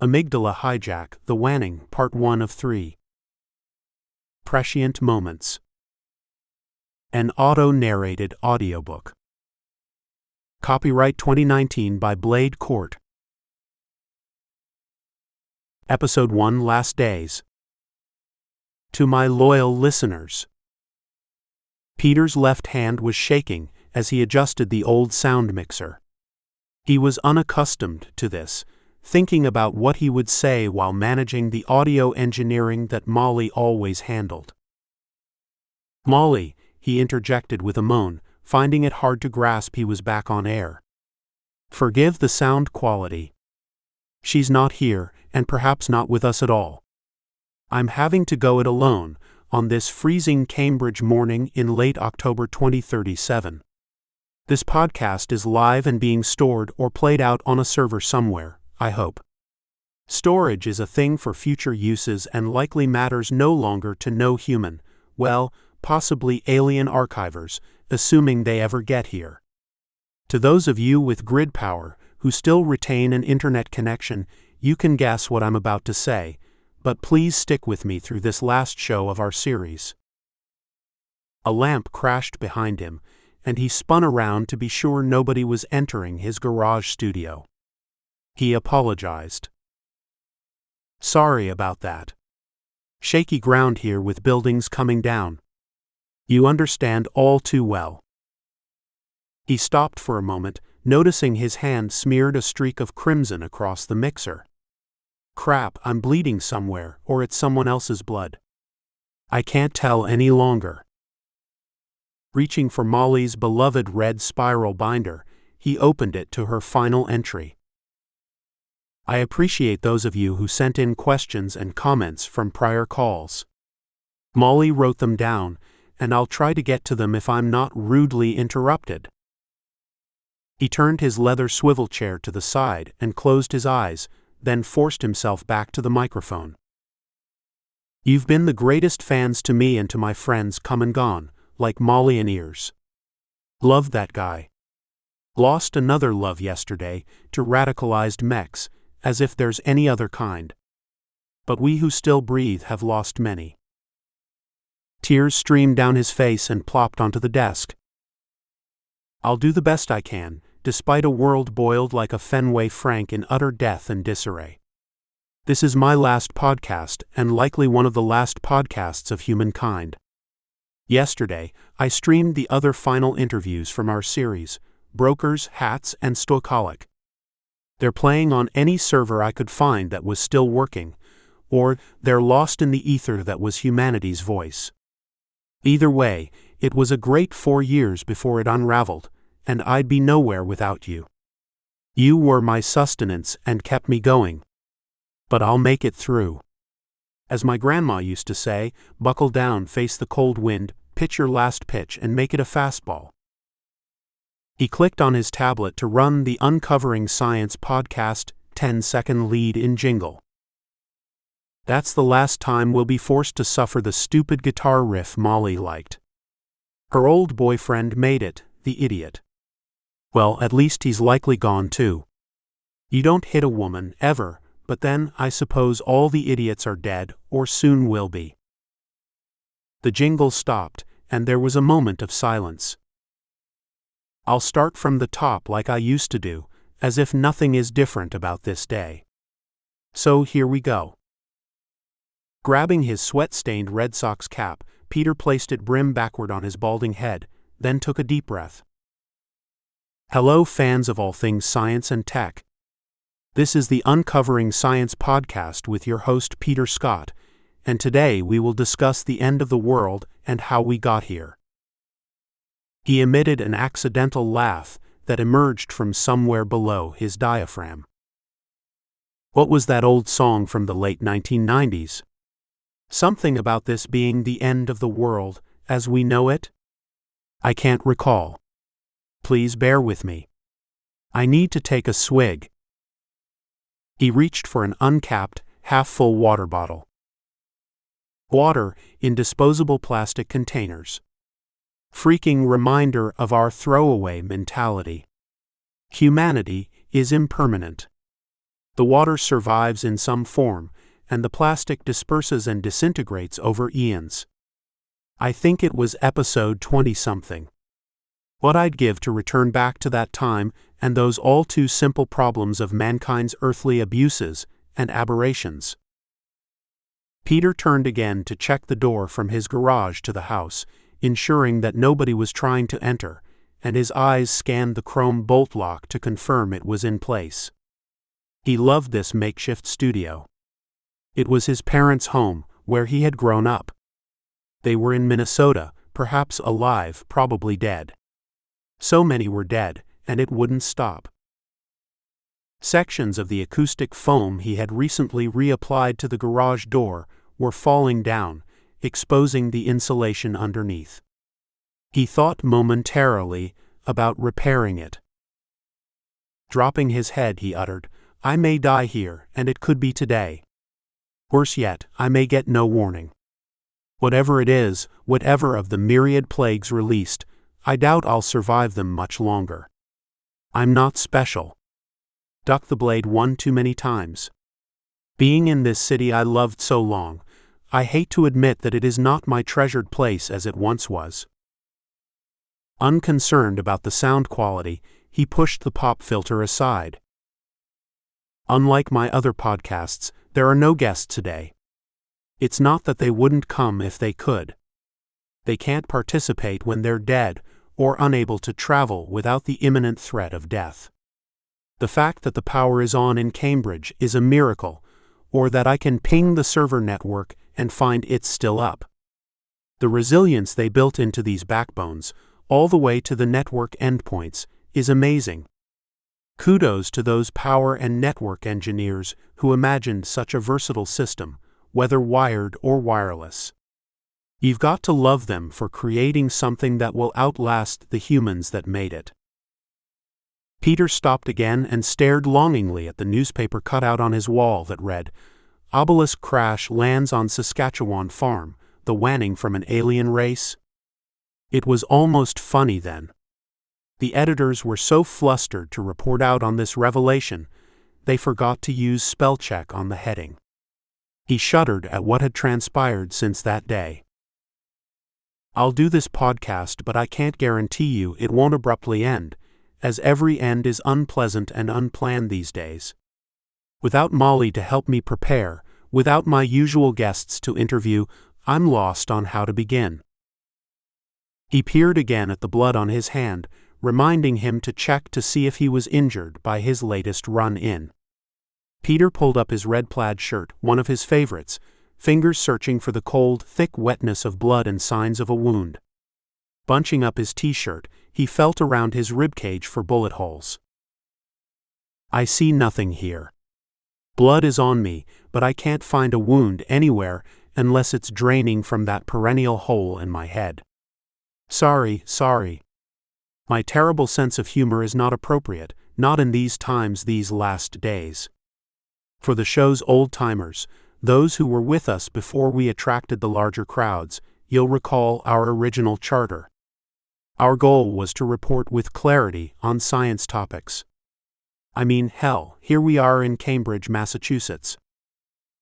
Amygdala Hijack, The Waening, Part 1 of 3. Prescient Moments. An auto-narrated audiobook. Copyright 2019 by Cort. Episode 1, Last Days. To my loyal listeners. Peter's left hand was shaking as he adjusted the old sound mixer. He was unaccustomed to this, thinking about what he would say while managing the audio engineering that Molly always handled. "Molly," he interjected with a moan, finding it hard to grasp he was back on air. "Forgive the sound quality. She's not here, and perhaps not with us at all. I'm having to go it alone, on this freezing Cambridge morning in late October 2037. This podcast is live and being stored or played out on a server somewhere, I hope. Storage is a thing for future uses and likely matters no longer to no human, well, possibly alien archivers, assuming they ever get here. To those of you with grid power, who still retain an internet connection, you can guess what I'm about to say, but please stick with me through this last show of our series." A lamp crashed behind him, and he spun around to be sure nobody was entering his garage studio. He apologized. "Sorry about that. Shaky ground here with buildings coming down. You understand all too well." He stopped for a moment, noticing his hand smeared a streak of crimson across the mixer. "Crap, I'm bleeding somewhere, or it's someone else's blood. I can't tell any longer." Reaching for Molly's beloved red spiral binder, he opened it to her final entry. "I appreciate those of you who sent in questions and comments from prior calls. Molly wrote them down, and I'll try to get to them if I'm not rudely interrupted." He turned his leather swivel chair to the side and closed his eyes, then forced himself back to the microphone. "You've been the greatest fans to me and to my friends come and gone, like Molly and Ears. Loved that guy. Lost another love yesterday to radicalized mechs, as if there's any other kind. But we who still breathe have lost many." Tears streamed down his face and plopped onto the desk. "I'll do the best I can, despite a world boiled like a Fenway Frank in utter death and disarray. This is my last podcast and likely one of the last podcasts of humankind. Yesterday, I streamed the other final interviews from our series, Brokers, Hats, and Stoicholic. They're playing on any server I could find that was still working, or they're lost in the ether that was humanity's voice. Either way, it was a great 4 years before it unraveled, and I'd be nowhere without you. You were my sustenance and kept me going. But I'll make it through. As my grandma used to say, buckle down, face the cold wind, pitch your last pitch and make it a fastball." He clicked on his tablet to run the Uncovering Science podcast 10-second lead-in jingle. "That's the last time we'll be forced to suffer the stupid guitar riff Molly liked. Her old boyfriend made it, the idiot. Well, at least he's likely gone too. You don't hit a woman, ever, but then I suppose all the idiots are dead, or soon will be." The jingle stopped, and there was a moment of silence. "I'll start from the top like I used to do, as if nothing is different about this day. So here we go." Grabbing his sweat-stained Red Sox cap, Peter placed it brim backward on his balding head, then took a deep breath. "Hello, fans of all things science and tech. This is the Uncovering Science podcast with your host Peter Scott, and today we will discuss the end of the world and how we got here." He emitted an accidental laugh that emerged from somewhere below his diaphragm. What was that old song from the late 1990s? Something about this being the end of the world, as we know it? I can't recall. Please bear with me. I need to take a swig. He reached for an uncapped, half-full water bottle. Water in disposable plastic containers. Freaking reminder of our throwaway mentality. Humanity is impermanent. The water survives in some form, and the plastic disperses and disintegrates over eons. I think it was episode 20-something. What I'd give to return back to that time and those all too simple problems of mankind's earthly abuses and aberrations. Peter turned again to check the door from his garage to the house, ensuring that nobody was trying to enter, and his eyes scanned the chrome bolt lock to confirm it was in place. He loved this makeshift studio. It was his parents' home, where he had grown up. They were in Minnesota, perhaps alive, probably dead. So many were dead, and it wouldn't stop. Sections of the acoustic foam he had recently reapplied to the garage door were falling down, exposing the insulation underneath. He thought momentarily about repairing it. Dropping his head, he uttered, "I may die here, and it could be today. Worse yet, I may get no warning. Whatever it is, whatever of the myriad plagues released, I doubt I'll survive them much longer. I'm not special. Duck the blade one too many times. Being in this city I loved so long, I hate to admit that it is not my treasured place as it once was." Unconcerned about the sound quality, he pushed the pop filter aside. "Unlike my other podcasts, there are no guests today. It's not that they wouldn't come if they could. They can't participate when they're dead or unable to travel without the imminent threat of death. The fact that the power is on in Cambridge is a miracle, or that I can ping the server network and find it's still up. The resilience they built into these backbones, all the way to the network endpoints, is amazing. Kudos to those power and network engineers who imagined such a versatile system, whether wired or wireless. You've got to love them for creating something that will outlast the humans that made it." Peter stopped again and stared longingly at the newspaper cutout on his wall that read, "Obelisk crash lands on Saskatchewan farm, the Waening from an alien race." It was almost funny then. The editors were so flustered to report out on this revelation, they forgot to use spell check on the heading. He shuddered at what had transpired since that day. "I'll do this podcast, but I can't guarantee you it won't abruptly end, as every end is unpleasant and unplanned these days. Without Molly to help me prepare, without my usual guests to interview, I'm lost on how to begin." He peered again at the blood on his hand, reminding him to check to see if he was injured by his latest run-in. Peter pulled up his red plaid shirt, one of his favorites, fingers searching for the cold, thick wetness of blood and signs of a wound. Bunching up his t-shirt, he felt around his ribcage for bullet holes. "I see nothing here. Blood is on me, but I can't find a wound anywhere unless it's draining from that perennial hole in my head. Sorry. My terrible sense of humor is not appropriate, not in these times, these last days. For the show's old-timers, those who were with us before we attracted the larger crowds, you'll recall our original charter. Our goal was to report with clarity on science topics. I mean, hell, here we are in Cambridge, Massachusetts.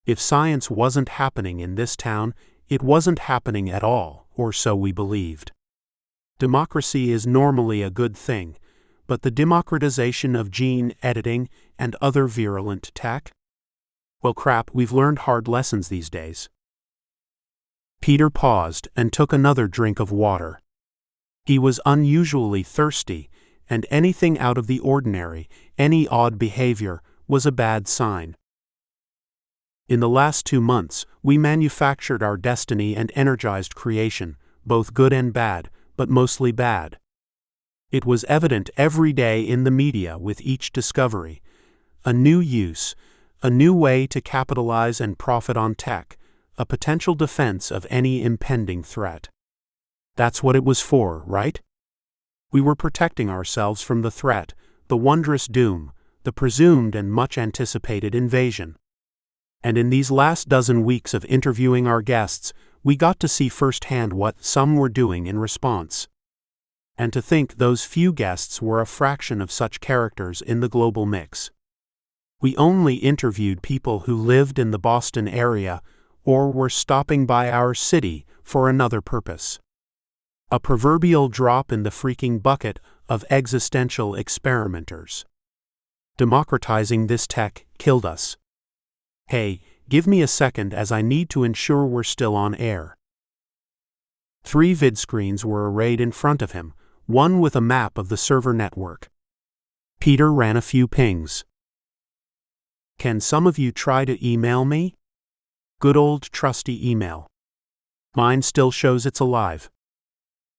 If science wasn't happening in this town, it wasn't happening at all, or so we believed. Democracy is normally a good thing, but the democratization of gene editing and other virulent tech? Well, crap, we've learned hard lessons these days." Peter paused and took another drink of water. He was unusually thirsty, and anything out of the ordinary, any odd behavior, was a bad sign. In the last 2 months, we manufactured our destiny and energized creation, both good and bad, but mostly bad. It was evident every day in the media with each discovery. A new use, a new way to capitalize and profit on tech, a potential defense of any impending threat. That's what it was for, right? We were protecting ourselves from the threat, the wondrous doom, the presumed and much anticipated invasion. And in these last dozen weeks of interviewing our guests, we got to see firsthand what some were doing in response. And to think those few guests were a fraction of such characters in the global mix. We only interviewed people who lived in the Boston area or were stopping by our city for another purpose. A proverbial drop in the freaking bucket of existential experimenters. Democratizing this tech killed us. Hey, give me a second as I need to ensure we're still on air. 3 vid screens were arrayed in front of him, one with a map of the server network. Peter ran a few pings. Can some of you try to email me? Good old trusty email. Mine still shows it's alive.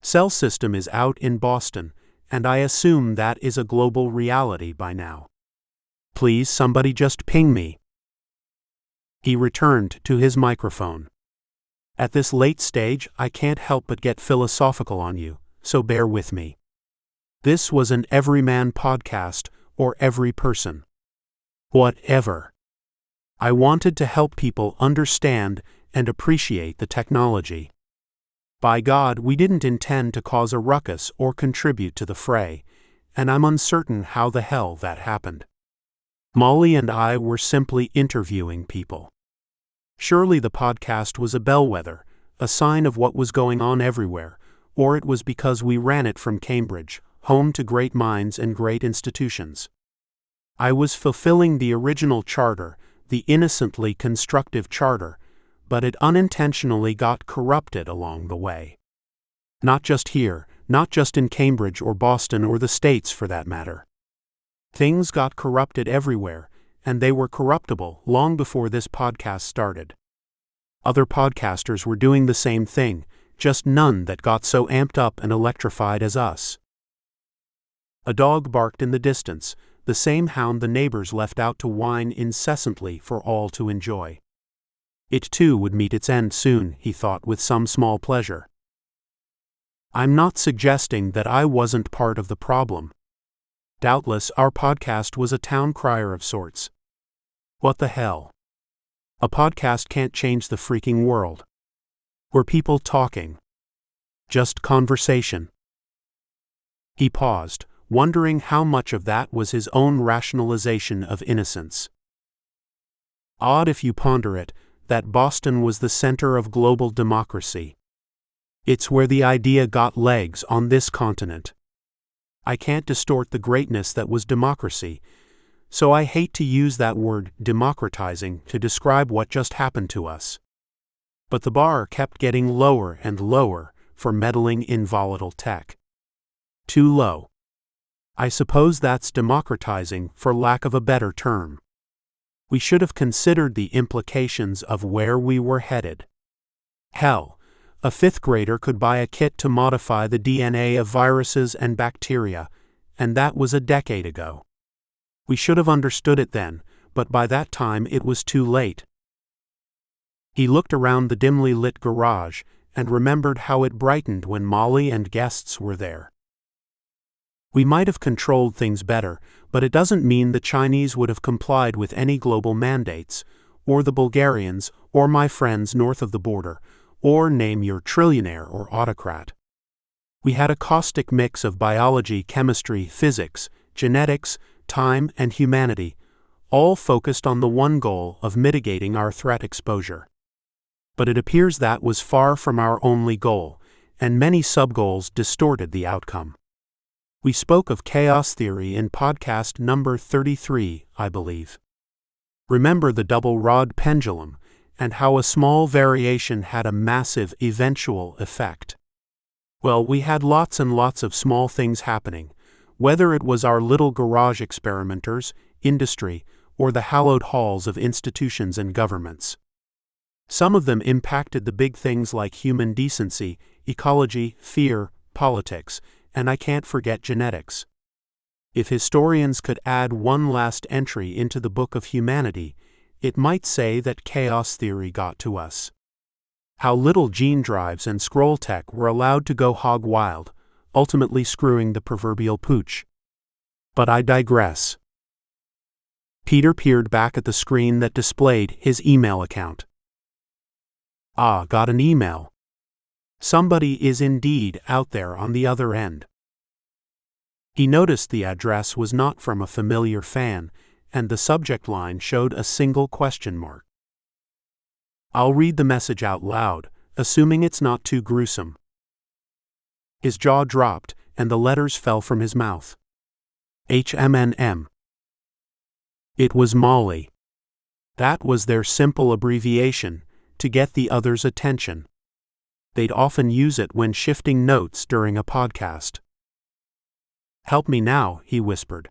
Cell system is out in Boston, and I assume that is a global reality by now. Please somebody just ping me. He returned to his microphone. At this late stage, I can't help but get philosophical on you, so bear with me. This was an everyman podcast, or every person. Whatever. I wanted to help people understand and appreciate the technology. By God, we didn't intend to cause a ruckus or contribute to the fray, and I'm uncertain how the hell that happened. Molly and I were simply interviewing people. Surely the podcast was a bellwether, a sign of what was going on everywhere, or it was because we ran it from Cambridge, home to great minds and great institutions. I was fulfilling the original charter, the innocently constructive charter, but it unintentionally got corrupted along the way. Not just here, not just in Cambridge or Boston or the States for that matter. Things got corrupted everywhere, and they were corruptible long before this podcast started. Other podcasters were doing the same thing, just none that got so amped up and electrified as us. A dog barked in the distance, the same hound the neighbors left out to whine incessantly for all to enjoy. It too would meet its end soon, he thought with some small pleasure. I'm not suggesting that I wasn't part of the problem. Doubtless our podcast was a town crier of sorts. What the hell? A podcast can't change the freaking world. Were people talking? Just conversation. He paused, wondering how much of that was his own rationalization of innocence. Odd if you ponder it, that Boston was the center of global democracy. It's where the idea got legs on this continent. I can't distort the greatness that was democracy, so I hate to use that word democratizing to describe what just happened to us. But the bar kept getting lower and lower for meddling in volatile tech. Too low. I suppose that's democratizing for lack of a better term. We should have considered the implications of where we were headed. Hell, a 5th grader could buy a kit to modify the DNA of viruses and bacteria, and that was a decade ago. We should have understood it then, but by that time it was too late. He looked around the dimly lit garage and remembered how it brightened when Molly and guests were there. We might have controlled things better, but it doesn't mean the Chinese would have complied with any global mandates, or the Bulgarians, or my friends north of the border, or name your trillionaire or autocrat. We had a caustic mix of biology, chemistry, physics, genetics, time, and humanity, all focused on the one goal of mitigating our threat exposure. But it appears that was far from our only goal, and many sub-goals distorted the outcome. We spoke of chaos theory in podcast number 33, I believe. Remember the double rod pendulum, and how a small variation had a massive eventual effect. Well, we had lots and lots of small things happening, whether it was our little garage experimenters, industry, or the hallowed halls of institutions and governments. Some of them impacted the big things like human decency, ecology, fear, politics, and I can't forget genetics. If historians could add one last entry into the book of humanity, it might say that chaos theory got to us. How little gene drives and scroll tech were allowed to go hog wild, ultimately screwing the proverbial pooch. But I digress. Peter peered back at the screen that displayed his email account. Ah, got an email. Somebody is indeed out there on the other end. He noticed the address was not from a familiar fan, and the subject line showed a single question mark. I'll read the message out loud, assuming it's not too gruesome. His jaw dropped, and the letters fell from his mouth. HMNM. It was Molly. That was their simple abbreviation, to get the other's attention. They'd often use it when shifting notes during a podcast. "Help me now," he whispered.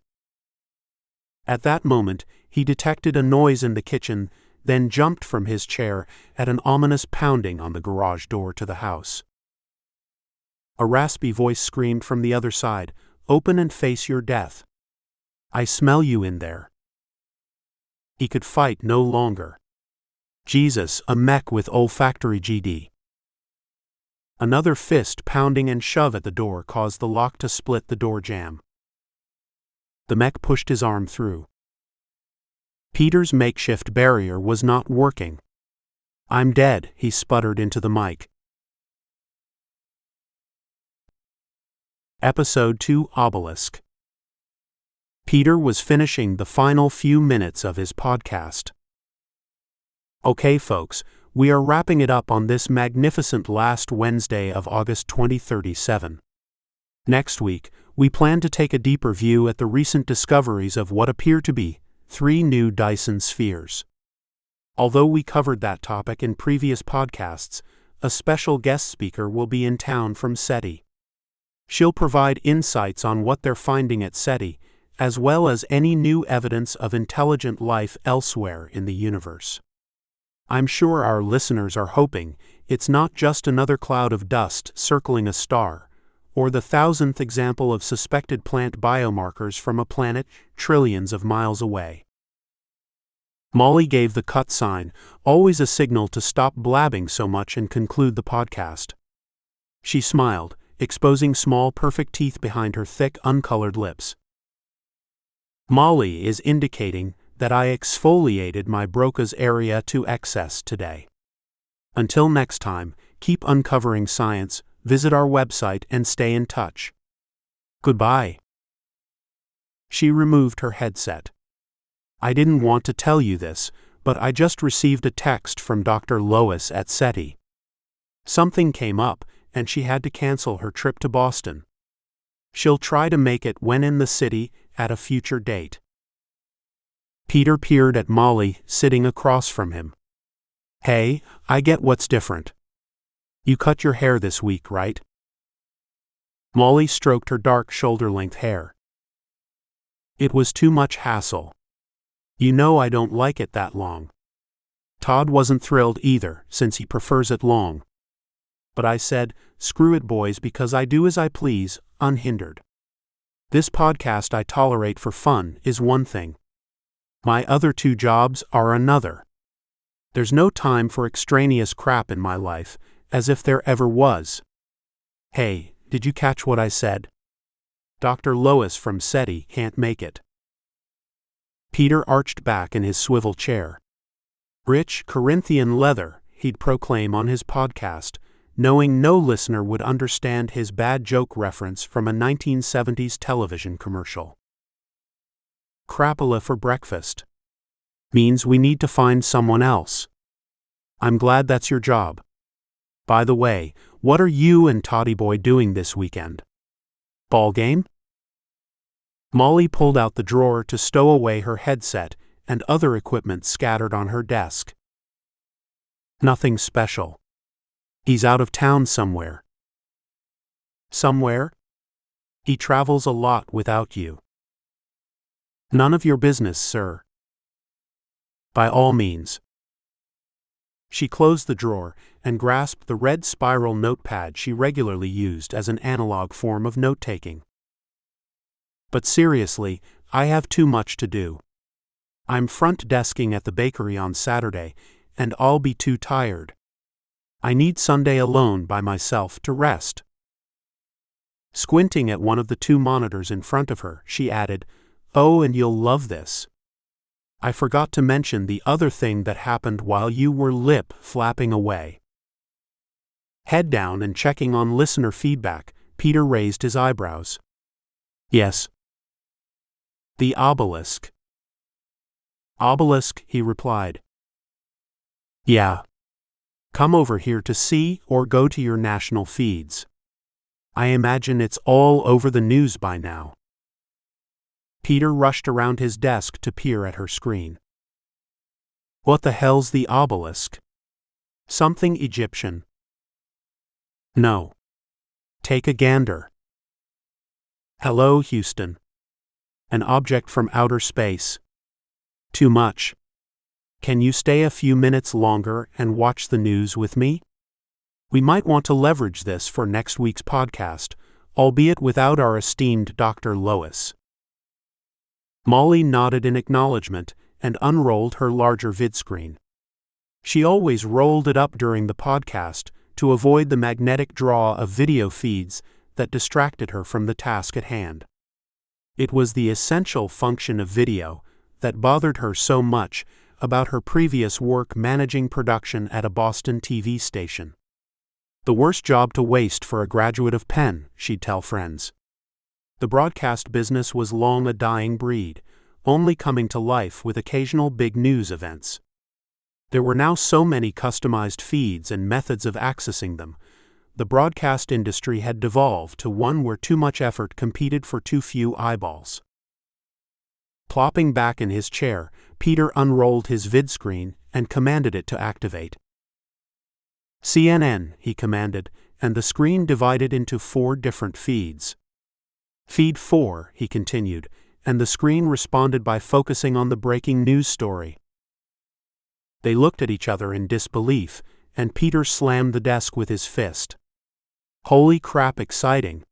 At that moment, he detected a noise in the kitchen, then jumped from his chair at an ominous pounding on the garage door to the house. A raspy voice screamed from the other side, "Open and face your death. I smell you in there." He could fight no longer. Jesus, a mech with olfactory GD. Another fist pounding and shove at the door caused the lock to split the door jamb. The mech pushed his arm through. Peter's makeshift barrier was not working. "I'm dead," he sputtered into the mic. Episode 2: Obelisk. Peter was finishing the final few minutes of his podcast. Okay, folks, we are wrapping it up on this magnificent last Wednesday of August 2037. Next week, we plan to take a deeper view at the recent discoveries of what appear to be 3 new Dyson spheres. Although we covered that topic in previous podcasts, a special guest speaker will be in town from SETI. She'll provide insights on what they're finding at SETI, as well as any new evidence of intelligent life elsewhere in the universe. I'm sure our listeners are hoping it's not just another cloud of dust circling a star, or the 1,000th example of suspected plant biomarkers from a planet trillions of miles away. Molly gave the cut sign, always a signal to stop blabbing so much and conclude the podcast. She smiled, exposing small perfect teeth behind her thick, uncolored lips. Molly is indicating that I exfoliated my Broca's area to excess today. Until next time, keep uncovering science, visit our website, and stay in touch. Goodbye. She removed her headset. I didn't want to tell you this, but I just received a text from Dr. Lois at SETI. Something came up, and she had to cancel her trip to Boston. She'll try to make it when in the city at a future date. Peter peered at Molly, sitting across from him. Hey, I get what's different. You cut your hair this week, right? Molly stroked her dark shoulder-length hair. It was too much hassle. You know I don't like it that long. Todd wasn't thrilled either, since he prefers it long. But I said, screw it, boys, because I do as I please, unhindered. This podcast I tolerate for fun is one thing. My other 2 jobs are another. There's no time for extraneous crap in my life, as if there ever was. Hey, did you catch what I said? Dr. Lois from SETI can't make it. Peter arched back in his swivel chair. Rich Corinthian leather, he'd proclaim on his podcast, knowing no listener would understand his bad joke reference from a 1970s television commercial. Crapola for breakfast. Means we need to find someone else. I'm glad that's your job. By the way, what are you and Toddy Boy doing this weekend? Ball game? Molly pulled out the drawer to stow away her headset and other equipment scattered on her desk. Nothing special. He's out of town somewhere. Somewhere? He travels a lot without you. None of your business, sir. By all means. She closed the drawer and grasped the red spiral notepad she regularly used as an analog form of note-taking. But seriously, I have too much to do. I'm front desking at the bakery on Saturday, and I'll be too tired. I need Sunday alone by myself to rest. Squinting at one of the 2 monitors in front of her, she added, Oh, and you'll love this. I forgot to mention the other thing that happened while you were lip-flapping away. Head down and checking on listener feedback, Peter raised his eyebrows. Yes. The obelisk. Obelisk, he replied. Yeah. Come over here to see or go to your national feeds. I imagine it's all over the news by now. Peter rushed around his desk to peer at her screen. What the hell's the obelisk? Something Egyptian. No. Take a gander. Hello, Houston. An object from outer space. Too much. Can you stay a few minutes longer and watch the news with me? We might want to leverage this for next week's podcast, albeit without our esteemed Dr. Lois. Molly nodded in acknowledgement and unrolled her larger vidscreen. She always rolled it up during the podcast to avoid the magnetic draw of video feeds that distracted her from the task at hand. It was the essential function of video that bothered her so much about her previous work managing production at a Boston TV station. The worst job to waste for a graduate of Penn, she'd tell friends. The broadcast business was long a dying breed, only coming to life with occasional big news events. There were now so many customized feeds and methods of accessing them. The broadcast industry had devolved to one where too much effort competed for too few eyeballs. Plopping back in his chair, Peter unrolled his vidscreen and commanded it to activate. CNN, he commanded, and the screen divided into 4 different feeds. Feed 4, he continued, and the screen responded by focusing on the breaking news story. They looked at each other in disbelief, and Peter slammed the desk with his fist. Holy crap, exciting.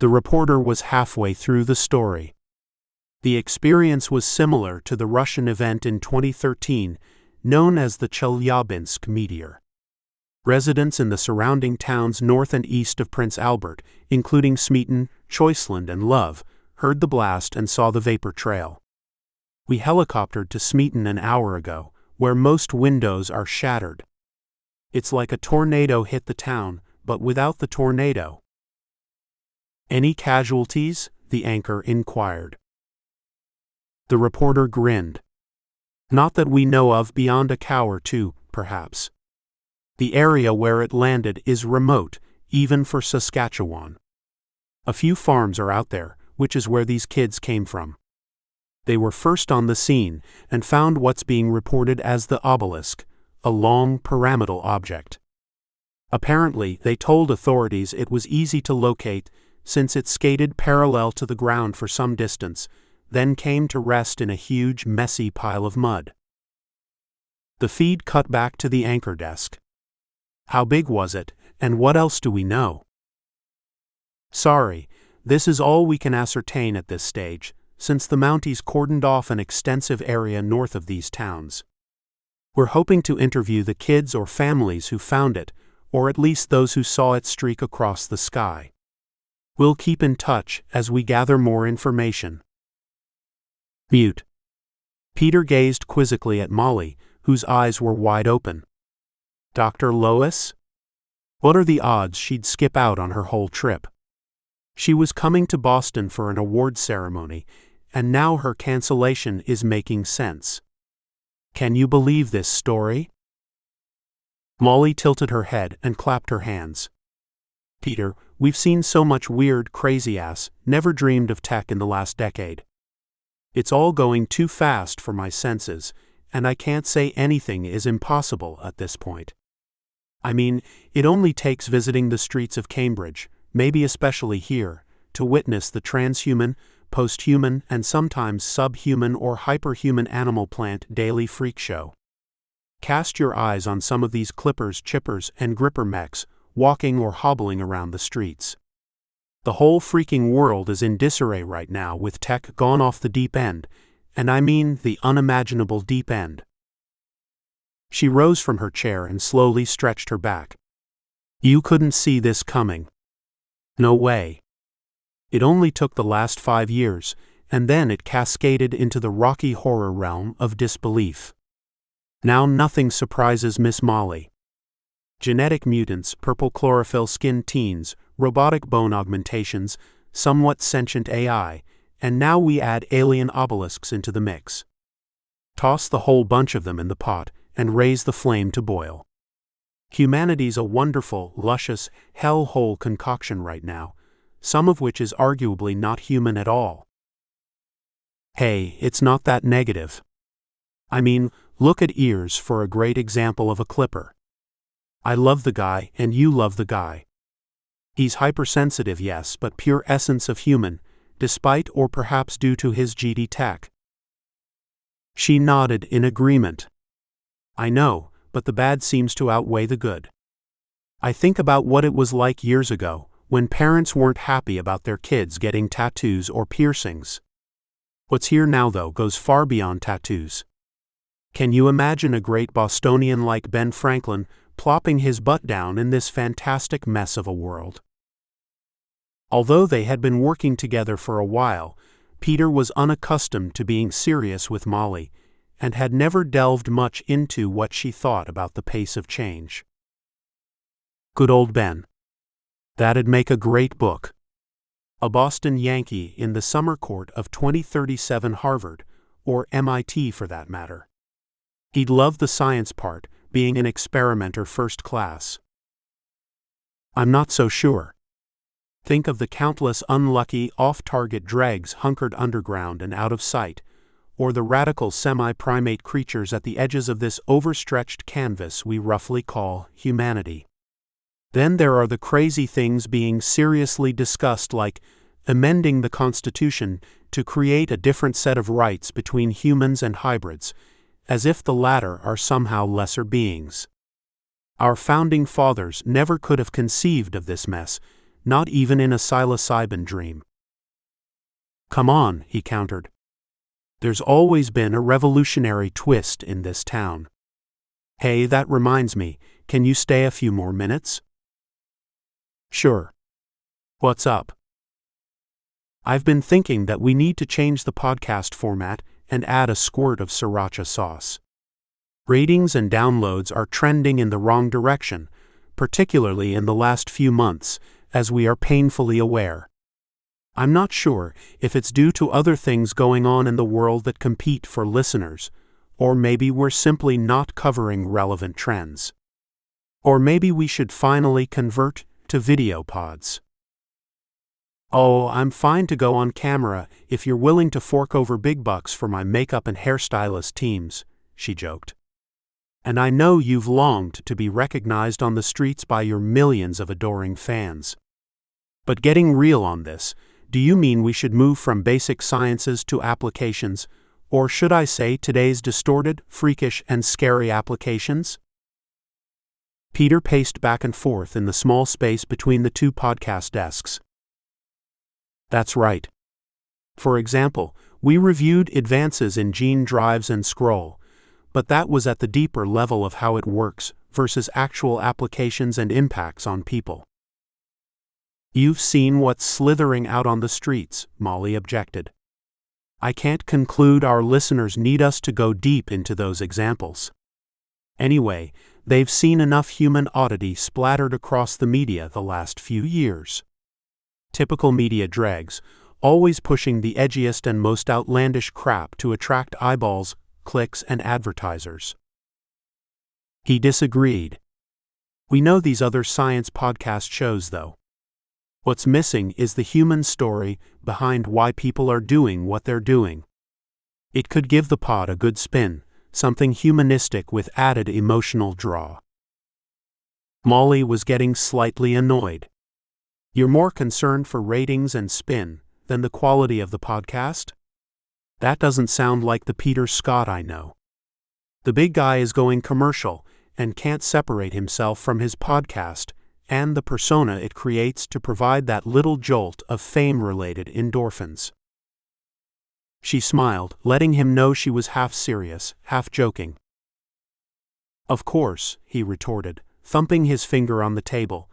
The reporter was halfway through the story. The experience was similar to the Russian event in 2013, known as the Chelyabinsk meteor. Residents in the surrounding towns north and east of Prince Albert, including Smeaton, Choiceland, and Love, heard the blast and saw the vapor trail. We helicoptered to Smeaton an hour ago, where most windows are shattered. It's like a tornado hit the town, but without the tornado. Any casualties? The anchor inquired. The reporter grinned. Not that we know of, beyond a cow or two, perhaps. The area where it landed is remote, even for Saskatchewan. A few farms are out there, which is where these kids came from. They were first on the scene and found what's being reported as the obelisk, a long pyramidal object. Apparently, they told authorities it was easy to locate since it skated parallel to the ground for some distance, then came to rest in a huge, messy pile of mud. The feed cut back to the anchor desk. How big was it, and what else do we know? Sorry, this is all we can ascertain at this stage, since the Mounties cordoned off an extensive area north of these towns. We're hoping to interview the kids or families who found it, or at least those who saw it streak across the sky. We'll keep in touch as we gather more information. Mute. Peter gazed quizzically at Molly, whose eyes were wide open. Dr. Lois? What are the odds she'd skip out on her whole trip? She was coming to Boston for an award ceremony, and now her cancellation is making sense. Can you believe this story? Molly tilted her head and clapped her hands. Peter, we've seen so much weird, crazy-ass, never dreamed of tech in the last decade. It's all going too fast for my senses, and I can't say anything is impossible at this point. I mean, it only takes visiting the streets of Cambridge, maybe especially here, to witness the transhuman, posthuman, and sometimes subhuman or hyperhuman animal plant daily freak show. Cast your eyes on some of these clippers, chippers, and gripper mechs, walking or hobbling around the streets. The whole freaking world is in disarray right now with tech gone off the deep end, and I mean the unimaginable deep end. She rose from her chair and slowly stretched her back. You couldn't see this coming. No way. It only took the last 5 years, and then it cascaded into the rocky horror realm of disbelief. Now nothing surprises Miss Molly. Genetic mutants, purple chlorophyll-skinned teens, robotic bone augmentations, somewhat sentient AI, and now we add alien obelisks into the mix. Toss the whole bunch of them in the pot and raise the flame to boil. Humanity's a wonderful, luscious, hell-hole concoction right now, some of which is arguably not human at all. Hey, it's not that negative. I mean, look at Ears for a great example of a clipper. I love the guy and you love the guy. He's hypersensitive, yes, but pure essence of human, despite or perhaps due to his GD tech. She nodded in agreement. I know, but the bad seems to outweigh the good. I think about what it was like years ago, when parents weren't happy about their kids getting tattoos or piercings. What's here now, though, goes far beyond tattoos. Can you imagine a great Bostonian like Ben Franklin plopping his butt down in this fantastic mess of a world? Although they had been working together for a while, Peter was unaccustomed to being serious with Molly, and had never delved much into what she thought about the pace of change. Good old Ben. That'd make a great book. A Boston Yankee in the summer court of 2037 Harvard, or MIT for that matter. He'd love the science part, being an experimenter first class. I'm not so sure. Think of the countless unlucky, off-target dregs hunkered underground and out of sight, or the radical semi-primate creatures at the edges of this overstretched canvas we roughly call humanity. Then there are the crazy things being seriously discussed, like amending the Constitution to create a different set of rights between humans and hybrids, as if the latter are somehow lesser beings. Our founding fathers never could have conceived of this mess, not even in a psilocybin dream. Come on, he countered. There's always been a revolutionary twist in this town. Hey, that reminds me, can you stay a few more minutes? Sure. What's up? I've been thinking that we need to change the podcast format and add a squirt of sriracha sauce. Ratings and downloads are trending in the wrong direction, particularly in the last few months, as we are painfully aware. I'm not sure if it's due to other things going on in the world that compete for listeners, or maybe we're simply not covering relevant trends. Or maybe we should finally convert to video pods. Oh, I'm fine to go on camera if you're willing to fork over big bucks for my makeup and hairstylist teams, she joked. And I know you've longed to be recognized on the streets by your millions of adoring fans. But getting real on this, do you mean we should move from basic sciences to applications, or should I say today's distorted, freakish, and scary applications? Peter paced back and forth in the small space between the two podcast desks. That's right. For example, we reviewed advances in gene drives and scroll, but that was at the deeper level of how it works versus actual applications and impacts on people. You've seen what's slithering out on the streets, Molly objected. I can't conclude our listeners need us to go deep into those examples. Anyway, they've seen enough human oddity splattered across the media the last few years. Typical media dregs, always pushing the edgiest and most outlandish crap to attract eyeballs, clicks, and advertisers. He disagreed. We know these other science podcast shows, though. What's missing is the human story behind why people are doing what they're doing. It could give the pod a good spin, something humanistic with added emotional draw. Molly was getting slightly annoyed. You're more concerned for ratings and spin than the quality of the podcast? That doesn't sound like the Peter Scott I know. The big guy is going commercial and can't separate himself from his podcast and the persona it creates to provide that little jolt of fame-related endorphins. She smiled, letting him know she was half serious, half joking. Of course, he retorted, thumping his finger on the table.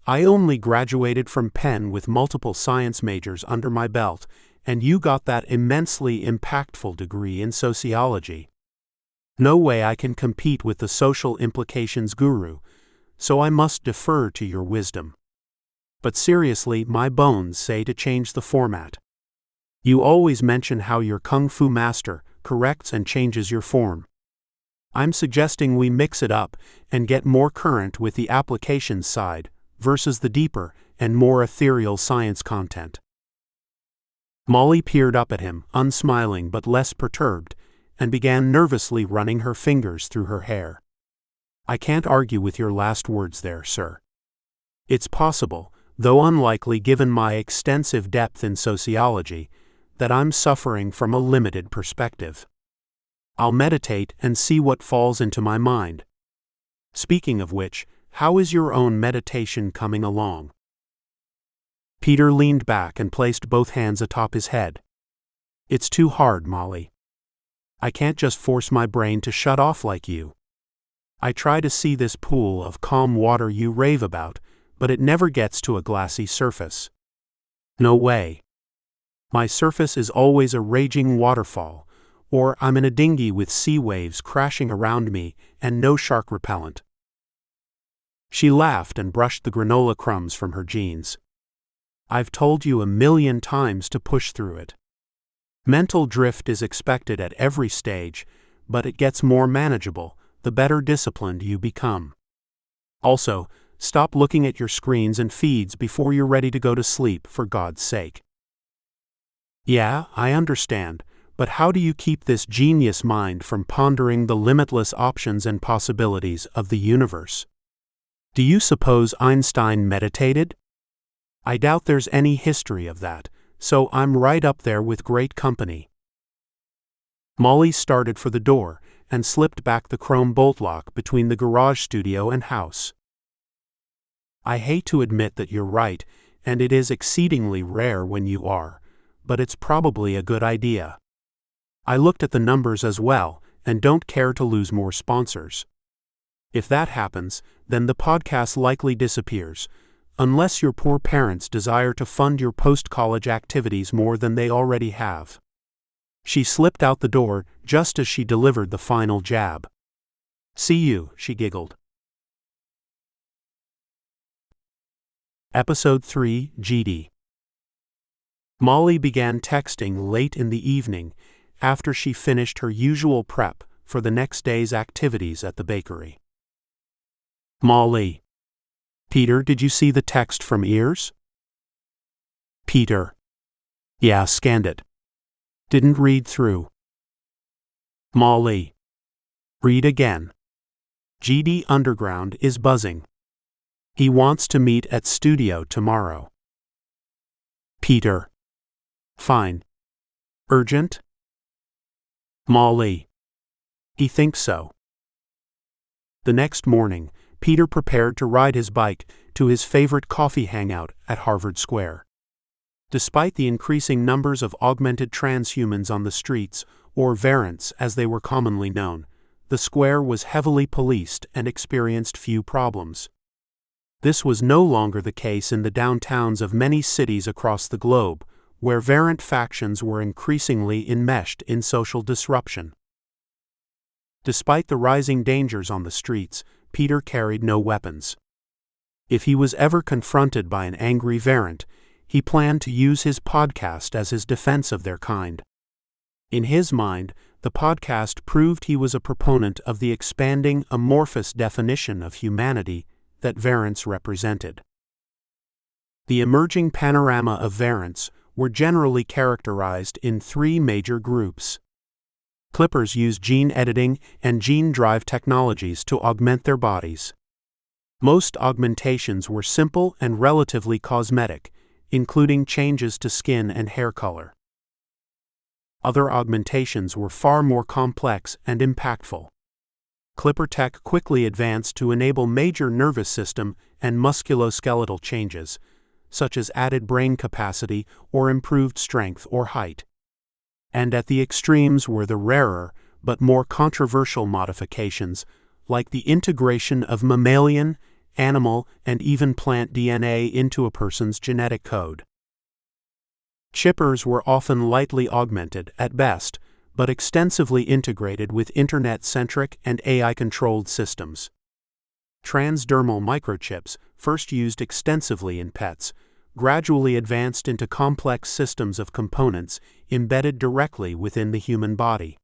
I only graduated from Penn with multiple science majors under my belt, and you got that immensely impactful degree in sociology. No way I can compete with the social implications guru, so I must defer to your wisdom. But seriously, my bones say to change the format. You always mention how your kung fu master corrects and changes your form. I'm suggesting we mix it up and get more current with the applications side versus the deeper and more ethereal science content. Molly peered up at him, unsmiling but less perturbed, and began nervously running her fingers through her hair. I can't argue with your last words there, sir. It's possible, though unlikely given my extensive depth in sociology, that I'm suffering from a limited perspective. I'll meditate and see what falls into my mind. Speaking of which, how is your own meditation coming along? Peter leaned back and placed both hands atop his head. It's too hard, Molly. I can't just force my brain to shut off like you. I try to see this pool of calm water you rave about, but it never gets to a glassy surface. No way. My surface is always a raging waterfall, or I'm in a dinghy with sea waves crashing around me and no shark repellent. She laughed and brushed the granola crumbs from her jeans. I've told you 1,000,000 times to push through it. Mental drift is expected at every stage, but it gets more manageable the better disciplined you become. Also, stop looking at your screens and feeds before you're ready to go to sleep, for God's sake. Yeah, I understand, but how do you keep this genius mind from pondering the limitless options and possibilities of the universe? Do you suppose Einstein meditated? I doubt there's any history of that, so I'm right up there with great company. Molly started for the door and slipped back the chrome bolt lock between the garage studio and house. I hate to admit that you're right, and it is exceedingly rare when you are, but it's probably a good idea. I looked at the numbers as well, and don't care to lose more sponsors. If that happens, then the podcast likely disappears, unless your poor parents desire to fund your post-college activities more than they already have. She slipped out the door just as she delivered the final jab. See you, she giggled. Episode 3, GD. Molly began texting late in the evening after she finished her usual prep for the next day's activities at the bakery. Molly. Peter, did you see the text from Ears? Peter. Yeah, scanned it. Didn't read through. Molly. Read again. GD Underground is buzzing. He wants to meet at studio tomorrow. Peter. Fine. Urgent? Molly. He thinks so. The next morning, Peter prepared to ride his bike to his favorite coffee hangout at Harvard Square. Despite the increasing numbers of augmented transhumans on the streets, or variants as they were commonly known, the square was heavily policed and experienced few problems. This was no longer the case in the downtowns of many cities across the globe, where variant factions were increasingly enmeshed in social disruption. Despite the rising dangers on the streets, Peter carried no weapons. If he was ever confronted by an angry variant, he planned to use his podcast as his defense of their kind. In his mind, the podcast proved he was a proponent of the expanding, amorphous definition of humanity that variants represented. The emerging panorama of variants were generally characterized in 3 major groups. Clippers use gene editing and gene drive technologies to augment their bodies. Most augmentations were simple and relatively cosmetic, including changes to skin and hair color. Other augmentations were far more complex and impactful. Clipper tech quickly advanced to enable major nervous system and musculoskeletal changes, such as added brain capacity or improved strength or height. And at the extremes were the rarer, but more controversial modifications, like the integration of mammalian, animal, and even plant DNA into a person's genetic code. Chippers were often lightly augmented at best, but extensively integrated with Internet-centric and AI-controlled systems. Transdermal microchips, first used extensively in pets, gradually advanced into complex systems of components embedded directly within the human body.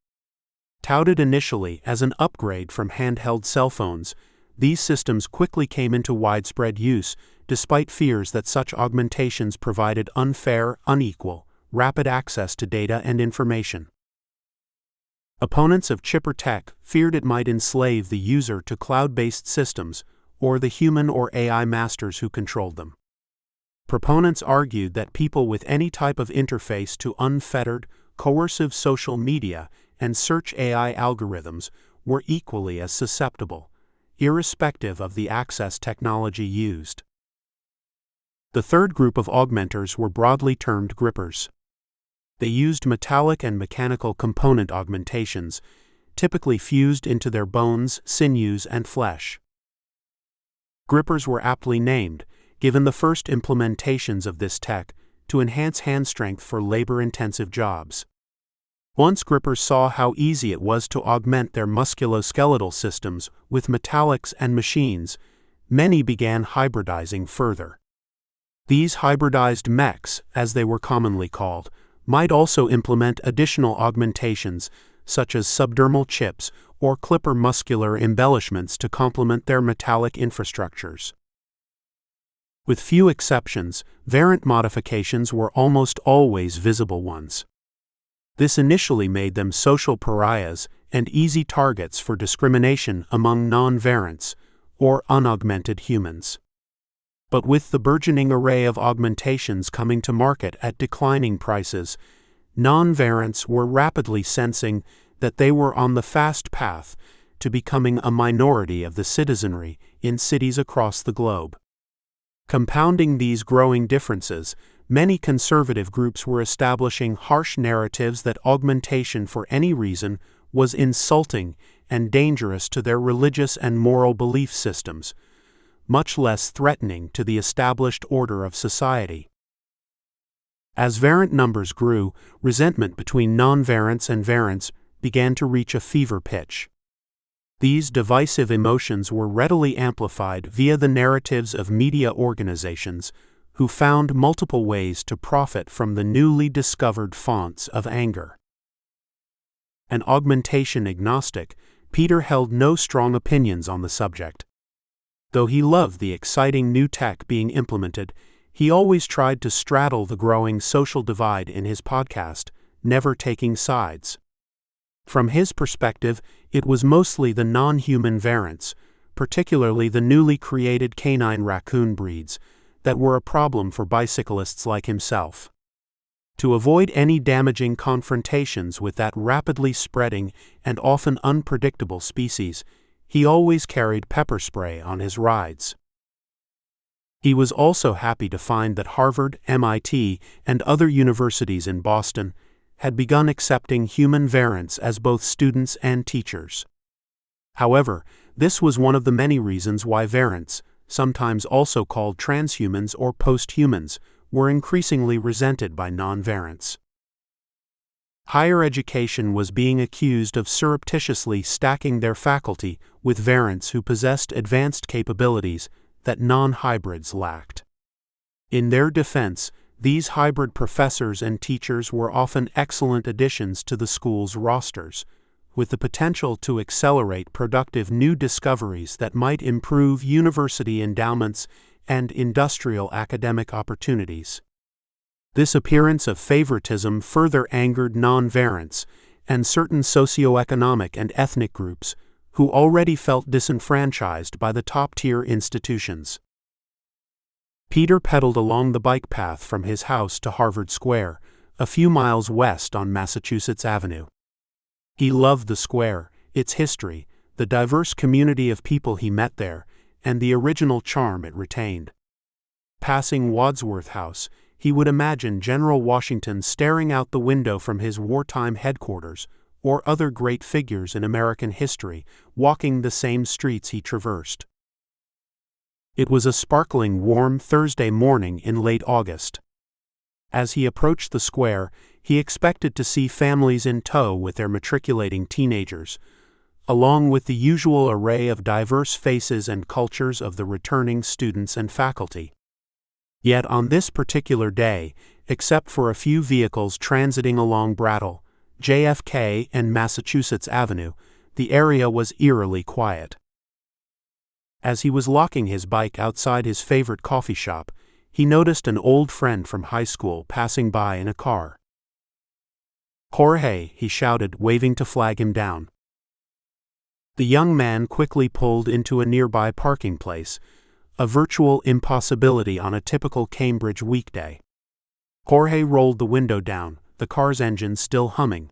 Touted initially as an upgrade from handheld cell phones, these systems quickly came into widespread use, despite fears that such augmentations provided unfair, unequal, rapid access to data and information. Opponents of chipper tech feared it might enslave the user to cloud-based systems or the human or AI masters who controlled them. Proponents argued that people with any type of interface to unfettered, coercive social media and search AI algorithms were equally as susceptible, irrespective of the access technology used. The third group of augmenters were broadly termed grippers. They used metallic and mechanical component augmentations, typically fused into their bones, sinews, and flesh. Grippers were aptly named, given the first implementations of this tech, to enhance hand strength for labor-intensive jobs. Once grippers saw how easy it was to augment their musculoskeletal systems with metallics and machines, many began hybridizing further. These hybridized mechs, as they were commonly called, might also implement additional augmentations such as subdermal chips or clipper muscular embellishments to complement their metallic infrastructures. With few exceptions, variant modifications were almost always visible ones. This initially made them social pariahs and easy targets for discrimination among non-variants, or unaugmented humans. But with the burgeoning array of augmentations coming to market at declining prices, non-variants were rapidly sensing that they were on the fast path to becoming a minority of the citizenry in cities across the globe. Compounding these growing differences, many conservative groups were establishing harsh narratives that augmentation for any reason was insulting and dangerous to their religious and moral belief systems, much less threatening to the established order of society. As variant numbers grew, resentment between non-variants and variants began to reach a fever pitch. These divisive emotions were readily amplified via the narratives of media organizations who found multiple ways to profit from the newly discovered fonts of anger. An augmentation agnostic, Peter held no strong opinions on the subject. Though he loved the exciting new tech being implemented, he always tried to straddle the growing social divide in his podcast, never taking sides. From his perspective, it was mostly the non-human variants, particularly the newly created canine raccoon breeds, that were a problem for bicyclists like himself. To avoid any damaging confrontations with that rapidly spreading and often unpredictable species, he always carried pepper spray on his rides. He was also happy to find that Harvard, MIT, and other universities in Boston had begun accepting human variants as both students and teachers. However, this was one of the many reasons why variants, sometimes also called transhumans or posthumans, were increasingly resented by non-variants. Higher education was being accused of surreptitiously stacking their faculty with variants who possessed advanced capabilities that non-hybrids lacked. In their defense, these hybrid professors and teachers were often excellent additions to the school's rosters, with the potential to accelerate productive new discoveries that might improve university endowments and industrial academic opportunities. This appearance of favoritism further angered non-variants and certain socioeconomic and ethnic groups who already felt disenfranchised by the top-tier institutions. Peter pedaled along the bike path from his house to Harvard Square, a few miles west on Massachusetts Avenue. He loved the square, its history, the diverse community of people he met there, and the original charm it retained. Passing Wadsworth House, he would imagine General Washington staring out the window from his wartime headquarters, or other great figures in American history walking the same streets he traversed. It was a sparkling warm Thursday morning in late August. As he approached the square, he expected to see families in tow with their matriculating teenagers, along with the usual array of diverse faces and cultures of the returning students and faculty. Yet on this particular day, except for a few vehicles transiting along Brattle, JFK and Massachusetts Avenue, the area was eerily quiet. As he was locking his bike outside his favorite coffee shop, he noticed an old friend from high school passing by in a car. "Jorge," he shouted, waving to flag him down. The young man quickly pulled into a nearby parking place, a virtual impossibility on a typical Cambridge weekday. Jorge rolled the window down, the car's engine still humming.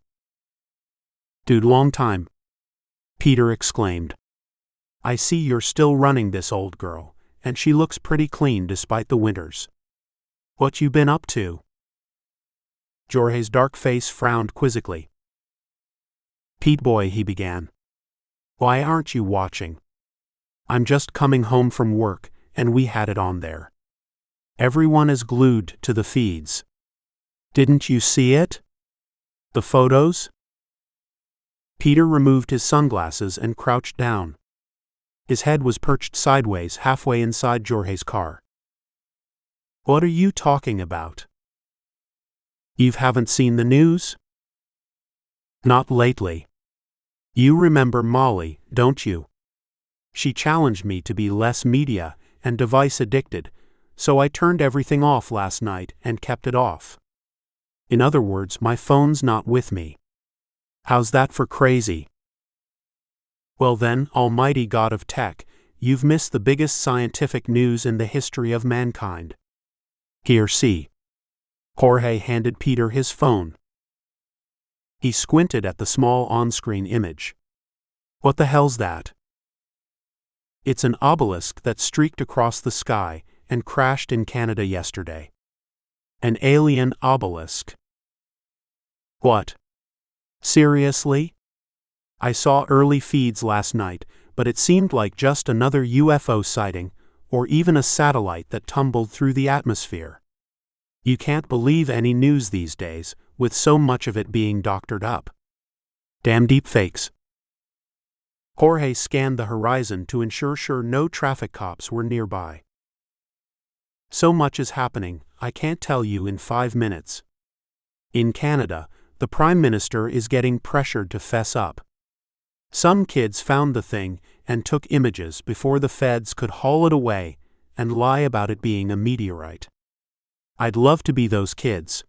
"Dude, long time," Peter exclaimed. "I see you're still running this old girl, and she looks pretty clean despite the winters. What you been up to?" Jorge's dark face frowned quizzically. "Pete boy," he began. "Why aren't you watching? I'm just coming home from work, and we had it on there. Everyone is glued to the feeds. Didn't you see it? The photos?" Peter removed his sunglasses and crouched down. His head was perched sideways halfway inside Jorge's car. "What are you talking about? You haven't seen the news?" "Not lately. You remember Molly, don't you? She challenged me to be less media and device addicted, so I turned everything off last night and kept it off. In other words, my phone's not with me. How's that for crazy?" "Well then, almighty God of tech, you've missed the biggest scientific news in the history of mankind. Here, see." Jorge handed Peter his phone. He squinted at the small on-screen image. "What the hell's that?" "It's an obelisk that streaked across the sky and crashed in Canada yesterday. An alien obelisk." "What? Seriously? I saw early feeds last night, but it seemed like just another UFO sighting, or even a satellite that tumbled through the atmosphere. You can't believe any news these days, with so much of it being doctored up. Damn deepfakes." Jorge scanned the horizon to ensure no traffic cops were nearby. "So much is happening, I can't tell you in 5 minutes. In Canada, the Prime Minister is getting pressured to fess up. Some kids found the thing and took images before the feds could haul it away and lie about it being a meteorite. I'd love to be those kids.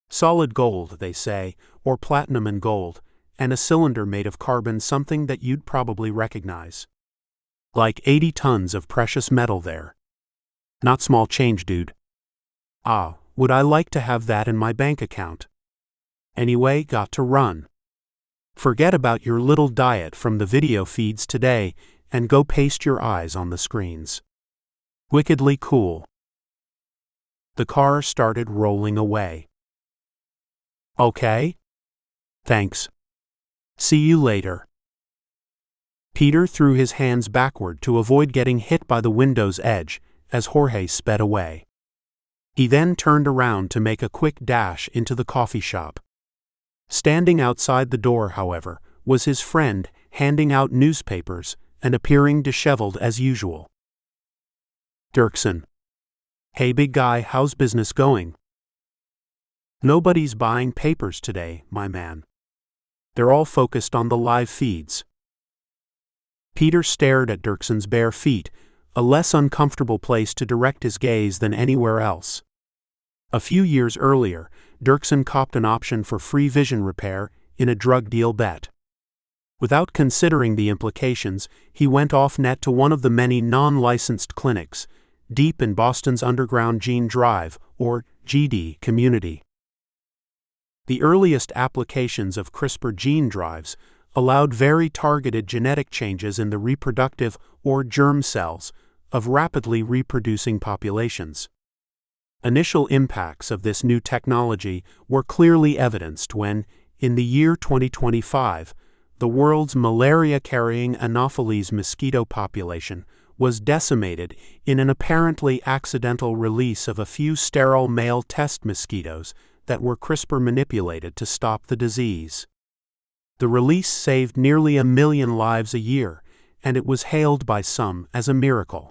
Solid gold, they say, or platinum and gold, and a cylinder made of carbon, something that you'd probably recognize. Like 80 tons of precious metal there. Not small change, dude. Ah, would I like to have that in my bank account. Anyway, got to run. Forget about your little diet from the video feeds today and go paste your eyes on the screens. Wickedly cool." The car started rolling away. "Okay. Thanks. See you later." Peter threw his hands backward to avoid getting hit by the window's edge as Jorge sped away. He then turned around to make a quick dash into the coffee shop. Standing outside the door, however, was his friend, handing out newspapers and appearing disheveled as usual. "Dirksen. Hey big guy, how's business going?" "Nobody's buying papers today, my man. They're all focused on the live feeds." Peter stared at Dirksen's bare feet, a less uncomfortable place to direct his gaze than anywhere else. A few years earlier, Dirksen copped an option for free vision repair in a drug deal bet. Without considering the implications, he went off-net to one of the many non-licensed clinics, deep in Boston's underground Gene Drive, or GD, community. The earliest applications of CRISPR gene drives allowed very targeted genetic changes in the reproductive, or germ cells, of rapidly reproducing populations. Initial impacts of this new technology were clearly evidenced when, in the year 2025, the world's malaria-carrying Anopheles mosquito population was decimated in an apparently accidental release of a few sterile male test mosquitoes that were CRISPR manipulated to stop the disease. The release saved nearly 1 million lives a year, and it was hailed by some as a miracle.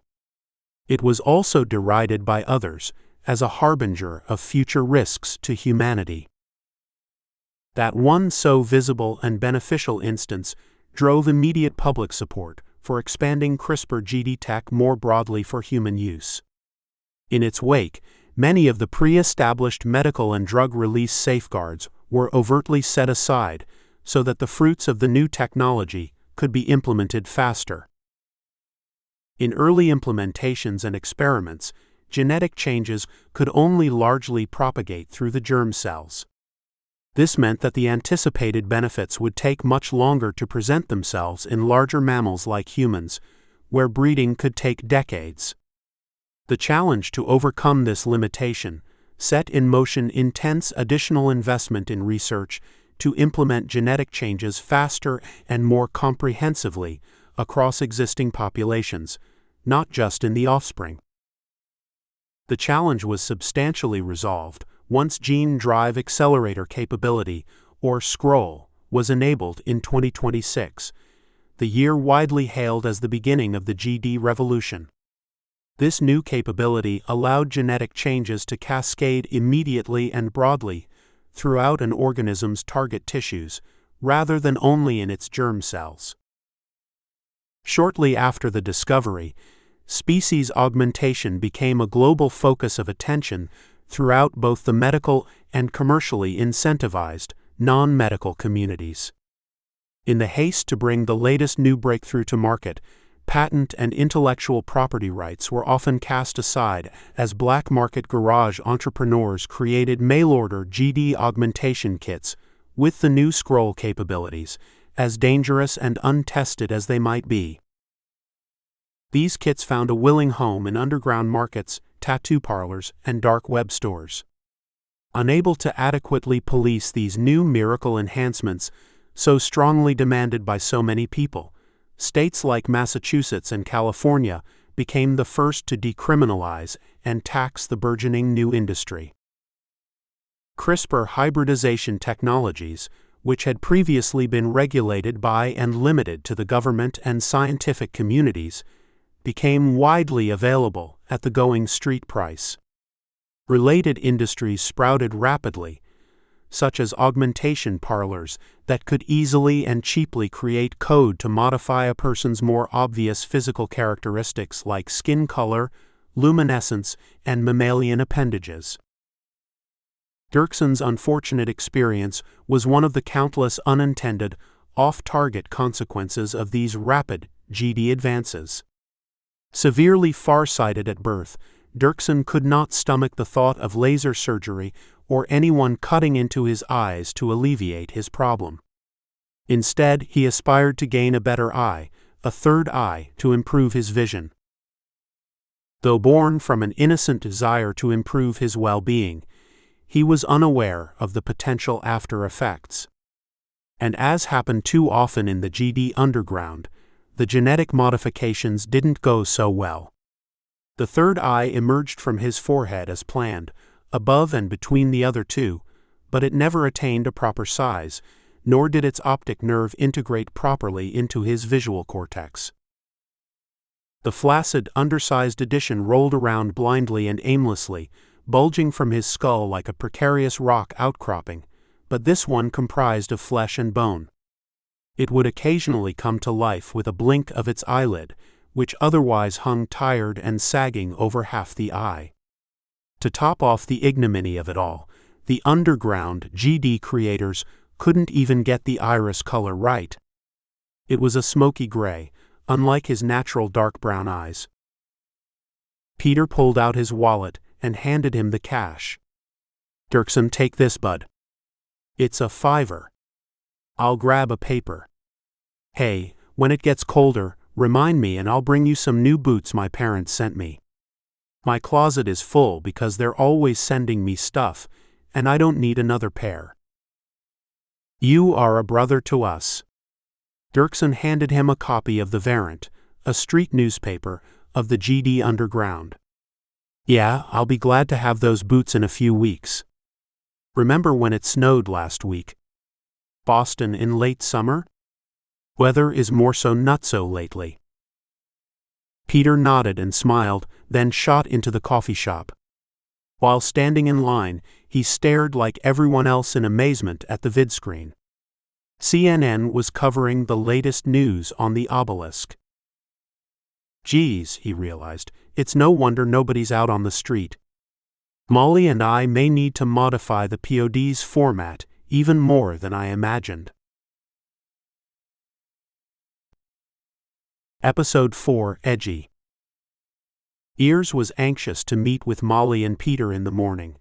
It was also derided by others as a harbinger of future risks to humanity. That one so visible and beneficial instance drove immediate public support for expanding CRISPR-GD tech more broadly for human use. In its wake, many of the pre-established medical and drug release safeguards were overtly set aside so that the fruits of the new technology could be implemented faster. In early implementations and experiments, genetic changes could only largely propagate through the germ cells. This meant that the anticipated benefits would take much longer to present themselves in larger mammals like humans, where breeding could take decades. The challenge to overcome this limitation set in motion intense additional investment in research to implement genetic changes faster and more comprehensively across existing populations, not just in the offspring. The challenge was substantially resolved once gene drive accelerator capability, or SCROLL, was enabled in 2026, the year widely hailed as the beginning of the GD revolution. This new capability allowed genetic changes to cascade immediately and broadly throughout an organism's target tissues, rather than only in its germ cells. Shortly after the discovery, species augmentation became a global focus of attention throughout both the medical and commercially incentivized non-medical communities. In the haste to bring the latest new breakthrough to market, patent and intellectual property rights were often cast aside as black market garage entrepreneurs created mail-order GD augmentation kits with the new SCROLL capabilities, as dangerous and untested as they might be. These kits found a willing home in underground markets, tattoo parlors, and dark web stores. Unable to adequately police these new miracle enhancements so strongly demanded by so many people, states like Massachusetts and California became the first to decriminalize and tax the burgeoning new industry. CRISPR hybridization technologies, which had previously been regulated by and limited to the government and scientific communities, became widely available at the going street price. Related industries sprouted rapidly, such as augmentation parlors that could easily and cheaply create code to modify a person's more obvious physical characteristics like skin color, luminescence, and mammalian appendages. Dirkson's unfortunate experience was one of the countless unintended, off-target consequences of these rapid GD advances. Severely farsighted at birth, Dirkson could not stomach the thought of laser surgery or anyone cutting into his eyes to alleviate his problem. Instead, he aspired to gain a better eye, a third eye, to improve his vision. Though born from an innocent desire to improve his well-being, he was unaware of the potential after effects. And as happened too often in the GD underground, the genetic modifications didn't go so well. The third eye emerged from his forehead as planned, above and between the other two, but it never attained a proper size, nor did its optic nerve integrate properly into his visual cortex. The flaccid, undersized addition rolled around blindly and aimlessly, bulging from his skull like a precarious rock outcropping, but this one comprised of flesh and bone. It would occasionally come to life with a blink of its eyelid, which otherwise hung tired and sagging over half the eye. To top off the ignominy of it all, the underground GD creators couldn't even get the iris color right. It was a smoky gray, unlike his natural dark brown eyes. Peter pulled out his wallet and handed him the cash. "Dirkson, take this, bud. It's a $5. I'll grab a paper. Hey, when it gets colder, remind me and I'll bring you some new boots my parents sent me. My closet is full because they're always sending me stuff, and I don't need another pair. You are a brother to us." Dirkson handed him a copy of the Variant, a street newspaper of the GD Underground. "Yeah, I'll be glad to have those boots in a few weeks. Remember when it snowed last week? Boston in late summer? Weather is more so nutso lately." Peter nodded and smiled, then shot into the coffee shop. While standing in line, he stared like everyone else in amazement at the vidscreen. CNN was covering the latest news on the obelisk. Geez, he realized, it's no wonder nobody's out on the street. Molly and I may need to modify the POD's format even more than I imagined. Episode 4, Edgy. Ears was anxious to meet with Molly and Peter in the morning,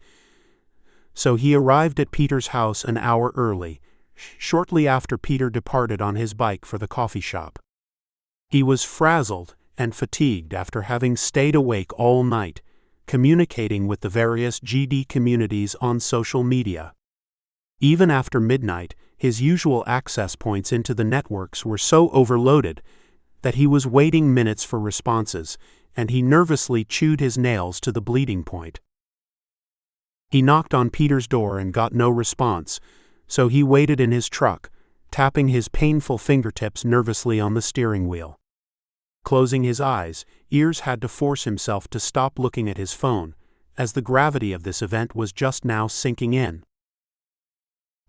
so he arrived at Peter's house an hour early, shortly after Peter departed on his bike for the coffee shop. He was frazzled and fatigued after having stayed awake all night, communicating with the various GD communities on social media. Even after midnight, his usual access points into the networks were so overloaded that he was waiting minutes for responses, and he nervously chewed his nails to the bleeding point. He knocked on Peter's door and got no response, so he waited in his truck, tapping his painful fingertips nervously on the steering wheel. Closing his eyes, Ears had to force himself to stop looking at his phone, as the gravity of this event was just now sinking in.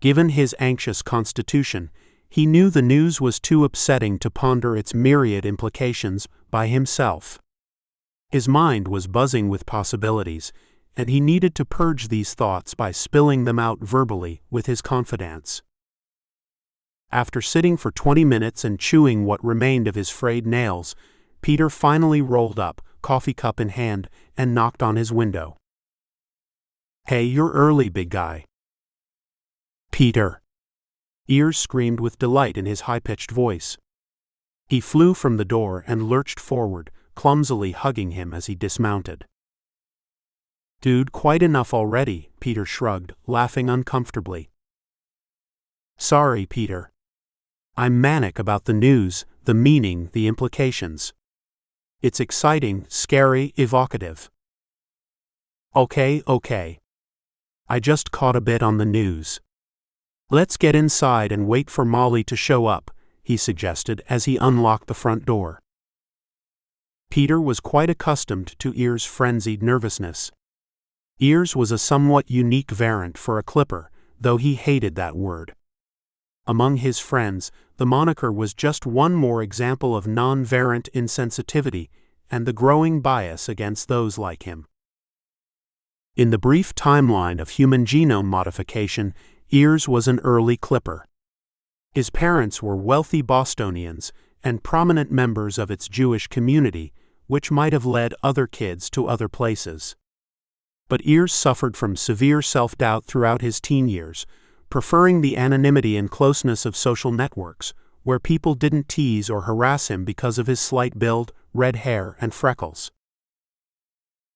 Given his anxious constitution, he knew the news was too upsetting to ponder its myriad implications by himself. His mind was buzzing with possibilities, and he needed to purge these thoughts by spilling them out verbally with his confidants. After sitting for 20 minutes and chewing what remained of his frayed nails, Peter finally rolled up, coffee cup in hand, and knocked on his window. "Hey, you're early, big guy." "Peter!" Ears screamed with delight in his high-pitched voice. He flew from the door and lurched forward, clumsily hugging him as he dismounted. "Dude, quite enough already," Peter shrugged, laughing uncomfortably. "Sorry, Peter. I'm manic about the news, the meaning, the implications. It's exciting, scary, evocative." Okay. I just caught a bit on the news. Let's get inside and wait for Molly to show up, he suggested as he unlocked the front door. Peter was quite accustomed to Ears' frenzied nervousness. Ears was a somewhat unique variant for a clipper, though he hated that word. Among his friends, the moniker was just one more example of non-variant insensitivity and the growing bias against those like him. In the brief timeline of human genome modification, Ears was an early clipper. His parents were wealthy Bostonians and prominent members of its Jewish community, which might have led other kids to other places. But Ears suffered from severe self-doubt throughout his teen years, preferring the anonymity and closeness of social networks, where people didn't tease or harass him because of his slight build, red hair, and freckles.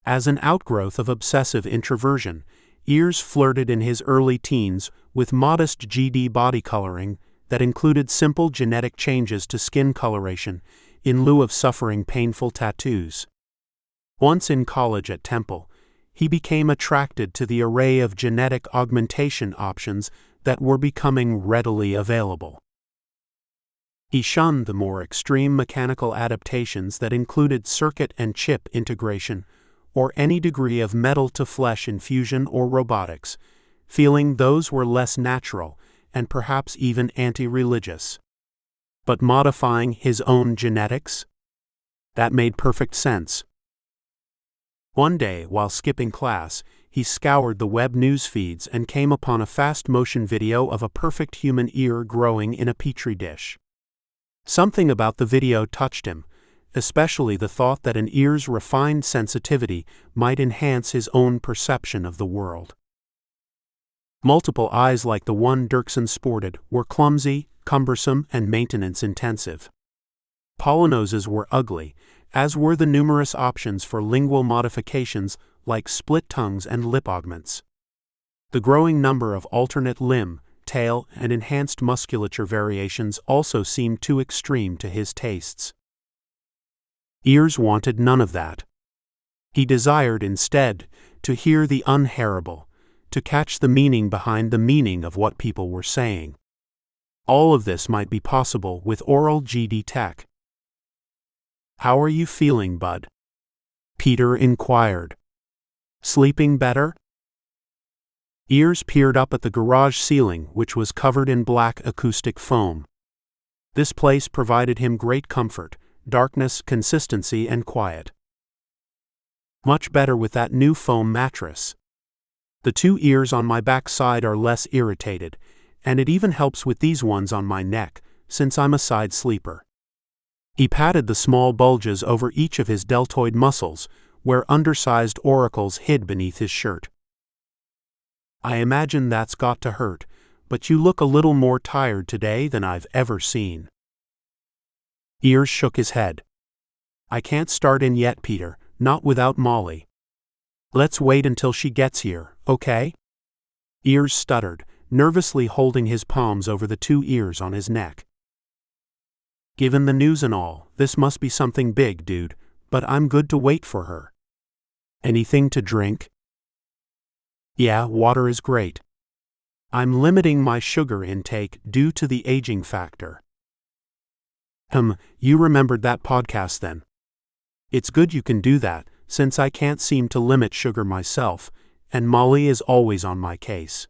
As an outgrowth of obsessive introversion, Ears flirted in his early teens with modest GD body coloring that included simple genetic changes to skin coloration in lieu of suffering painful tattoos. Once in college at Temple, he became attracted to the array of genetic augmentation options that were becoming readily available. He shunned the more extreme mechanical adaptations that included circuit and chip integration, or any degree of metal-to-flesh infusion or robotics, feeling those were less natural and perhaps even anti-religious. But modifying his own genetics? That made perfect sense. One day, while skipping class, he scoured the web news feeds and came upon a fast-motion video of a perfect human ear growing in a petri dish. Something about the video touched him, especially the thought that an ear's refined sensitivity might enhance his own perception of the world. Multiple eyes like the one Dirksen sported were clumsy, cumbersome, and maintenance-intensive. Polynoses were ugly, as were the numerous options for lingual modifications like split tongues and lip augments. The growing number of alternate limb, tail, and enhanced musculature variations also seemed too extreme to his tastes. Ears wanted none of that. He desired instead to hear the unhearable, to catch the meaning behind the meaning of what people were saying. All of this might be possible with oral GD tech. "How are you feeling, bud?" Peter inquired. "Sleeping better?" Ears peered up at the garage ceiling, which was covered in black acoustic foam. This place provided him great comfort, darkness, consistency, and quiet. Much better with that new foam mattress. The two ears on my back side are less irritated, and it even helps with these ones on my neck, since I'm a side sleeper. He patted the small bulges over each of his deltoid muscles, where undersized auricles hid beneath his shirt. I imagine that's got to hurt, but you look a little more tired today than I've ever seen. Ears shook his head. I can't start in yet, Peter, not without Molly. Let's wait until she gets here, okay? Ears stuttered, nervously holding his palms over the two ears on his neck. Given the news and all, this must be something big, dude, but I'm good to wait for her. Anything to drink? Yeah, water is great. I'm limiting my sugar intake due to the aging factor. You remembered that podcast then. It's good you can do that, since I can't seem to limit sugar myself, and Molly is always on my case.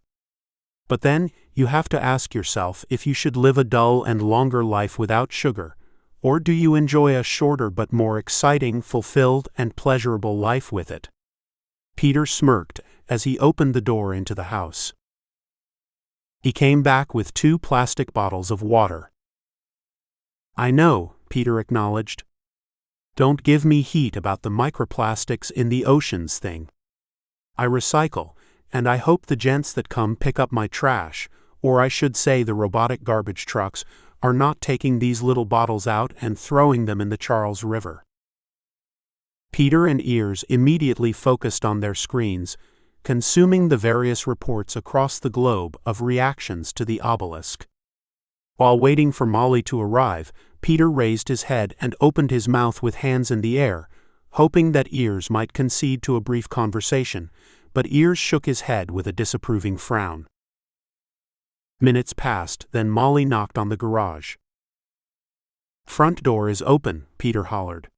But then, you have to ask yourself if you should live a dull and longer life without sugar, or do you enjoy a shorter but more exciting, fulfilled, and pleasurable life with it? Peter smirked as he opened the door into the house. He came back with 2 plastic bottles of water. I know, Peter acknowledged. Don't give me heat about the microplastics in the oceans thing. I recycle, and I hope the gents that come pick up my trash, or I should say the robotic garbage trucks, are not taking these little bottles out and throwing them in the Charles River. Peter and Ears immediately focused on their screens, consuming the various reports across the globe of reactions to the obelisk. While waiting for Molly to arrive, Peter raised his head and opened his mouth with hands in the air, hoping that Ears might concede to a brief conversation, but Ears shook his head with a disapproving frown. Minutes passed, then Molly knocked on the garage. Front door is open, Peter hollered.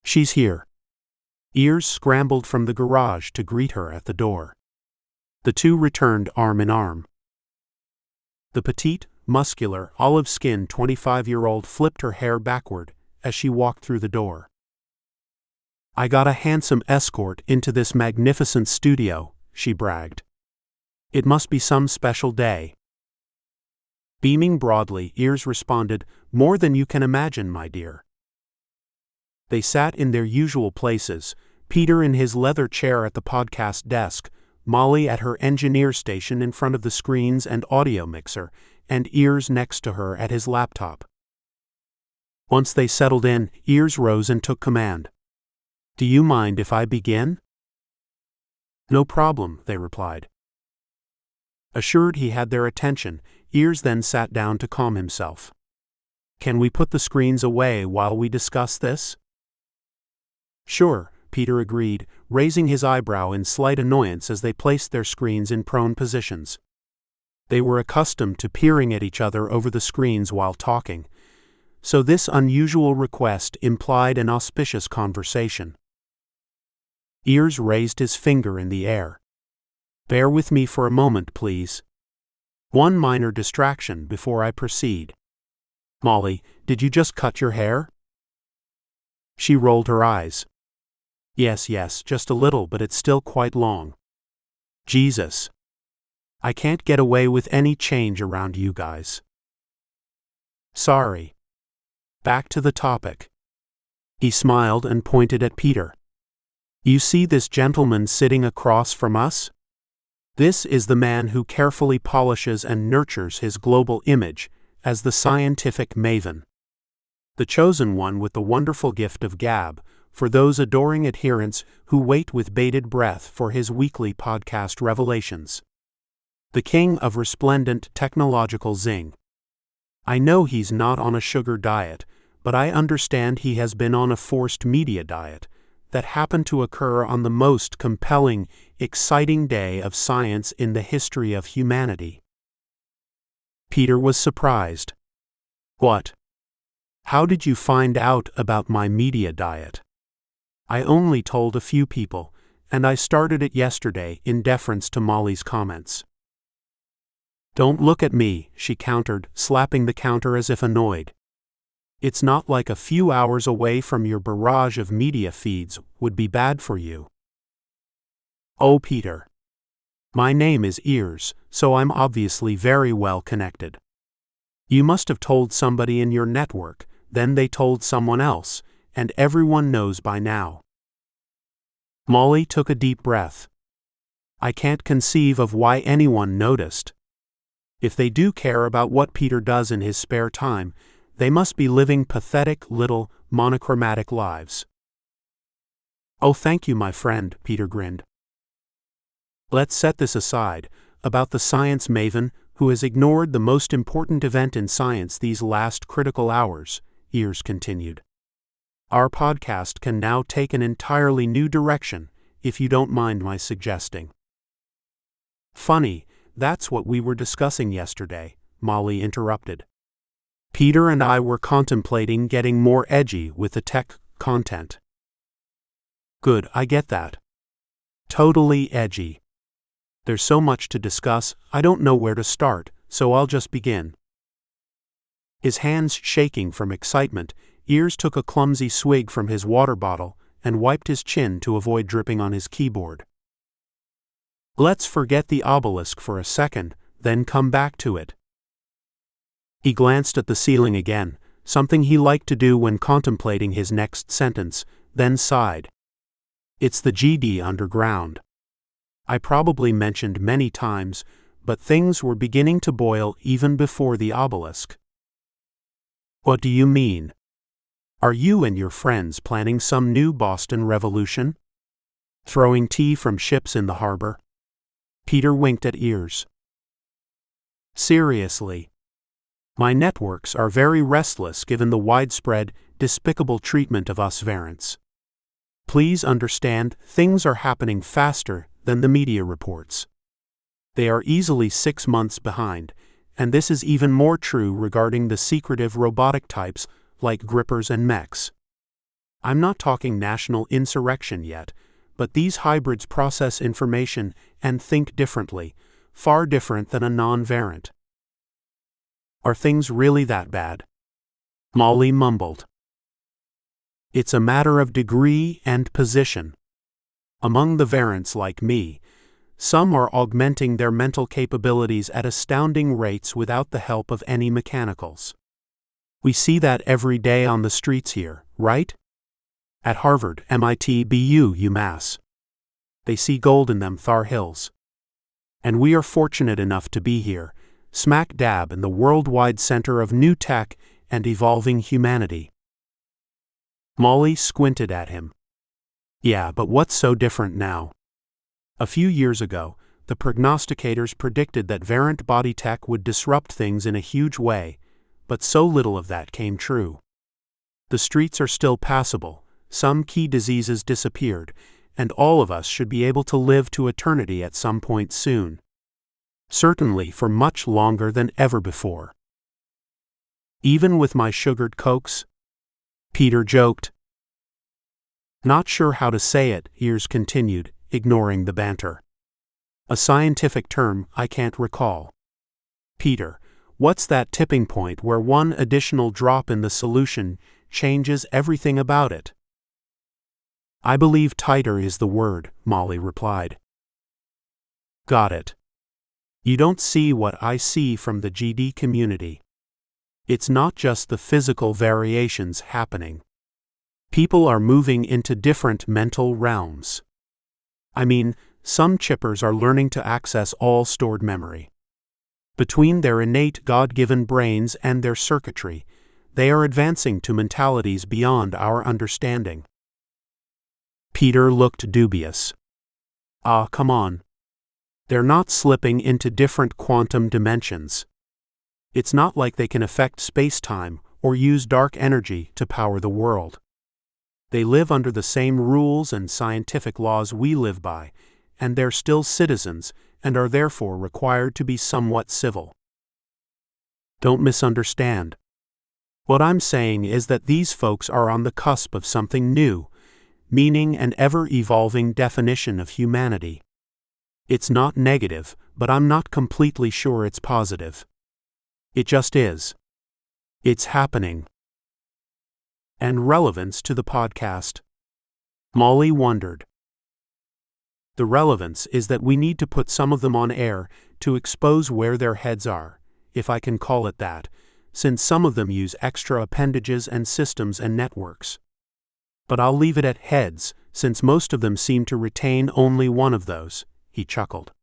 She's here. Ears scrambled from the garage to greet her at the door. The two returned arm in arm. The petite, muscular, olive-skinned 25-year-old flipped her hair backward as she walked through the door. I got a handsome escort into this magnificent studio, she bragged. It must be some special day. Beaming broadly, Ears responded, More than you can imagine, my dear. They sat in their usual places, Peter in his leather chair at the podcast desk, Molly at her engineer station in front of the screens and audio mixer, and Ears next to her at his laptop. Once they settled in, Ears rose and took command. Do you mind if I begin? No problem, they replied. Assured he had their attention, Ears then sat down to calm himself. Can we put the screens away while we discuss this? Sure, Peter agreed, raising his eyebrow in slight annoyance as they placed their screens in prone positions. They were accustomed to peering at each other over the screens while talking, so this unusual request implied an auspicious conversation. Ears raised his finger in the air. Bear with me for a moment, please. One minor distraction before I proceed. Molly, did you just cut your hair? She rolled her eyes. Yes, just a little, but it's still quite long. Jesus. I can't get away with any change around you guys. Sorry. Back to the topic. He smiled and pointed at Peter. You see this gentleman sitting across from us? This is the man who carefully polishes and nurtures his global image as the scientific maven. The chosen one with the wonderful gift of gab, for those adoring adherents who wait with bated breath for his weekly podcast revelations. The king of resplendent technological zing. I know he's not on a sugar diet, but I understand he has been on a forced media diet that happened to occur on the most compelling, exciting day of science in the history of humanity. Peter was surprised. What? How did you find out about my media diet? I only told a few people, and I started it yesterday in deference to Molly's comments. Don't look at me, she countered, slapping the counter as if annoyed. It's not like a few hours away from your barrage of media feeds would be bad for you. Oh, Peter. My name is Ears, so I'm obviously very well connected. You must have told somebody in your network, then they told someone else, and everyone knows by now. Molly took a deep breath. I can't conceive of why anyone noticed. If they do care about what Peter does in his spare time, they must be living pathetic little, monochromatic lives. Oh, thank you, my friend, Peter grinned. Let's set this aside, about the science maven who has ignored the most important event in science these last critical hours, Ears continued. Our podcast can now take an entirely new direction, if you don't mind my suggesting. Funny, that's what we were discussing yesterday, Molly interrupted. Peter and I were contemplating getting more edgy with the tech content. Good, I get that. Totally edgy. There's so much to discuss, I don't know where to start, so I'll just begin. His hands shaking from excitement, Ears took a clumsy swig from his water bottle and wiped his chin to avoid dripping on his keyboard. Let's forget the obelisk for a second, then come back to it. He glanced at the ceiling again, something he liked to do when contemplating his next sentence, then sighed. It's the GD underground. I probably mentioned many times, but things were beginning to boil even before the obelisk. What do you mean? Are you and your friends planning some new Boston Revolution? Throwing tea from ships in the harbor? Peter winked at Ears. Seriously. My networks are very restless given the widespread, despicable treatment of us variants. Please understand, things are happening faster than the media reports. They are easily 6 months behind, and this is even more true regarding the secretive robotic types like grippers and mechs. I'm not talking national insurrection yet, but these hybrids process information and think differently, far different than a non-variant. Are things really that bad? Molly mumbled. It's a matter of degree and position. Among the variants like me, some are augmenting their mental capabilities at astounding rates without the help of any mechanicals. We see that every day on the streets here, right? At Harvard, MIT, BU, UMass. They see gold in them Thar Hills. And we are fortunate enough to be here, smack dab in the worldwide center of new tech and evolving humanity. Molly squinted at him. Yeah, but what's so different now? A few years ago, the prognosticators predicted that variant body tech would disrupt things in a huge way, but so little of that came true. The streets are still passable, some key diseases disappeared, and all of us should be able to live to eternity at some point soon. Certainly for much longer than ever before. Even with my sugared cokes? Peter joked. Not sure how to say it, Ears continued, ignoring the banter. A scientific term I can't recall. Peter, what's that tipping point where one additional drop in the solution changes everything about it? I believe tighter is the word, Molly replied. Got it. You don't see what I see from the GD community. It's not just the physical variations happening. People are moving into different mental realms. I mean, some chippers are learning to access all stored memory. Between their innate God-given brains and their circuitry, they are advancing to mentalities beyond our understanding. Peter looked dubious. Ah, come on. They're not slipping into different quantum dimensions. It's not like they can affect space-time or use dark energy to power the world. They live under the same rules and scientific laws we live by, and they're still citizens and are therefore required to be somewhat civil. Don't misunderstand. What I'm saying is that these folks are on the cusp of something new, meaning, and ever-evolving definition of humanity. It's not negative, but I'm not completely sure it's positive. It just is. It's happening. And relevance to the podcast? Molly wondered. The relevance is that we need to put some of them on air to expose where their heads are, if I can call it that, since some of them use extra appendages and systems and networks. But I'll leave it at heads, since most of them seem to retain only one of those, he chuckled.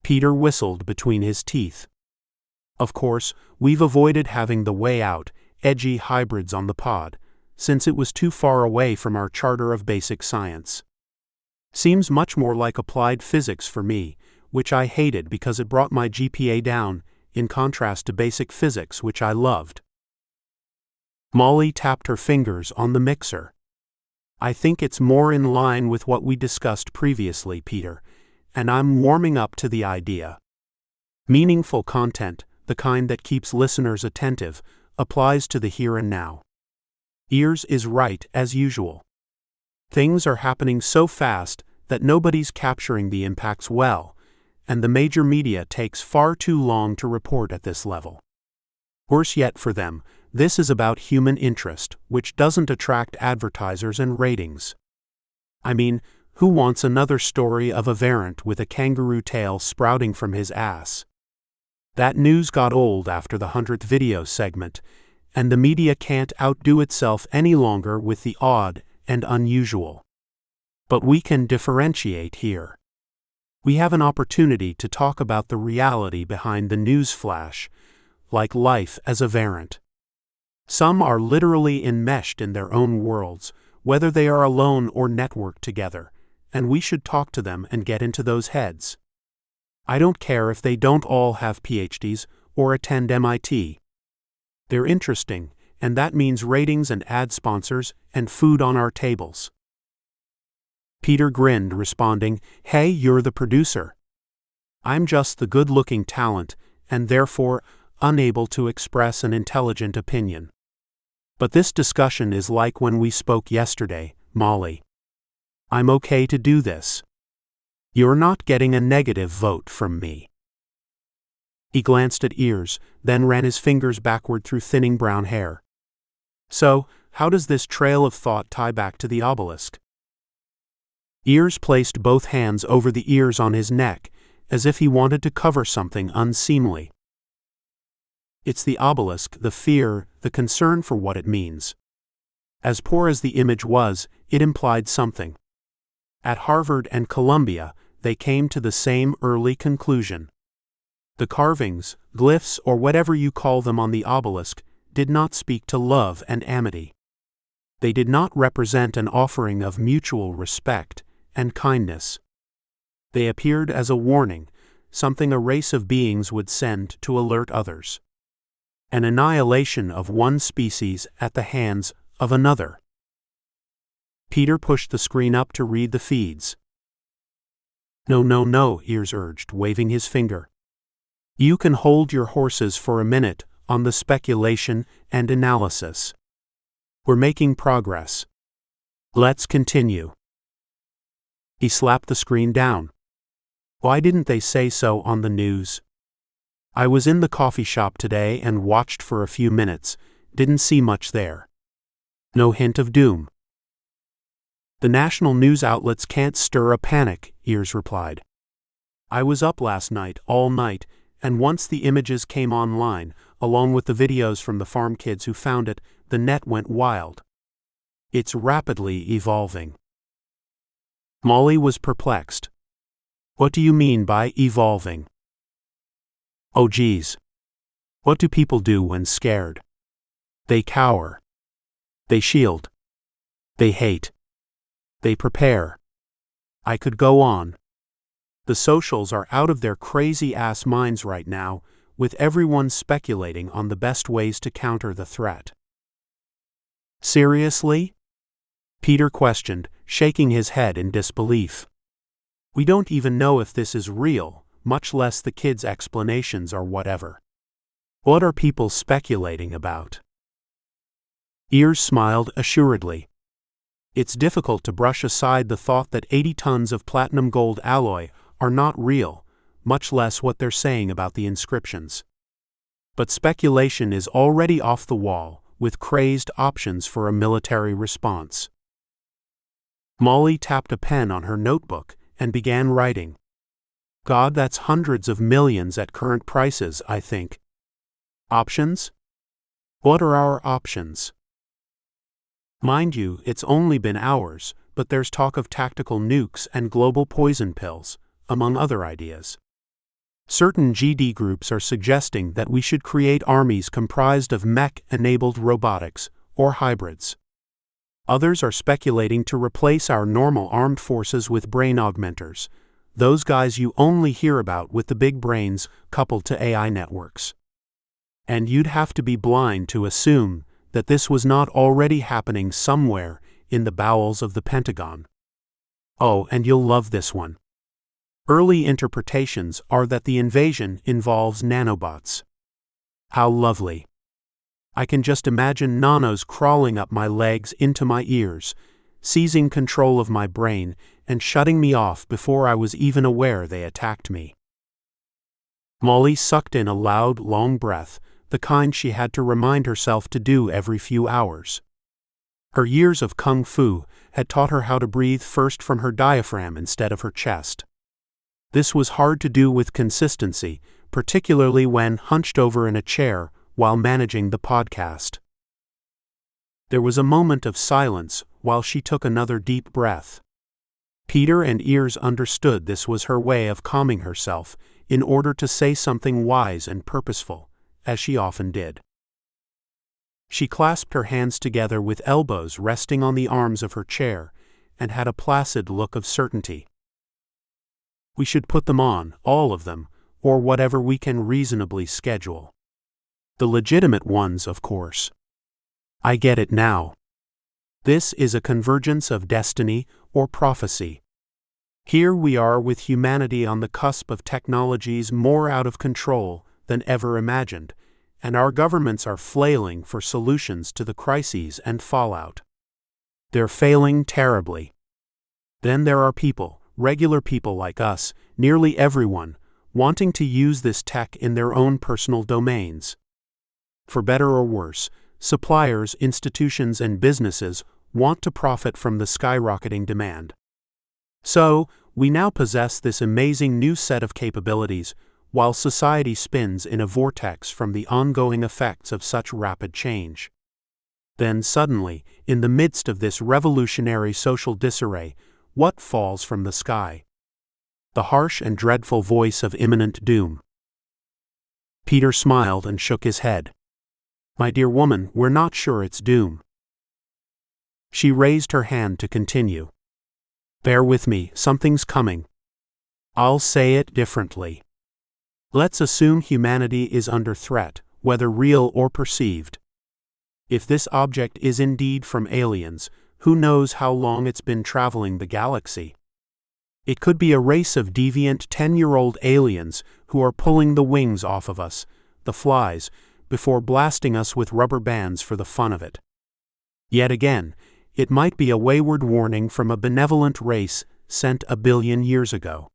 Peter whistled between his teeth. Of course, we've avoided having the way out, edgy hybrids on the pod, since it was too far away from our charter of basic science. Seems much more like applied physics for me, which I hated because it brought my GPA down, in contrast to basic physics, which I loved. Molly tapped her fingers on the mixer. I think it's more in line with what we discussed previously, Peter, and I'm warming up to the idea. Meaningful content, the kind that keeps listeners attentive, applies to the here and now. Ears is right, as usual. Things are happening so fast that nobody's capturing the impacts well, and the major media takes far too long to report at this level. Worse yet for them, this is about human interest, which doesn't attract advertisers and ratings. I mean, who wants another story of a variant with a kangaroo tail sprouting from his ass? That news got old after the 100th video segment, and the media can't outdo itself any longer with the odd and unusual. But we can differentiate here. We have an opportunity to talk about the reality behind the news flash, like life as a variant. Some are literally enmeshed in their own worlds, whether they are alone or networked together, and we should talk to them and get into those heads. I don't care if they don't all have PhDs or attend MIT. They're interesting, and that means ratings and ad sponsors and food on our tables. Peter grinned, responding, Hey, you're the producer. I'm just the good-looking talent, and therefore unable to express an intelligent opinion. But this discussion is like when we spoke yesterday, Molly. I'm okay to do this. You're not getting a negative vote from me. He glanced at Ears, then ran his fingers backward through thinning brown hair. So, how does this trail of thought tie back to the obelisk? Ears placed both hands over the ears on his neck, as if he wanted to cover something unseemly. It's the obelisk, the fear, the concern for what it means. As poor as the image was, it implied something. At Harvard and Columbia, they came to the same early conclusion. The carvings, glyphs, or whatever you call them on the obelisk, did not speak to love and amity. They did not represent an offering of mutual respect and kindness. They appeared as a warning, something a race of beings would send to alert others. An annihilation of one species at the hands of another. Peter pushed the screen up to read the feeds. No, Ears urged, waving his finger. You can hold your horses for a minute on the speculation and analysis. We're making progress. Let's continue. He slapped the screen down. Why didn't they say so on the news? I was in the coffee shop today and watched for a few minutes, didn't see much there. No hint of doom. The national news outlets can't stir a panic, Ears replied. I was up last night, all night, and once the images came online, along with the videos from the farm kids who found it, the net went wild. It's rapidly evolving. Molly was perplexed. What do you mean by evolving? Oh geez. What do people do when scared? They cower. They shield. They hate. They prepare. I could go on. The socials are out of their crazy-ass minds right now, with everyone speculating on the best ways to counter the threat. Seriously? Peter questioned, shaking his head in disbelief. We don't even know if this is real, much less the kids' explanations or whatever. What are people speculating about? Ears smiled assuredly. It's difficult to brush aside the thought that 80 tons of platinum gold alloy are not real, much less what they're saying about the inscriptions. But speculation is already off the wall, with crazed options for a military response. Molly tapped a pen on her notebook and began writing. God, that's hundreds of millions at current prices, I think. Options? What are our options? Mind you, it's only been hours, but there's talk of tactical nukes and global poison pills, among other ideas. Certain GD groups are suggesting that we should create armies comprised of mech-enabled robotics, or hybrids. Others are speculating to replace our normal armed forces with brain augmenters, those guys you only hear about with the big brains coupled to AI networks. And you'd have to be blind to assume that this was not already happening somewhere in the bowels of the Pentagon. Oh, and you'll love this one. Early interpretations are that the invasion involves nanobots. How lovely. I can just imagine nanos crawling up my legs into my ears, seizing control of my brain and shutting me off before I was even aware they attacked me. Molly sucked in a loud, long breath, the kind she had to remind herself to do every few hours. Her years of kung fu had taught her how to breathe first from her diaphragm instead of her chest. This was hard to do with consistency, particularly when hunched over in a chair while managing the podcast. There was a moment of silence while she took another deep breath. Peter and Ears understood this was her way of calming herself in order to say something wise and purposeful, as she often did. She clasped her hands together with elbows resting on the arms of her chair and had a placid look of certainty. We should put them on, all of them, or whatever we can reasonably schedule. The legitimate ones, of course. I get it now. This is a convergence of destiny or prophecy. Here we are with humanity on the cusp of technologies more out of control than ever imagined, and our governments are flailing for solutions to the crises and fallout. They're failing terribly. Then there are people, regular people like us, nearly everyone, wanting to use this tech in their own personal domains. For better or worse, suppliers, institutions, and businesses want to profit from the skyrocketing demand. So, we now possess this amazing new set of capabilities, while society spins in a vortex from the ongoing effects of such rapid change. Then suddenly, in the midst of this revolutionary social disarray, what falls from the sky? The harsh and dreadful voice of imminent doom. Peter smiled and shook his head. My dear woman, we're not sure it's doom. She raised her hand to continue. Bear with me, something's coming. I'll say it differently. Let's assume humanity is under threat, whether real or perceived. If this object is indeed from aliens, who knows how long it's been traveling the galaxy? It could be a race of deviant 10-year-old aliens who are pulling the wings off of us, the flies, before blasting us with rubber bands for the fun of it. Yet again, it might be a wayward warning from a benevolent race sent 1 billion years ago.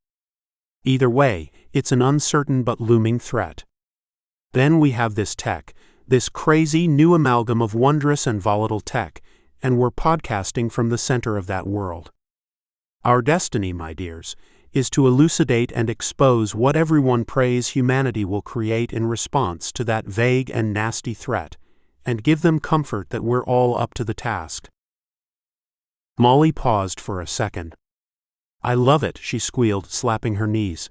Either way, it's an uncertain but looming threat. Then we have this tech, this crazy new amalgam of wondrous and volatile tech, and we're podcasting from the center of that world. Our destiny, my dears, is to elucidate and expose what everyone prays humanity will create in response to that vague and nasty threat, and give them comfort that we're all up to the task. Molly paused for a second. I love it, she squealed, slapping her knees.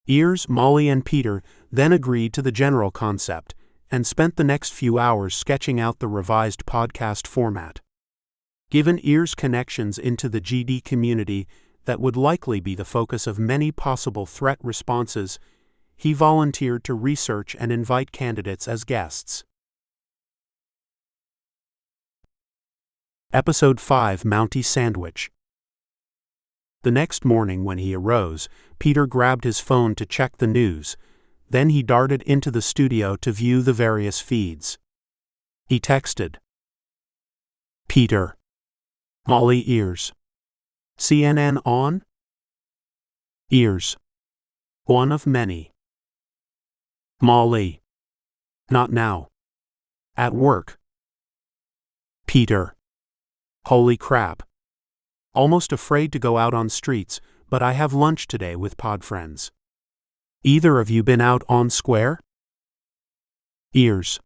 Ears, Molly, and Peter then agreed to the general concept, and spent the next few hours sketching out the revised podcast format. Given Ears' connections into the GD community that would likely be the focus of many possible threat responses, he volunteered to research and invite candidates as guests. Episode 5: Mountie Sandwich. The next morning when he arose, Peter grabbed his phone to check the news. Then he darted into the studio to view the various feeds. He texted. Peter. Molly ears. CNN on? Ears. One of many. Molly. Not now. At work. Peter. Holy crap. Almost afraid to go out on streets, but I have lunch today with pod friends. Either of you been out on square? Ears.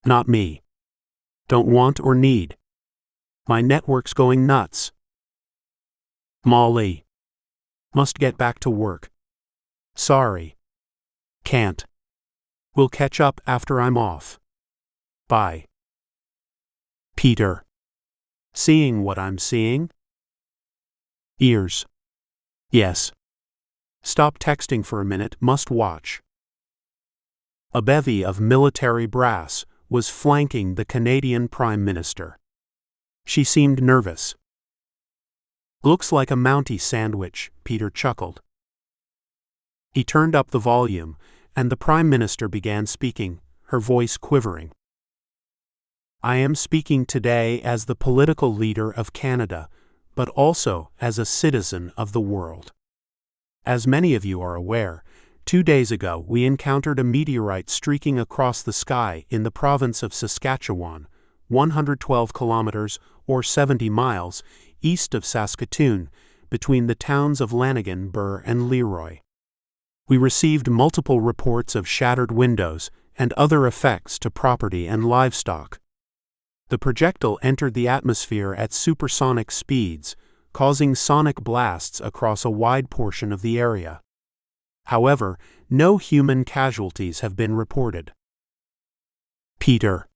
Not me. Don't want or need. My network's going nuts. Molly. Must get back to work. Sorry. Can't. We'll catch up after I'm off. Bye. Peter. Seeing what I'm seeing? Ears. Yes. Stop texting for a minute, must watch. A bevy of military brass was flanking the Canadian Prime Minister. She seemed nervous. Looks like a Mountie sandwich, Peter chuckled. He turned up the volume, and the Prime Minister began speaking, her voice quivering. I am speaking today as the political leader of Canada, but also as a citizen of the world. As many of you are aware, 2 days ago we encountered a meteorite streaking across the sky in the province of Saskatchewan, 112 kilometers or 70 miles east of Saskatoon, between the towns of Lanigan, Burr, and Leroy. We received multiple reports of shattered windows and other effects to property and livestock. The projectile entered the atmosphere at supersonic speeds, causing sonic blasts across a wide portion of the area. However, no human casualties have been reported. Peter.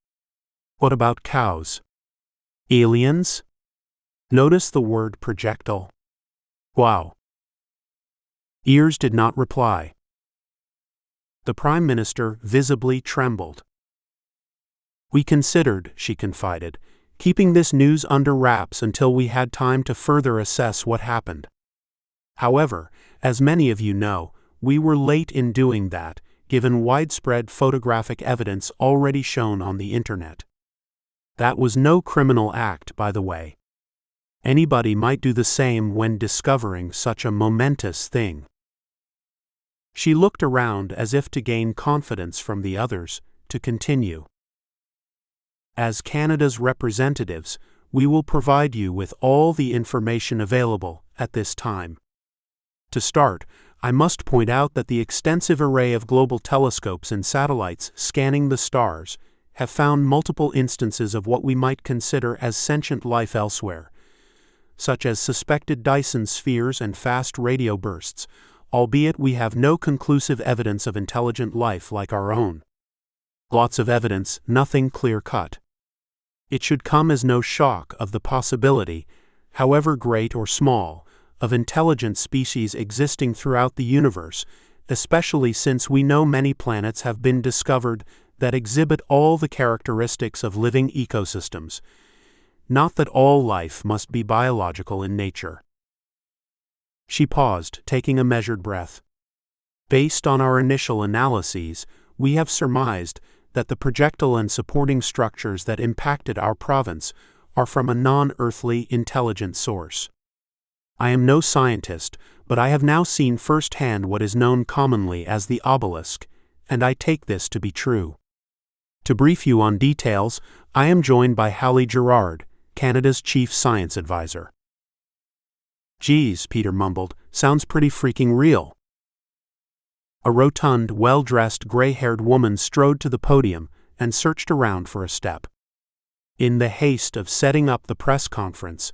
What about cows? Aliens? Notice the word projectile. Wow. Ears did not reply. The Prime Minister visibly trembled. We considered, she confided, keeping this news under wraps until we had time to further assess what happened. However, as many of you know, we were late in doing that, given widespread photographic evidence already shown on the internet. That was no criminal act, by the way. Anybody might do the same when discovering such a momentous thing. She looked around as if to gain confidence from the others, to continue. As Canada's representatives, we will provide you with all the information available at this time. To start, I must point out that the extensive array of global telescopes and satellites scanning the stars have found multiple instances of what we might consider as sentient life elsewhere, such as suspected Dyson spheres and fast radio bursts, albeit we have no conclusive evidence of intelligent life like our own. Lots of evidence, nothing clear-cut. It should come as no shock of the possibility, however great or small, of intelligent species existing throughout the universe, especially since we know many planets have been discovered that exhibit all the characteristics of living ecosystems. Not that all life must be biological in nature. She paused, taking a measured breath. Based on our initial analyses, we have surmised that the projectile and supporting structures that impacted our province are from a non-earthly intelligent source. I am no scientist, but I have now seen firsthand what is known commonly as the obelisk, and I take this to be true. To brief you on details, I am joined by Hallie Gerard, Canada's Chief Science Advisor. Geez, Peter mumbled, sounds pretty freaking real. A rotund, well-dressed, gray-haired woman strode to the podium and searched around for a step. In the haste of setting up the press conference,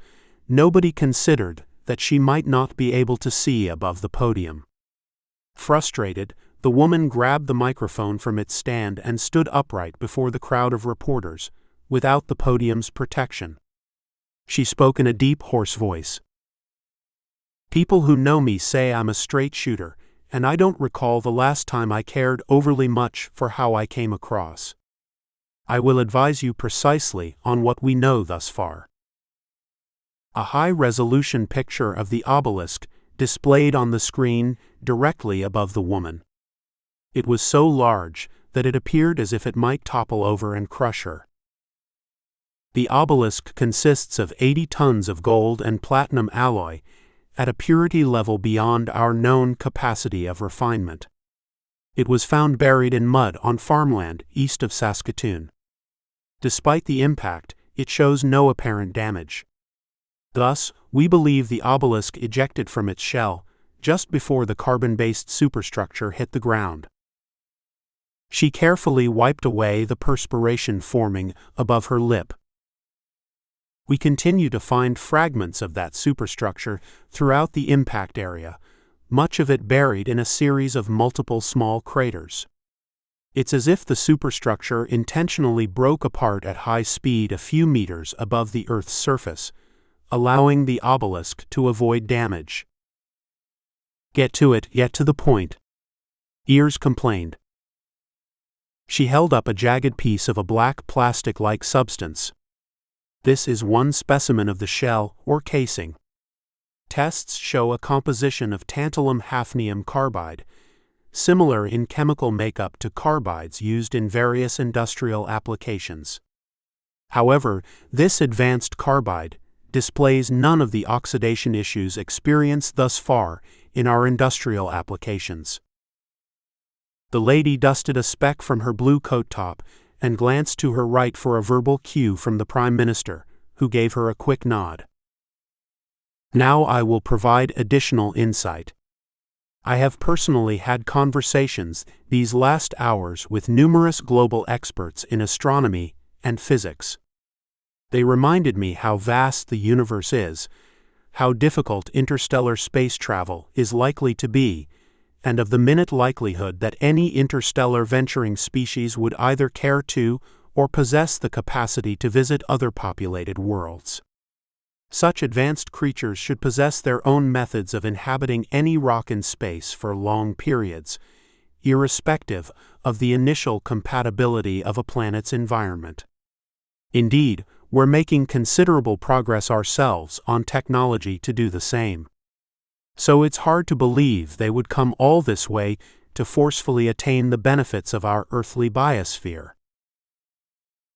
nobody considered that she might not be able to see above the podium. Frustrated, the woman grabbed the microphone from its stand and stood upright before the crowd of reporters, without the podium's protection. She spoke in a deep, hoarse voice. People who know me say I'm a straight shooter, and I don't recall the last time I cared overly much for how I came across. I will advise you precisely on what we know thus far. A high-resolution picture of the obelisk displayed on the screen directly above the woman. It was so large that it appeared as if it might topple over and crush her. The obelisk consists of 80 tons of gold and platinum alloy, at a purity level beyond our known capacity of refinement. It was found buried in mud on farmland east of Saskatchewan. Despite the impact, it shows no apparent damage. Thus, we believe the obelisk ejected from its shell just before the carbon-based superstructure hit the ground. She carefully wiped away the perspiration forming above her lip. We continue to find fragments of that superstructure throughout the impact area, much of it buried in a series of multiple small craters. It's as if the superstructure intentionally broke apart at high speed a few meters above the Earth's surface, allowing the obelisk to avoid damage. Get to it, get to the point, Ears complained. She held up a jagged piece of a black plastic-like substance. This is one specimen of the shell or casing. Tests show a composition of tantalum hafnium carbide, similar in chemical makeup to carbides used in various industrial applications. However, this advanced carbide displays none of the oxidation issues experienced thus far in our industrial applications. The lady dusted a speck from her blue coat top and glanced to her right for a verbal cue from the Prime Minister, who gave her a quick nod. Now I will provide additional insight. I have personally had conversations these last hours with numerous global experts in astronomy and physics. They reminded me how vast the universe is, how difficult interstellar space travel is likely to be, and of the minute likelihood that any interstellar venturing species would either care to or possess the capacity to visit other populated worlds. Such advanced creatures should possess their own methods of inhabiting any rock in space for long periods, irrespective of the initial compatibility of a planet's environment. Indeed, we're making considerable progress ourselves on technology to do the same. So it's hard to believe they would come all this way to forcefully attain the benefits of our earthly biosphere.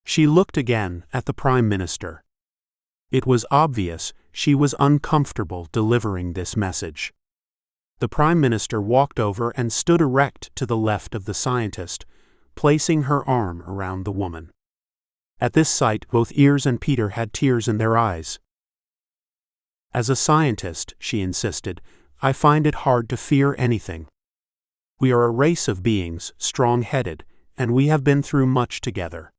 She looked again at the Prime Minister. It was obvious she was uncomfortable delivering this message. The Prime Minister walked over and stood erect to the left of the scientist, placing her arm around the woman. At this sight, both Ears and Peter had tears in their eyes. As a scientist, she insisted, I find it hard to fear anything. We are a race of beings, strong-headed, and we have been through much together.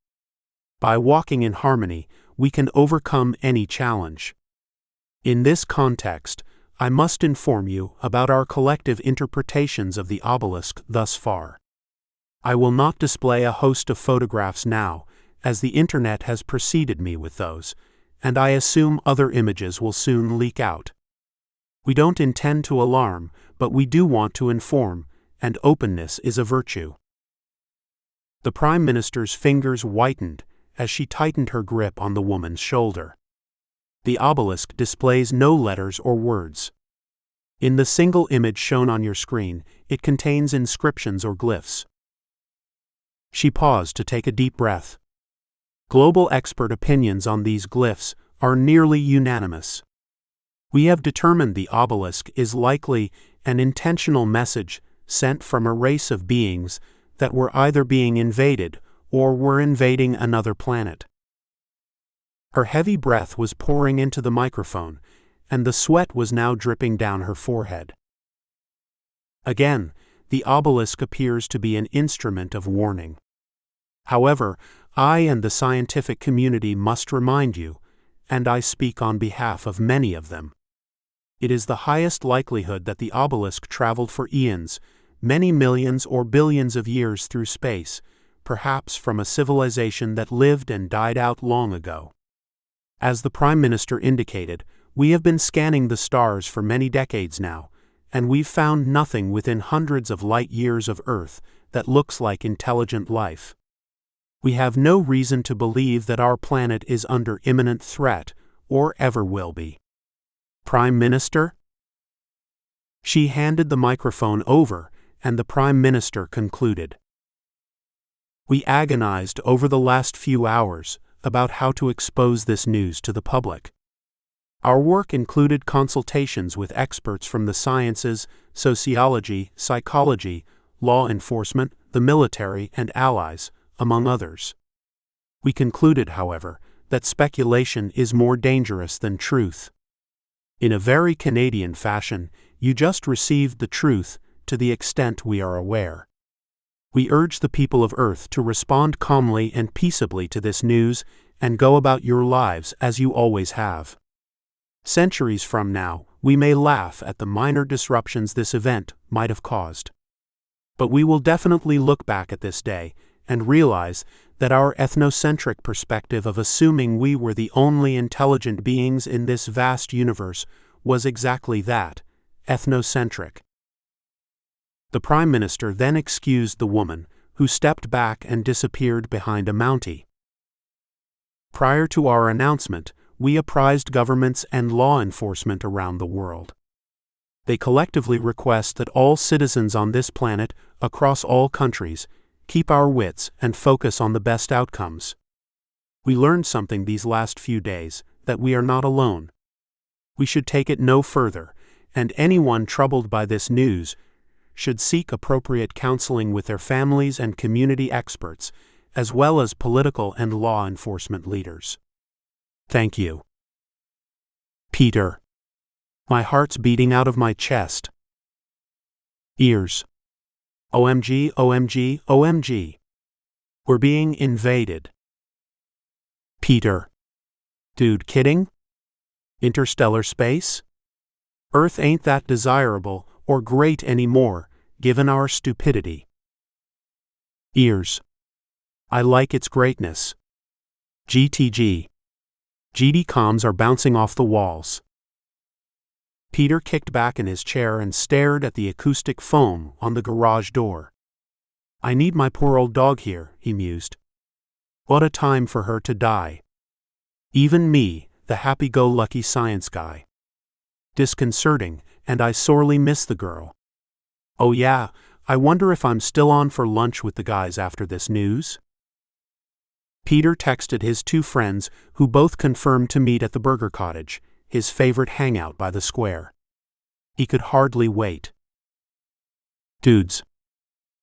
By walking in harmony, we can overcome any challenge. In this context, I must inform you about our collective interpretations of the obelisk thus far. I will not display a host of photographs now, as the Internet has preceded me with those, and I assume other images will soon leak out. We don't intend to alarm, but we do want to inform, and openness is a virtue. The Prime Minister's fingers whitened as she tightened her grip on the woman's shoulder. The obelisk displays no letters or words. In the single image shown on your screen, it contains inscriptions or glyphs. She paused to take a deep breath. Global expert opinions on these glyphs are nearly unanimous. We have determined the obelisk is likely an intentional message sent from a race of beings that were either being invaded or were invading another planet. Her heavy breath was pouring into the microphone, and the sweat was now dripping down her forehead. Again, the obelisk appears to be an instrument of warning. However, I and the scientific community must remind you, and I speak on behalf of many of them. It is the highest likelihood that the obelisk traveled for eons, many millions or billions of years through space, perhaps from a civilization that lived and died out long ago. As the Prime Minister indicated, we have been scanning the stars for many decades now, and we've found nothing within hundreds of light years of Earth that looks like intelligent life. We have no reason to believe that our planet is under imminent threat, or ever will be. Prime Minister? She handed the microphone over, and the Prime Minister concluded. We agonized over the last few hours, about how to expose this news to the public. Our work included consultations with experts from the sciences, sociology, psychology, law enforcement, the military, and allies, among others. We concluded, however, that speculation is more dangerous than truth. In a very Canadian fashion, you just received the truth to the extent we are aware. We urge the people of Earth to respond calmly and peaceably to this news and go about your lives as you always have. Centuries from now, we may laugh at the minor disruptions this event might have caused. But we will definitely look back at this day and realize that our ethnocentric perspective of assuming we were the only intelligent beings in this vast universe was exactly that, ethnocentric. The Prime Minister then excused the woman, who stepped back and disappeared behind a Mountie. Prior to our announcement, we apprised governments and law enforcement around the world. They collectively request that all citizens on this planet, across all countries, keep our wits and focus on the best outcomes. We learned something these last few days, that we are not alone. We should take it no further, and anyone troubled by this news should seek appropriate counseling with their families and community experts, as well as political and law enforcement leaders. Thank you. Peter. My heart's beating out of my chest. Ears. OMG, OMG, OMG. We're being invaded. Peter. Dude, kidding? Interstellar space? Earth ain't that desirable or great anymore, given our stupidity. Ears. I like its greatness. GTG. GD comms are bouncing off the walls. Peter kicked back in his chair and stared at the acoustic foam on the garage door. I need my poor old dog here, he mused. What a time for her to die. Even me, the happy-go-lucky science guy. Disconcerting, and I sorely miss the girl. Oh yeah, I wonder if I'm still on for lunch with the guys after this news? Peter texted his two friends, who both confirmed to meet at the Burger Cottage, his favorite hangout by the square. He could hardly wait. Dudes.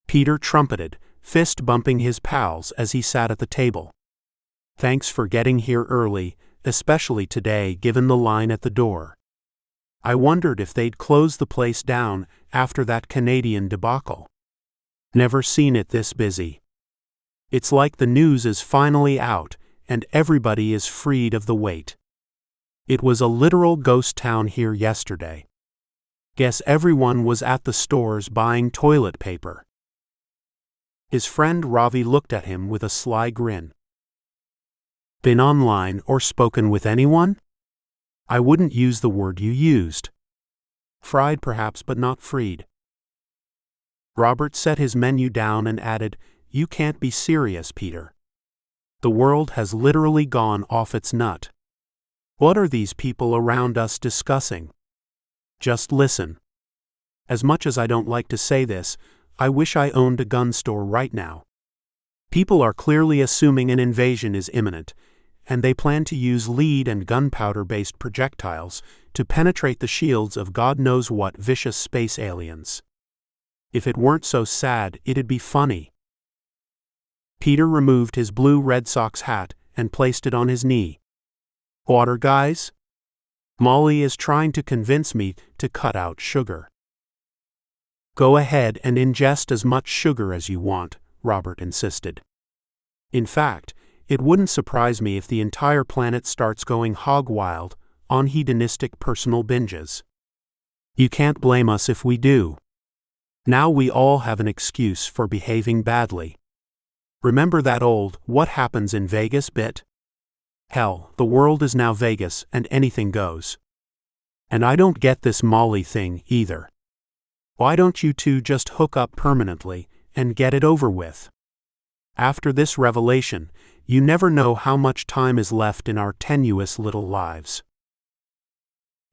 Peter trumpeted, fist bumping his pals as he sat at the table. Thanks for getting here early, especially today given the line at the door. I wondered if they'd close the place down after that Canadian debacle. Never seen it this busy. It's like the news is finally out, and everybody is freed of the wait. It was a literal ghost town here yesterday. Guess everyone was at the stores buying toilet paper. His friend Ravi looked at him with a sly grin. Been online or spoken with anyone? I wouldn't use the word you used. Fried perhaps, but not freed. Robert set his menu down and added, You can't be serious, Peter. The world has literally gone off its nut. What are these people around us discussing? Just listen. As much as I don't like to say this, I wish I owned a gun store right now. People are clearly assuming an invasion is imminent, and they plan to use lead and gunpowder-based projectiles to penetrate the shields of God knows what vicious space aliens. If it weren't so sad, it'd be funny. Peter removed his blue Red Sox hat and placed it on his knee. Water, guys? Molly is trying to convince me to cut out sugar. Go ahead and ingest as much sugar as you want, Robert insisted. In fact, it wouldn't surprise me if the entire planet starts going hog wild on hedonistic personal binges. You can't blame us if we do. Now we all have an excuse for behaving badly. Remember that old "what happens in Vegas" bit? Hell, the world is now Vegas and anything goes. And I don't get this Molly thing either. Why don't you two just hook up permanently and get it over with? After this revelation, you never know how much time is left in our tenuous little lives.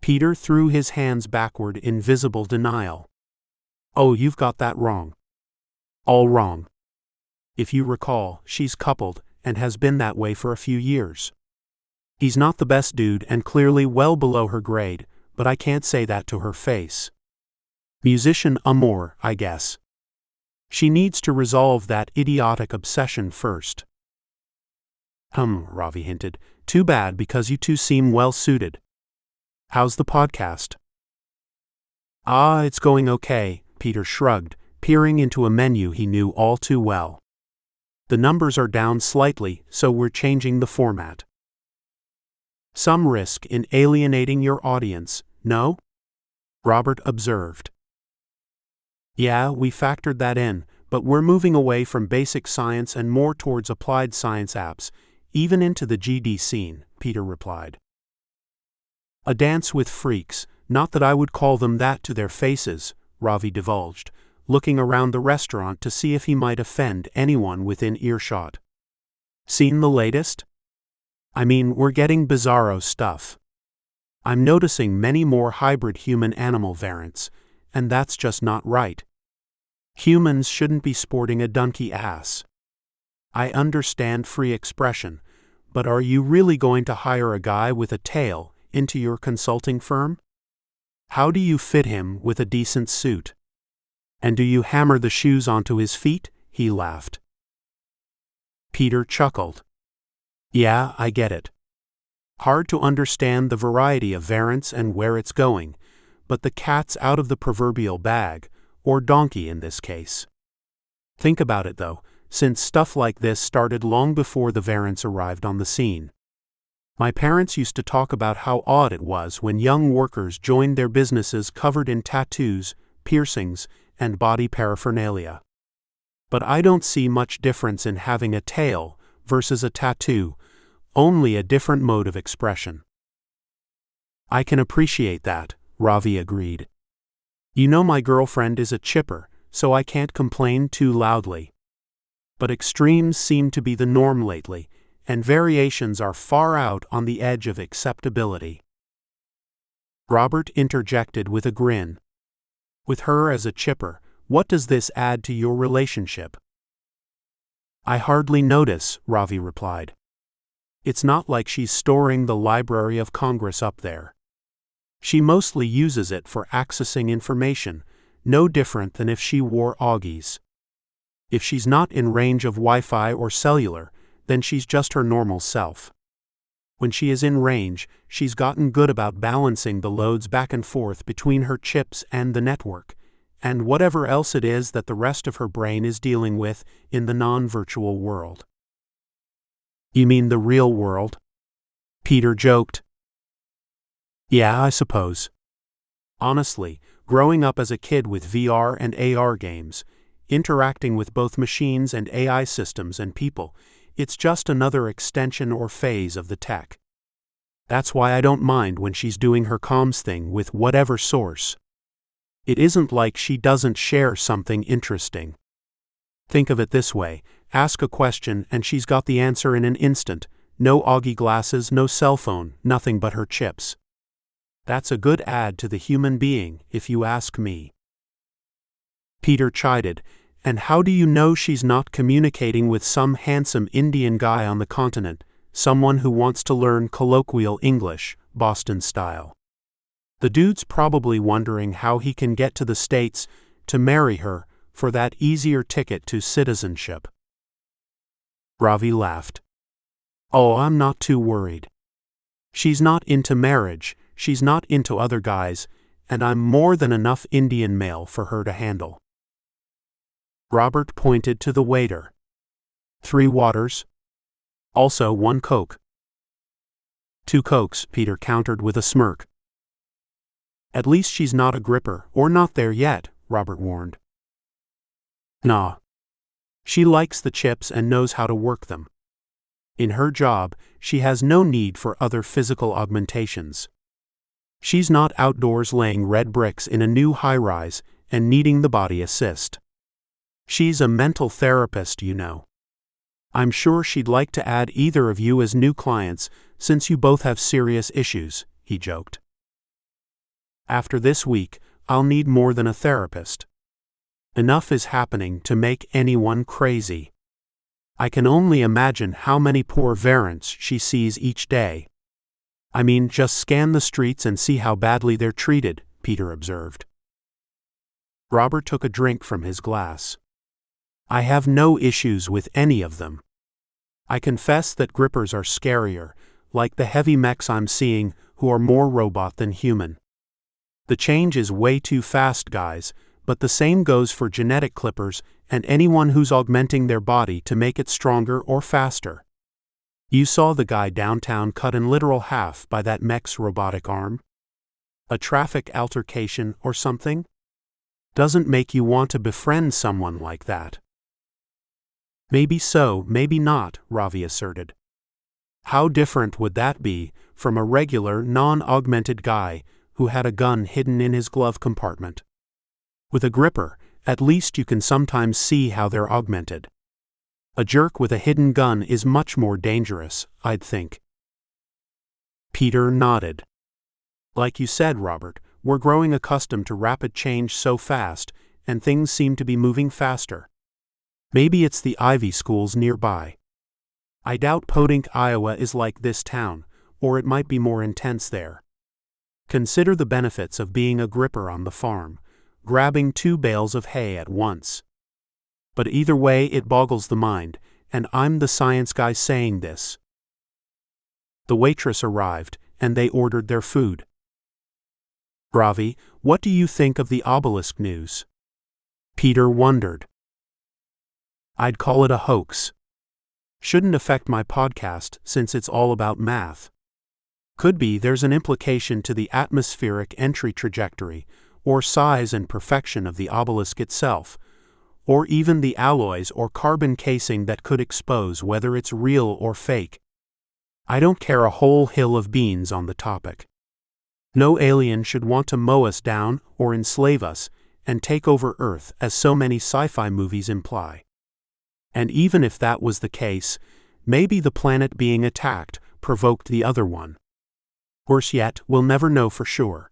Peter threw his hands backward in visible denial. Oh, you've got that wrong. All wrong. If you recall, she's coupled, and has been that way for a few years. He's not the best dude and clearly well below her grade, but I can't say that to her face. Musician amour, I guess. She needs to resolve that idiotic obsession first. Ravi hinted. Too bad because you two seem well suited. How's the podcast? It's going okay, Peter shrugged, peering into a menu he knew all too well. The numbers are down slightly, so we're changing the format. Some risk in alienating your audience, no? Robert observed. Yeah, we factored that in, but we're moving away from basic science and more towards applied science apps, even into the GD scene, Peter replied. A dance with freaks, not that I would call them that to their faces, Ravi divulged, looking around the restaurant to see if he might offend anyone within earshot. Seen the latest? I mean, we're getting bizarro stuff. I'm noticing many more hybrid human-animal variants, and that's just not right. Humans shouldn't be sporting a donkey ass. I understand free expression, but are you really going to hire a guy with a tail into your consulting firm? How do you fit him with a decent suit? And do you hammer the shoes onto his feet? He laughed. Peter chuckled. Yeah, I get it. Hard to understand the variety of variants and where it's going, but the cat's out of the proverbial bag, or donkey in this case. Think about it though, since stuff like this started long before the variants arrived on the scene. My parents used to talk about how odd it was when young workers joined their businesses covered in tattoos, piercings, and body paraphernalia. But I don't see much difference in having a tail versus a tattoo, only a different mode of expression. I can appreciate that, Ravi agreed. You know my girlfriend is a chipper, so I can't complain too loudly. But extremes seem to be the norm lately, and variations are far out on the edge of acceptability. Robert interjected with a grin. With her as a chipper, what does this add to your relationship? I hardly notice, Ravi replied. It's not like she's storing the Library of Congress up there. She mostly uses it for accessing information, no different than if she wore Augies. If she's not in range of Wi-Fi or cellular, then she's just her normal self. When she is in range, she's gotten good about balancing the loads back and forth between her chips and the network, and whatever else it is that the rest of her brain is dealing with in the non-virtual world. You mean the real world? Peter joked. Yeah, I suppose. Honestly, growing up as a kid with VR and AR games, interacting with both machines and AI systems and people, it's just another extension or phase of the tech. That's why I don't mind when she's doing her comms thing with whatever source. It isn't like she doesn't share something interesting. Think of it this way, ask a question and she's got the answer in an instant, no Augie glasses, no cell phone, nothing but her chips. That's a good add to the human being, if you ask me. Peter chided, and how do you know she's not communicating with some handsome Indian guy on the continent, someone who wants to learn colloquial English, Boston style? The dude's probably wondering how he can get to the States to marry her for that easier ticket to citizenship. Ravi laughed. Oh, I'm not too worried. She's not into marriage, she's not into other guys, and I'm more than enough Indian male for her to handle. Robert pointed to the waiter. 3 waters. Also 1 Coke. 2 Cokes, Peter countered with a smirk. At least she's not a gripper, or not there yet, Robert warned. Nah. She likes the chips and knows how to work them. In her job, she has no need for other physical augmentations. She's not outdoors laying red bricks in a new high-rise and needing the body assist. She's a mental therapist, you know. I'm sure she'd like to add either of you as new clients since you both have serious issues, he joked. After this week, I'll need more than a therapist. Enough is happening to make anyone crazy. I can only imagine how many poor variants she sees each day. I mean, just scan the streets and see how badly they're treated, Peter observed. Robert took a drink from his glass. I have no issues with any of them. I confess that grippers are scarier, like the heavy mechs I'm seeing who are more robot than human. The change is way too fast, guys, but the same goes for genetic clippers and anyone who's augmenting their body to make it stronger or faster. You saw the guy downtown cut in literal half by that mech's robotic arm? A traffic altercation or something? Doesn't make you want to befriend someone like that. Maybe so, maybe not, Ravi asserted. How different would that be from a regular, non-augmented guy who had a gun hidden in his glove compartment? With a gripper, at least you can sometimes see how they're augmented. A jerk with a hidden gun is much more dangerous, I'd think. Peter nodded. Like you said, Robert, we're growing accustomed to rapid change so fast, and things seem to be moving faster. Maybe it's the Ivy schools nearby. I doubt Podunk, Iowa is like this town, or it might be more intense there. Consider the benefits of being a gripper on the farm, grabbing 2 bales of hay at once. But either way, it boggles the mind, and I'm the science guy saying this. The waitress arrived, and they ordered their food. Ravi, what do you think of the obelisk news? Peter wondered. I'd call it a hoax. Shouldn't affect my podcast since it's all about math. Could be there's an implication to the atmospheric entry trajectory, or size and perfection of the obelisk itself, or even the alloys or carbon casing that could expose whether it's real or fake. I don't care a whole hill of beans on the topic. No alien should want to mow us down or enslave us and take over Earth as so many sci-fi movies imply. And even if that was the case, maybe the planet being attacked provoked the other one. Worse yet, we'll never know for sure.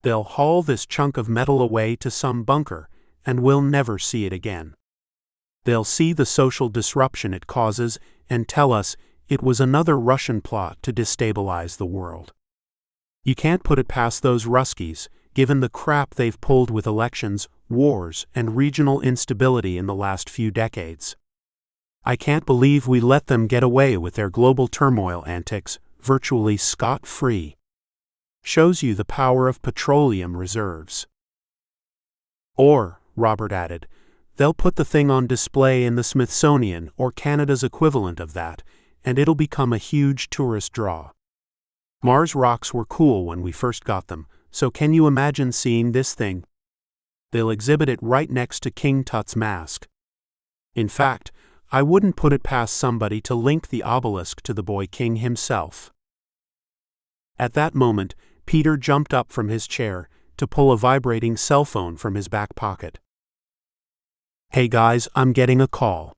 They'll haul this chunk of metal away to some bunker, and we'll never see it again. They'll see the social disruption it causes and tell us it was another Russian plot to destabilize the world. You can't put it past those Ruskies, given the crap they've pulled with elections, wars, and regional instability in the last few decades. I can't believe we let them get away with their global turmoil antics virtually scot-free. Shows you the power of petroleum reserves. Or, Robert added, they'll put the thing on display in the Smithsonian or Canada's equivalent of that, and it'll become a huge tourist draw. Mars rocks were cool when we first got them, so can you imagine seeing this thing? They'll exhibit it right next to King Tut's mask. In fact, I wouldn't put it past somebody to link the obelisk to the boy king himself. At that moment, Peter jumped up from his chair to pull a vibrating cell phone from his back pocket. Hey guys, I'm getting a call.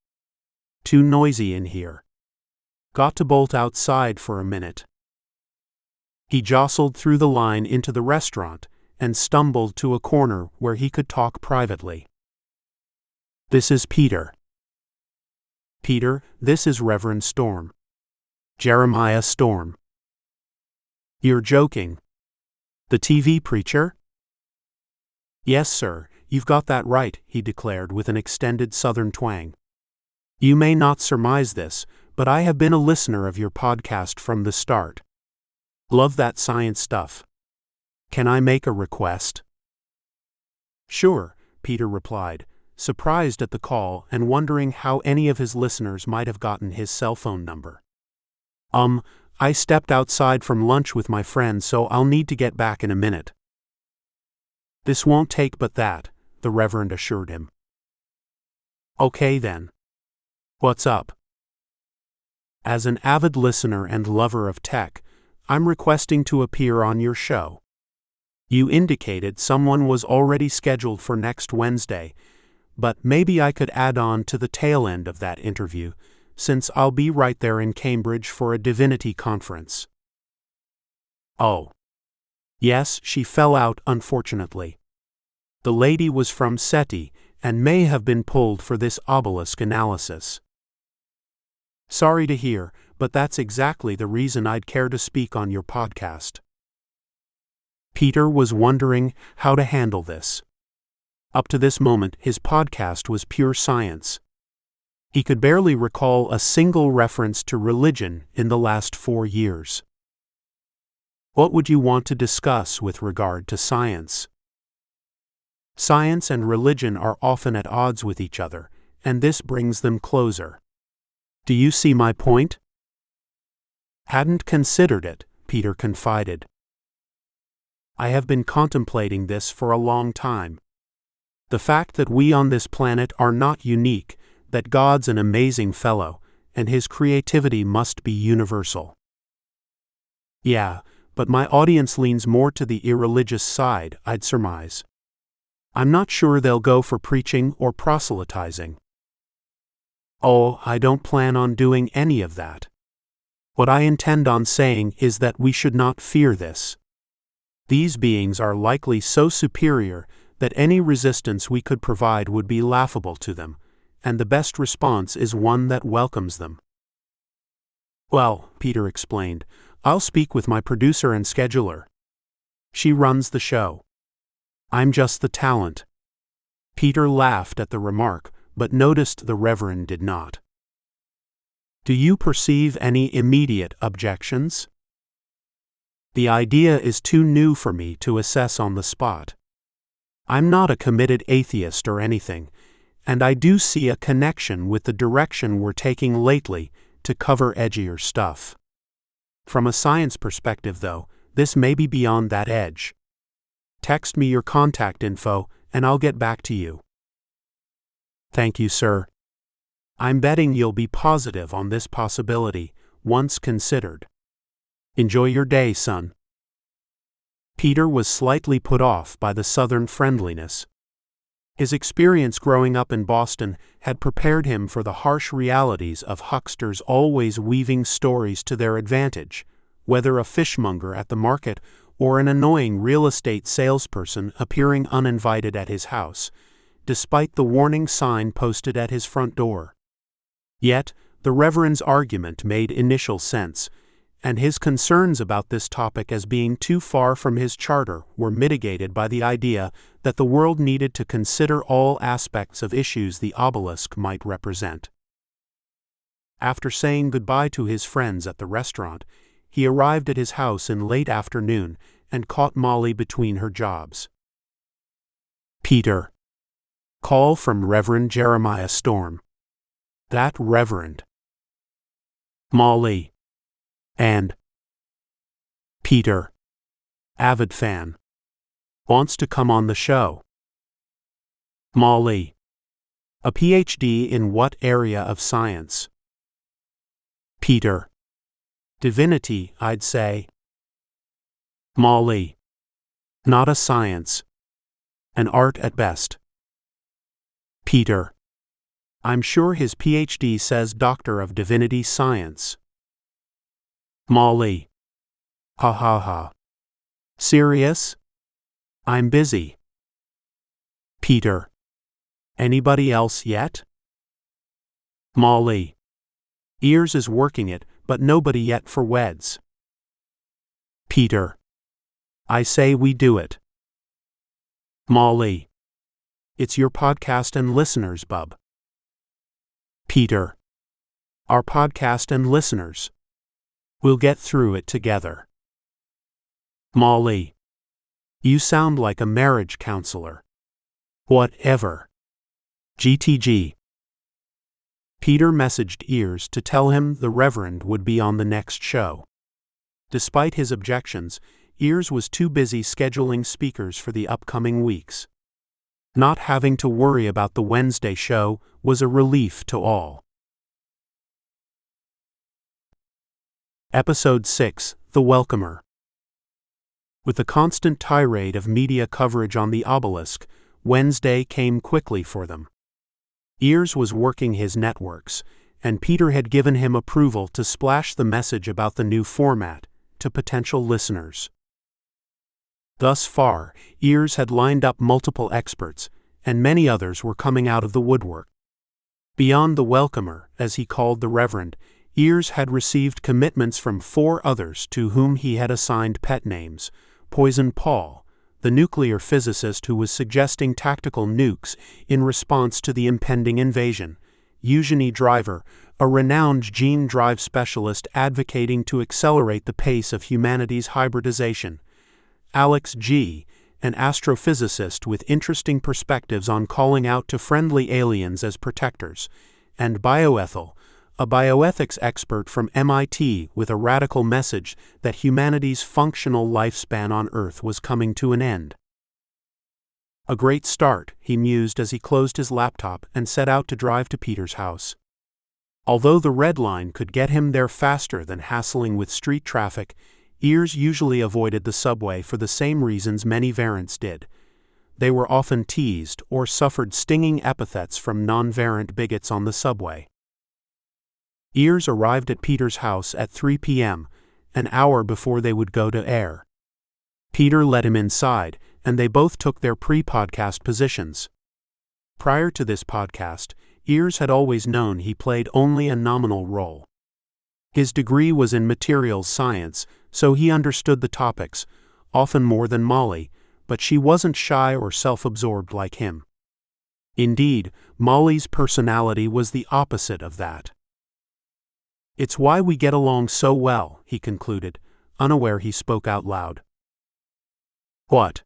Too noisy in here. Got to bolt outside for a minute. He jostled through the line into the restaurant and stumbled to a corner where he could talk privately. This is Peter. Peter, this is Reverend Storm. Jeremiah Storm. You're joking. The TV preacher? Yes, sir, you've got that right, he declared with an extended southern twang. You may not surmise this, but I have been a listener of your podcast from the start. Love that science stuff. Can I make a request? Sure, Peter replied, surprised at the call and wondering how any of his listeners might have gotten his cell phone number. I stepped outside from lunch with my friend, so I'll need to get back in a minute. This won't take but that, the Reverend assured him. Okay then. What's up? As an avid listener and lover of tech, I'm requesting to appear on your show. You indicated someone was already scheduled for next Wednesday, but maybe I could add on to the tail end of that interview, since I'll be right there in Cambridge for a divinity conference. Oh. Yes, she fell out, unfortunately. The lady was from SETI and may have been pulled for this obelisk analysis. Sorry to hear, but that's exactly the reason I'd care to speak on your podcast. Peter was wondering how to handle this. Up to this moment, his podcast was pure science. He could barely recall a single reference to religion in the last 4 years. What would you want to discuss with regard to science? Science and religion are often at odds with each other, and this brings them closer. Do you see my point? Hadn't considered it, Peter confided. I have been contemplating this for a long time. The fact that we on this planet are not unique, that God's an amazing fellow, and his creativity must be universal. Yeah, but my audience leans more to the irreligious side, I'd surmise. I'm not sure they'll go for preaching or proselytizing. Oh, I don't plan on doing any of that. What I intend on saying is that we should not fear this. These beings are likely so superior that any resistance we could provide would be laughable to them, and the best response is one that welcomes them. Well, Peter explained, I'll speak with my producer and scheduler. She runs the show. I'm just the talent. Peter laughed at the remark, but noticed the Reverend did not. Do you perceive any immediate objections? The idea is too new for me to assess on the spot. I'm not a committed atheist or anything, and I do see a connection with the direction we're taking lately to cover edgier stuff. From a science perspective, though, this may be beyond that edge. Text me your contact info, and I'll get back to you. Thank you, sir. I'm betting you'll be positive on this possibility, once considered. Enjoy your day, son. Peter was slightly put off by the southern friendliness. His experience growing up in Boston had prepared him for the harsh realities of hucksters always weaving stories to their advantage, whether a fishmonger at the market or an annoying real estate salesperson appearing uninvited at his house, despite the warning sign posted at his front door. Yet, the Reverend's argument made initial sense, and his concerns about this topic as being too far from his charter were mitigated by the idea that the world needed to consider all aspects of issues the obelisk might represent. After saying goodbye to his friends at the restaurant, he arrived at his house in late afternoon and caught Molly between her jobs. Peter. Call from Reverend Jeremiah Storm. That Reverend. Molly. And Peter. Avid fan. Wants to come on the show. Molly. A PhD in what area of science? Peter. Divinity, I'd say. Molly. Not a science. An art at best. Peter. I'm sure his PhD says Doctor of Divinity Science. Molly. Ha ha ha. Serious? I'm busy. Peter. Anybody else yet? Molly. Ears is working it, but nobody yet for weds. Peter. I say we do it. Molly. It's your podcast and listeners, bub. Peter. Our podcast and listeners. We'll get through it together. Molly. You sound like a marriage counselor. Whatever. GTG. Peter messaged Ears to tell him the Reverend would be on the next show. Despite his objections, Ears was too busy scheduling speakers for the upcoming weeks. Not having to worry about the Wednesday show was a relief to all. Episode 6, The Welcomer. With the constant tirade of media coverage on the obelisk, Wednesday came quickly for them. Ears was working his networks, and Peter had given him approval to splash the message about the new format to potential listeners. Thus far, Ears had lined up multiple experts, and many others were coming out of the woodwork. Beyond the welcomer, as he called the Reverend, Ears had received commitments from 4 others to whom he had assigned pet names: Poison Paul, the nuclear physicist who was suggesting tactical nukes in response to the impending invasion; Eugenie Driver, a renowned gene drive specialist advocating to accelerate the pace of humanity's hybridization; Alex G., an astrophysicist with interesting perspectives on calling out to friendly aliens as protectors; and Bioethel, a bioethics expert from MIT with a radical message that humanity's functional lifespan on Earth was coming to an end. A great start, he mused as he closed his laptop and set out to drive to Peter's house. Although the Red Line could get him there faster than hassling with street traffic, Ears usually avoided the subway for the same reasons many variants did. They were often teased or suffered stinging epithets from non-variant bigots on the subway. Ears arrived at Peter's house at 3 p.m., an hour before they would go to air. Peter let him inside, and they both took their pre-podcast positions. Prior to this podcast, Ears had always known he played only a nominal role. His degree was in materials science, so he understood the topics, often more than Molly, but she wasn't shy or self-absorbed like him. Indeed, Molly's personality was the opposite of that. "It's why we get along so well," he concluded, unaware he spoke out loud. "What?"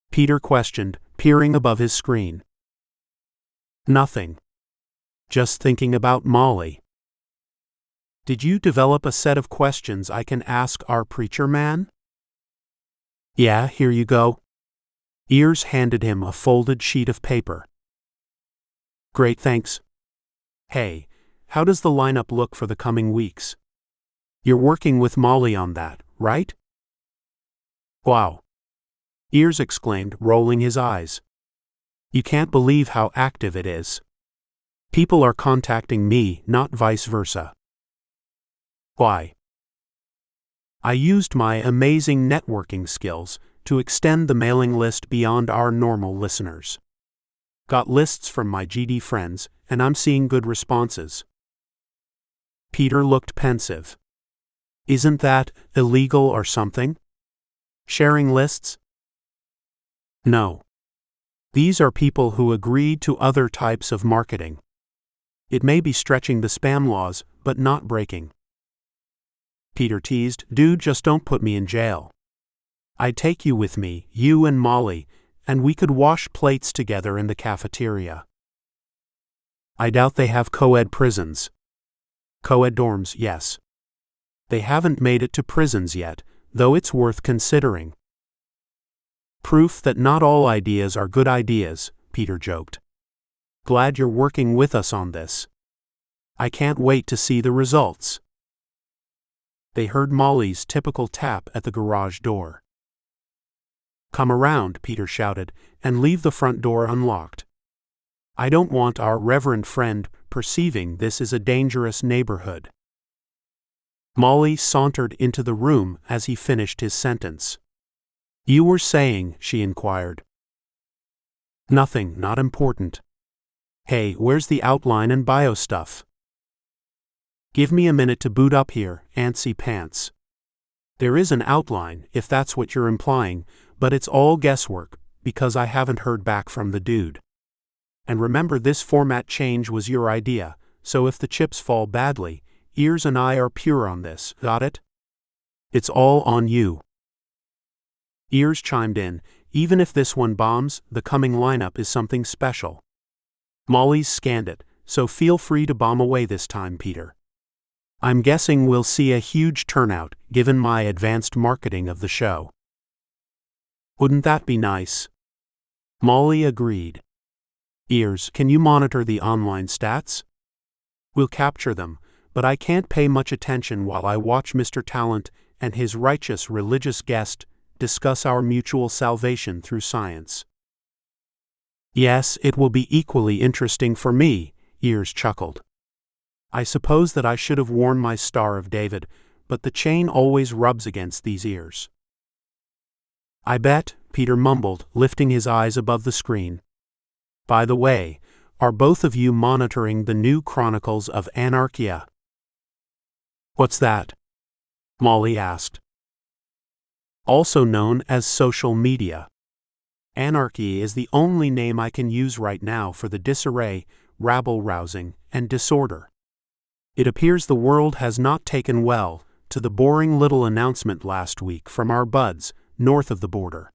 Peter questioned, peering above his screen. "Nothing. Just thinking about Molly." "Did you develop a set of questions I can ask our preacher man?" "Yeah, here you go." Ears handed him a folded sheet of paper. "Great, thanks. Hey, how does the lineup look for the coming weeks? You're working with Molly on that, right?" "Wow!" Ears exclaimed, rolling his eyes. "You can't believe how active it is. People are contacting me, not vice versa." "Why?" "I used my amazing networking skills to extend the mailing list beyond our normal listeners. Got lists from my GD friends, and I'm seeing good responses." Peter looked pensive. "Isn't that illegal or something? Sharing lists?" "No. These are people who agreed to other types of marketing. It may be stretching the spam laws, but not breaking." Peter teased, "Dude, just don't put me in jail. I'd take you with me, you and Molly, and we could wash plates together in the cafeteria." "I doubt they have co-ed prisons." "Co-ed dorms, yes. They haven't made it to prisons yet, though it's worth considering." "Proof that not all ideas are good ideas," Peter joked. "Glad you're working with us on this. I can't wait to see the results." They heard Molly's typical tap at the garage door. "Come around," Peter shouted, "and leave the front door unlocked. I don't want our reverend friend perceiving this is a dangerous neighborhood." Molly sauntered into the room as he finished his sentence. "You were saying," she inquired. "Nothing, not important. Hey, where's the outline and bio stuff?" "Give me a minute to boot up here, antsy pants. There is an outline, if that's what you're implying, but it's all guesswork, because I haven't heard back from the dude. And remember, this format change was your idea, so if the chips fall badly, Ears and I are pure on this, got it? It's all on you." Ears chimed in, "Even if this one bombs, the coming lineup is something special. Molly's scanned it, so feel free to bomb away this time, Peter. I'm guessing we'll see a huge turnout, given my advanced marketing of the show." "Wouldn't that be nice?" Molly agreed. "Ears, can you monitor the online stats?" "We'll capture them, but I can't pay much attention while I watch Mr. Talent and his righteous religious guest discuss our mutual salvation through science." "Yes, it will be equally interesting for me," Ears chuckled. "I suppose that I should have worn my Star of David, but the chain always rubs against these ears." "I bet," Peter mumbled, lifting his eyes above the screen. "By the way, are both of you monitoring the new Chronicles of Anarchia?" What's that? Molly asked. Also known as social media. Anarchy is the only name I can use right now for the disarray, rabble-rousing, and disorder. It appears the world has not taken well to the boring little announcement last week from our buds north of the border.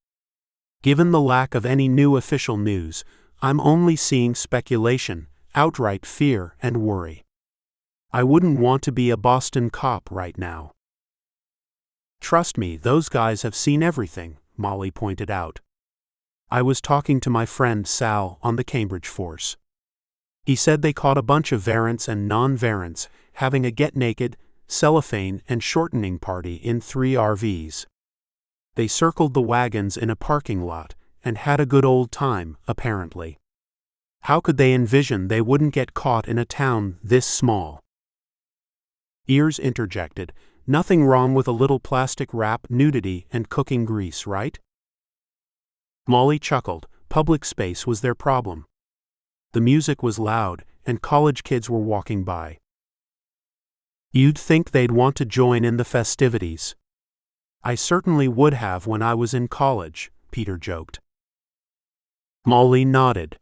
Given the lack of any new official news, I'm only seeing speculation, outright fear and worry. I wouldn't want to be a Boston cop right now. Trust me, those guys have seen everything, Molly pointed out. I was talking to my friend Sal on the Cambridge force. He said they caught a bunch of variants and non-variants having a get-naked, cellophane and shortening party in 3 RVs. They circled the wagons in a parking lot and had a good old time, apparently. How could they envision they wouldn't get caught in a town this small? Ears interjected, nothing wrong with a little plastic wrap, nudity, and cooking grease, right? Molly chuckled. Public space was their problem. The music was loud, and college kids were walking by. You'd think they'd want to join in the festivities. I certainly would have when I was in college, Peter joked. Molly nodded.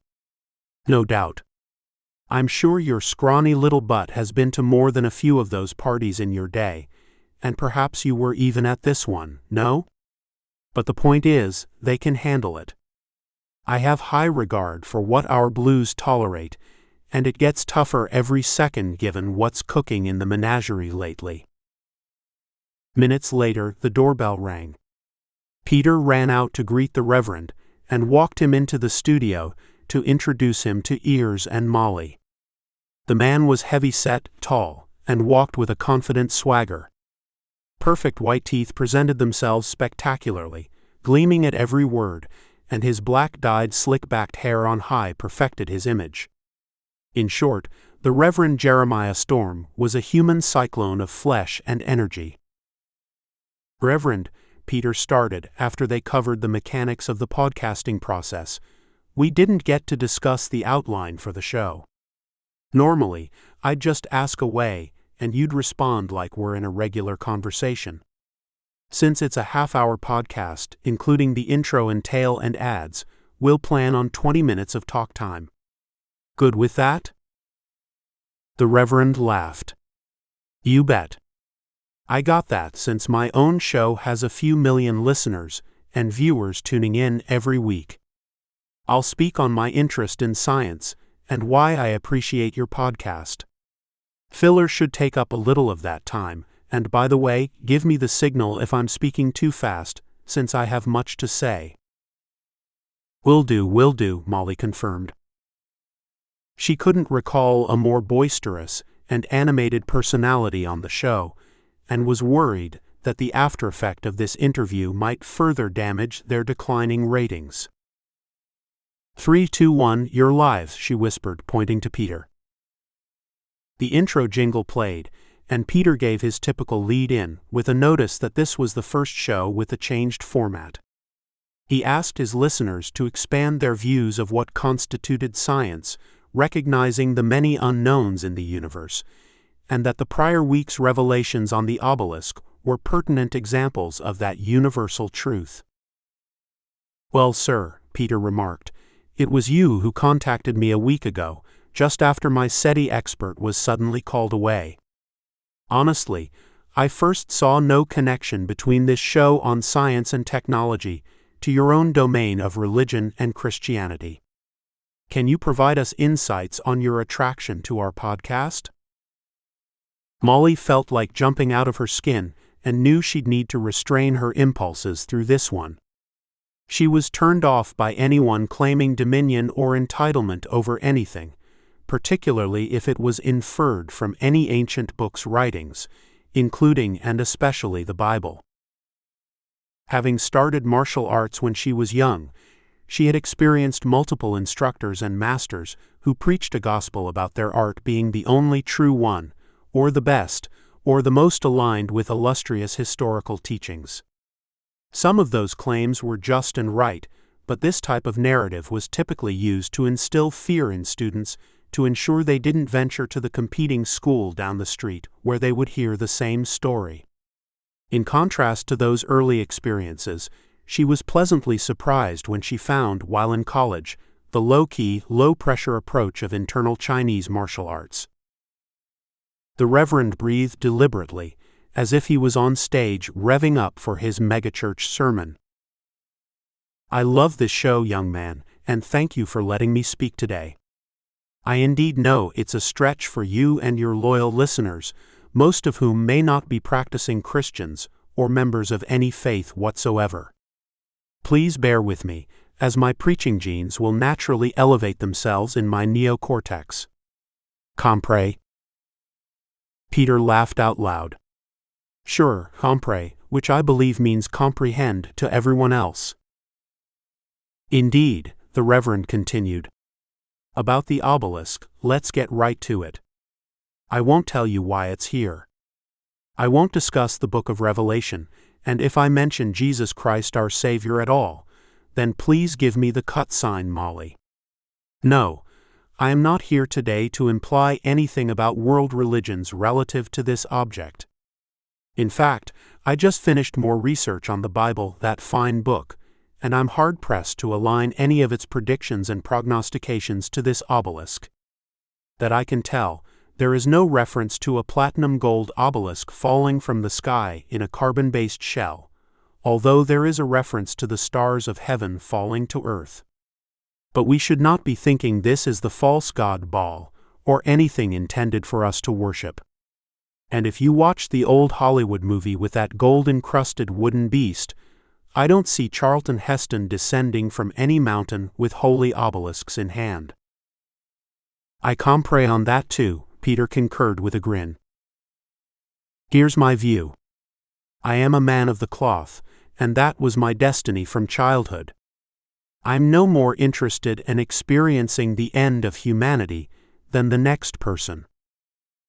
No doubt. I'm sure your scrawny little butt has been to more than a few of those parties in your day, and perhaps you were even at this one, no? But the point is, they can handle it. I have high regard for what our blues tolerate, and it gets tougher every second given what's cooking in the menagerie lately. Minutes later, the doorbell rang. Peter ran out to greet the Reverend, and walked him into the studio to introduce him to Ears and Molly. The man was heavy-set, tall, and walked with a confident swagger. Perfect white teeth presented themselves spectacularly, gleaming at every word, and his black-dyed slick-backed hair on high perfected his image. In short, the Reverend Jeremiah Storm was a human cyclone of flesh and energy. Reverend, Peter started after they covered the mechanics of the podcasting process, we didn't get to discuss the outline for the show. Normally, I'd just ask away, and you'd respond like we're in a regular conversation. Since it's a half-hour podcast, including the intro and tail and ads, we'll plan on 20 minutes of talk time. Good with that? The Reverend laughed. You bet. I got that since my own show has a few million listeners and viewers tuning in every week. I'll speak on my interest in science and why I appreciate your podcast. Filler should take up a little of that time, and by the way, give me the signal if I'm speaking too fast, since I have much to say. Will do, Molly confirmed. She couldn't recall a more boisterous and animated personality on the show, and was worried that the aftereffect of this interview might further damage their declining ratings. 3, 2, 1, you're live, she whispered, pointing to Peter. The intro jingle played, and Peter gave his typical lead-in, with a notice that this was the first show with a changed format. He asked his listeners to expand their views of what constituted science, recognizing the many unknowns in the universe, and that the prior week's revelations on the obelisk were pertinent examples of that universal truth. Well, sir, Peter remarked, it was you who contacted me a week ago, just after my SETI expert was suddenly called away. Honestly, I first saw no connection between this show on science and technology to your own domain of religion and Christianity. Can you provide us insights on your attraction to our podcast? Molly felt like jumping out of her skin and knew she'd need to restrain her impulses through this one. She was turned off by anyone claiming dominion or entitlement over anything, particularly if it was inferred from any ancient book's writings, including and especially the Bible. Having started martial arts when she was young, she had experienced multiple instructors and masters who preached a gospel about their art being the only true one, or the best, or the most aligned with illustrious historical teachings. Some of those claims were just and right, but this type of narrative was typically used to instill fear in students to ensure they didn't venture to the competing school down the street where they would hear the same story. In contrast to those early experiences, she was pleasantly surprised when she found, while in college, the low-key, low-pressure approach of internal Chinese martial arts. The Reverend breathed deliberately, as if he was on stage revving up for his megachurch sermon. "I love this show, young man, and thank you for letting me speak today. I indeed know it's a stretch for you and your loyal listeners, most of whom may not be practicing Christians or members of any faith whatsoever. Please bear with me, as my preaching genes will naturally elevate themselves in my neocortex. Compre?" Peter laughed out loud. "Sure, compre, which I believe means comprehend to everyone else." "Indeed," the Reverend continued. "About the obelisk, let's get right to it. I won't tell you why it's here. I won't discuss the book of Revelation, and if I mention Jesus Christ our Savior at all, then please give me the cut sign, Molly. No, I am not here today to imply anything about world religions relative to this object. In fact, I just finished more research on the Bible, that fine book, and I'm hard-pressed to align any of its predictions and prognostications to this obelisk. That I can tell, there is no reference to a platinum-gold obelisk falling from the sky in a carbon-based shell, although there is a reference to the stars of heaven falling to earth. But we should not be thinking this is the false god Baal, or anything intended for us to worship. And if you watch the old Hollywood movie with that gold-encrusted wooden beast, I don't see Charlton Heston descending from any mountain with holy obelisks in hand." "I compre on that too," Peter concurred with a grin. "Here's my view. I am a man of the cloth, and that was my destiny from childhood. I'm no more interested in experiencing the end of humanity than the next person.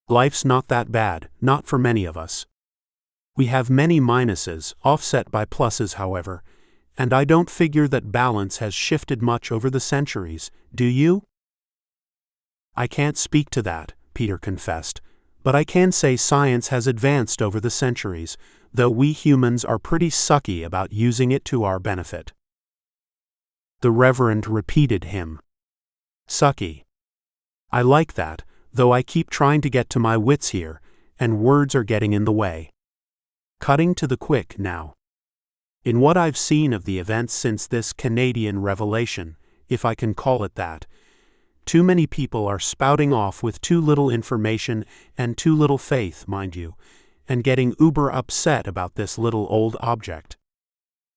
Life's not that bad, not for many of us. We have many minuses, offset by pluses, however, and I don't figure that balance has shifted much over the centuries, do you?" "I can't speak to that," Peter confessed, "but I can say science has advanced over the centuries, though we humans are pretty sucky about using it to our benefit." The Reverend repeated him. "Sucky. I like that, though I keep trying to get to my wits here, and words are getting in the way. Cutting to the quick now. In what I've seen of the events since this Canadian revelation, if I can call it that, too many people are spouting off with too little information and too little faith, mind you, and getting uber upset about this little old object.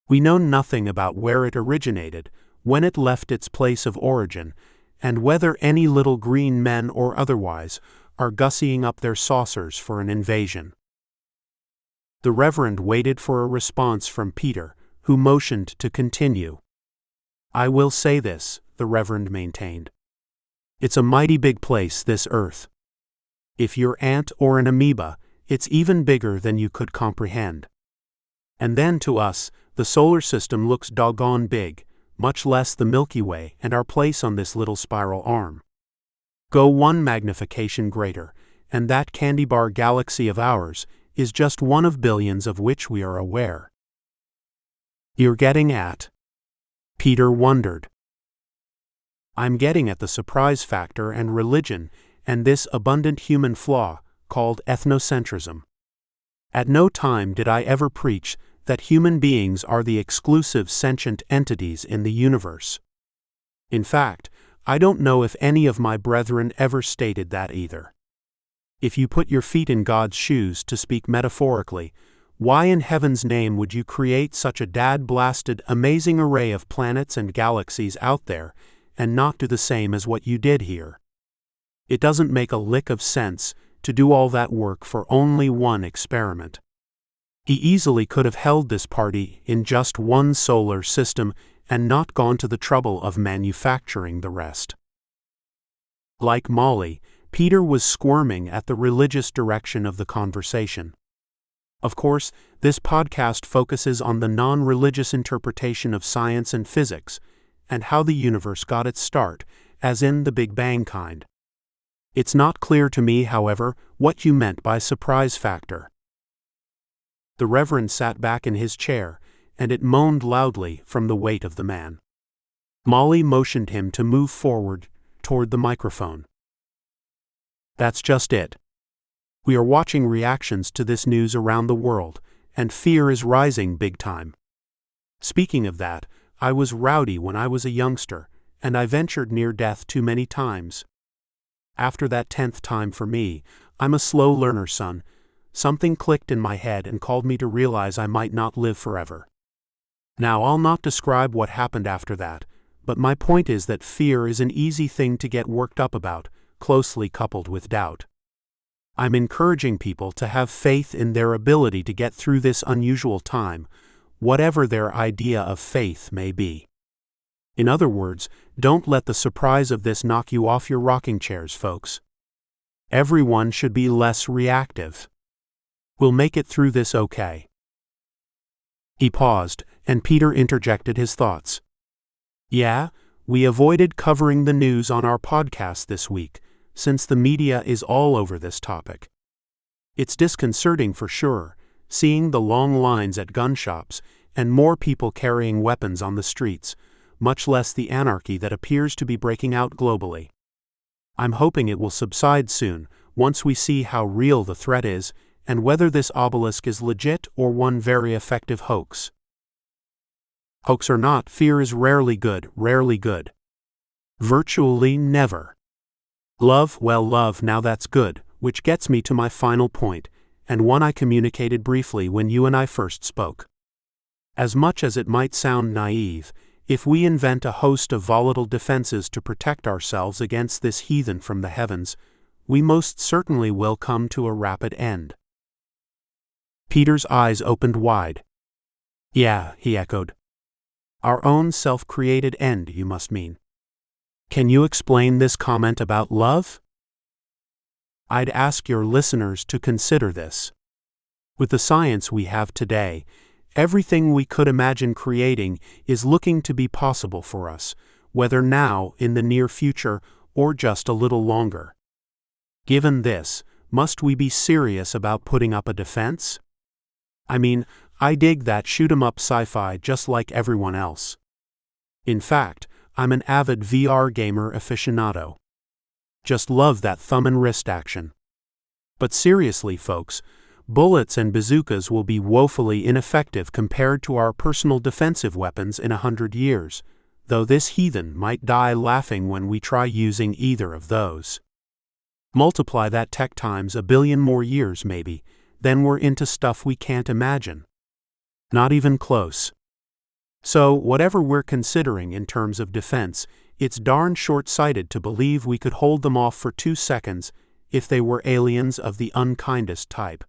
We know nothing about where it originated, when it left its place of origin, and whether any little green men or otherwise are gussying up their saucers for an invasion." The Reverend waited for a response from Peter, who motioned to continue. "I will say this," the Reverend maintained. "It's a mighty big place, this Earth. If you're ant or an amoeba, it's even bigger than you could comprehend. And then to us, the solar system looks doggone big, much less the Milky Way and our place on this little spiral arm. Go one magnification greater, and that candy bar galaxy of ours is just one of billions of which we are aware." "You're getting at?" Peter wondered. "I'm getting at the surprise factor and religion and this abundant human flaw called ethnocentrism. At no time did I ever preach that human beings are the exclusive sentient entities in the universe. In fact, I don't know if any of my brethren ever stated that either. If you put your feet in God's shoes, to speak metaphorically, why in heaven's name would you create such a dad-blasted amazing array of planets and galaxies out there and not do the same as what you did here? It doesn't make a lick of sense to do all that work for only one experiment. He easily could have held this party in just one solar system and not gone to the trouble of manufacturing the rest." Like Molly, Peter was squirming at the religious direction of the conversation. Of course, this podcast focuses on the non-religious interpretation of science and physics, and how the universe got its start, as in the Big Bang kind. It's not clear to me, however, what you meant by surprise factor. The Reverend sat back in his chair, and it moaned loudly from the weight of the man. Molly motioned him to move forward toward the microphone. That's just it. We are watching reactions to this news around the world, and fear is rising big time. Speaking of that, I was rowdy when I was a youngster, and I ventured near death too many times. After that 10th time for me, I'm a slow learner, son. Something clicked in my head and called me to realize I might not live forever. Now, I'll not describe what happened after that, but my point is that fear is an easy thing to get worked up about, closely coupled with doubt. I'm encouraging people to have faith in their ability to get through this unusual time, whatever their idea of faith may be. In other words, don't let the surprise of this knock you off your rocking chairs, folks. Everyone should be less reactive. We'll make it through this okay. He paused, and Peter interjected his thoughts. Yeah, we avoided covering the news on our podcast this week, since the media is all over this topic. It's disconcerting for sure, seeing the long lines at gun shops and more people carrying weapons on the streets, much less the anarchy that appears to be breaking out globally. I'm hoping it will subside soon, once we see how real the threat is, and whether this obelisk is legit or one very effective hoax. Hoax or not, fear is rarely good. Virtually never. Love, well, love, now that's good, which gets me to my final point, and one I communicated briefly when you and I first spoke. As much as it might sound naive, if we invent a host of volatile defenses to protect ourselves against this heathen from the heavens, we most certainly will come to a rapid end. Peter's eyes opened wide. Yeah, he echoed. Our own self-created end, you must mean. Can you explain this comment about love? I'd ask your listeners to consider this. With the science we have today, everything we could imagine creating is looking to be possible for us, whether now, in the near future, or just a little longer. Given this, must we be serious about putting up a defense? I mean, I dig that shoot-'em-up sci-fi just like everyone else. In fact, I'm an avid VR gamer aficionado. Just love that thumb and wrist action. But seriously, folks, bullets and bazookas will be woefully ineffective compared to our personal defensive weapons in 100 years, though this heathen might die laughing when we try using either of those. Multiply that tech times a billion more years maybe, then we're into stuff we can't imagine. Not even close. So, whatever we're considering in terms of defense, it's darn short-sighted to believe we could hold them off for 2 seconds if they were aliens of the unkindest type.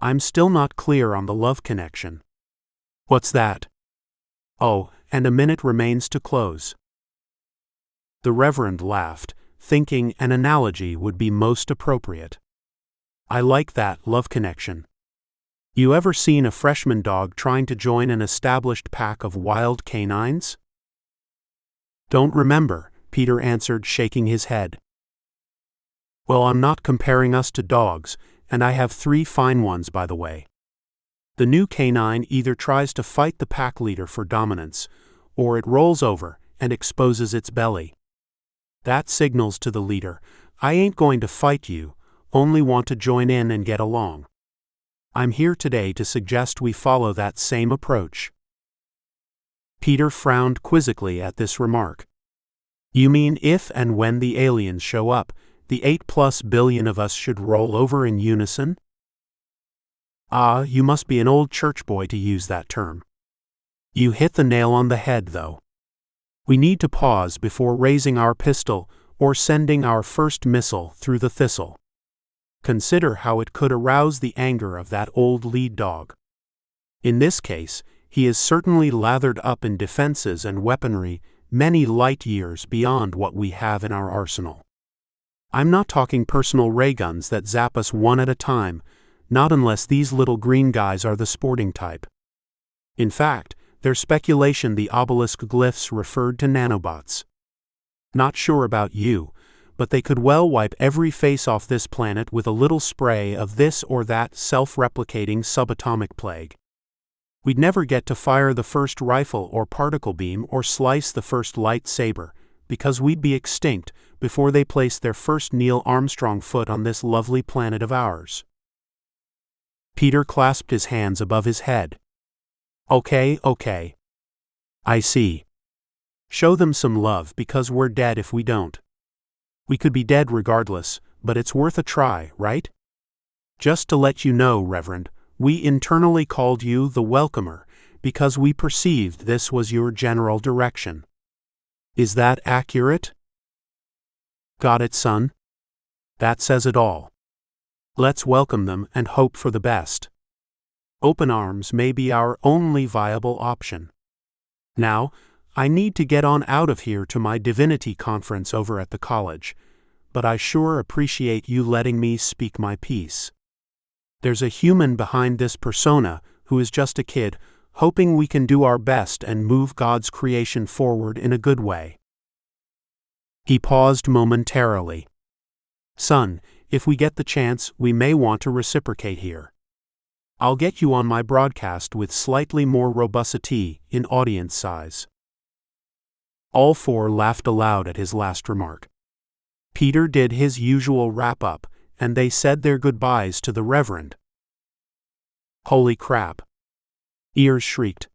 I'm still not clear on the love connection. What's that? Oh, and a minute remains to close. The Reverend laughed, thinking an analogy would be most appropriate. I like that, love connection. You ever seen a freshman dog trying to join an established pack of wild canines? Don't remember, Peter answered, shaking his head. Well, I'm not comparing us to dogs, and I have 3 fine ones, by the way. The new canine either tries to fight the pack leader for dominance, or it rolls over and exposes its belly. That signals to the leader, I ain't going to fight you, only want to join in and get along. I'm here today to suggest we follow that same approach. Peter frowned quizzically at this remark. You mean if and when the aliens show up, the 8+ billion of us should roll over in unison? Ah, you must be an old church boy to use that term. You hit the nail on the head, though. We need to pause before raising our pistol or sending our first missile through the thistle. Consider how it could arouse the anger of that old lead dog. In this case, he is certainly lathered up in defenses and weaponry many light years beyond what we have in our arsenal. I'm not talking personal ray guns that zap us one at a time, not unless these little green guys are the sporting type. In fact, there's speculation the obelisk glyphs referred to nanobots. Not sure about you, but they could well wipe every face off this planet with a little spray of this or that self-replicating subatomic plague. We'd never get to fire the first rifle or particle beam or slice the first lightsaber, because we'd be extinct before they placed their first Neil Armstrong foot on this lovely planet of ours. Peter clasped his hands above his head. Okay. I see. Show them some love, because we're dead if we don't. We could be dead regardless, but it's worth a try, right? Just to let you know, Reverend, we internally called you the Welcomer, because we perceived this was your general direction. Is that accurate? Got it, son? That says it all. Let's welcome them and hope for the best. Open arms may be our only viable option. Now, I need to get on out of here to my divinity conference over at the college, but I sure appreciate you letting me speak my piece. There's a human behind this persona who is just a kid, hoping we can do our best and move God's creation forward in a good way. He paused momentarily. Son, if we get the chance, we may want to reciprocate here. I'll get you on my broadcast with slightly more robustity in audience size. All four laughed aloud at his last remark. Peter did his usual wrap-up, and they said their goodbyes to the Reverend. Holy crap! Ears shrieked.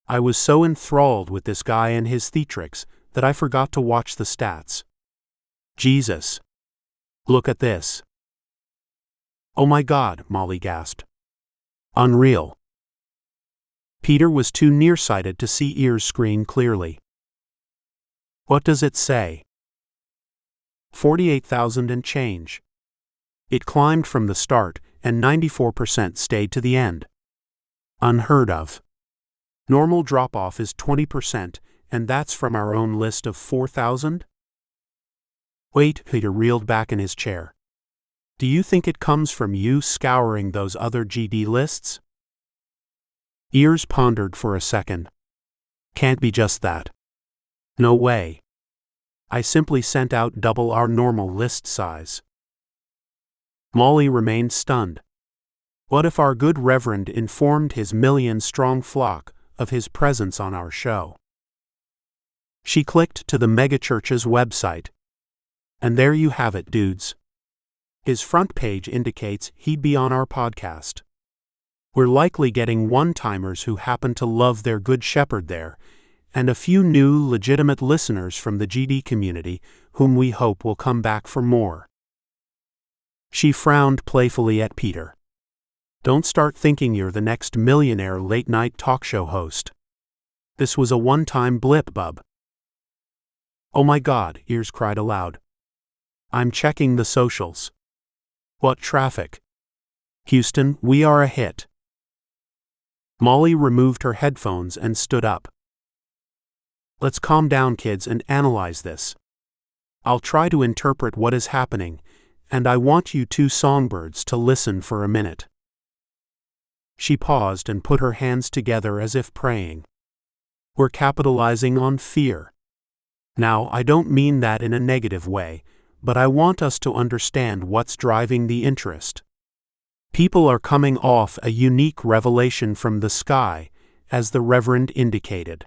I was so enthralled with this guy and his theatrics that I forgot to watch the stats. Jesus! Look at this. Oh my God, Molly gasped. Unreal. Peter was too nearsighted to see Ears' screen clearly. What does it say? 48,000 and change. It climbed from the start, and 94% stayed to the end. Unheard of. Normal drop-off is 20%, and that's from our own list of 4,000? Wait, Peter reeled back in his chair. Do you think it comes from you scouring those other GD lists? Ears pondered for a second. Can't be just that. No way. I simply sent out double our normal list size. Molly remained stunned. What if our good Reverend informed his million-strong flock of his presence on our show? She clicked to the megachurch's website. And there you have it, dudes. His front page indicates he'd be on our podcast. We're likely getting one-timers who happen to love their good shepherd there, and a few new legitimate listeners from the GD community whom we hope will come back for more. She frowned playfully at Peter. Don't start thinking you're the next millionaire late-night talk show host. This was a one-time blip, bub. Oh my God, Ears cried aloud. I'm checking the socials. What traffic? Houston, we are a hit. Molly removed her headphones and stood up. Let's calm down, kids, and analyze this. I'll try to interpret what is happening, and I want you two songbirds to listen for a minute. She paused and put her hands together as if praying. We're capitalizing on fear. Now, I don't mean that in a negative way, but I want us to understand what's driving the interest. People are coming off a unique revelation from the sky, as the Reverend indicated.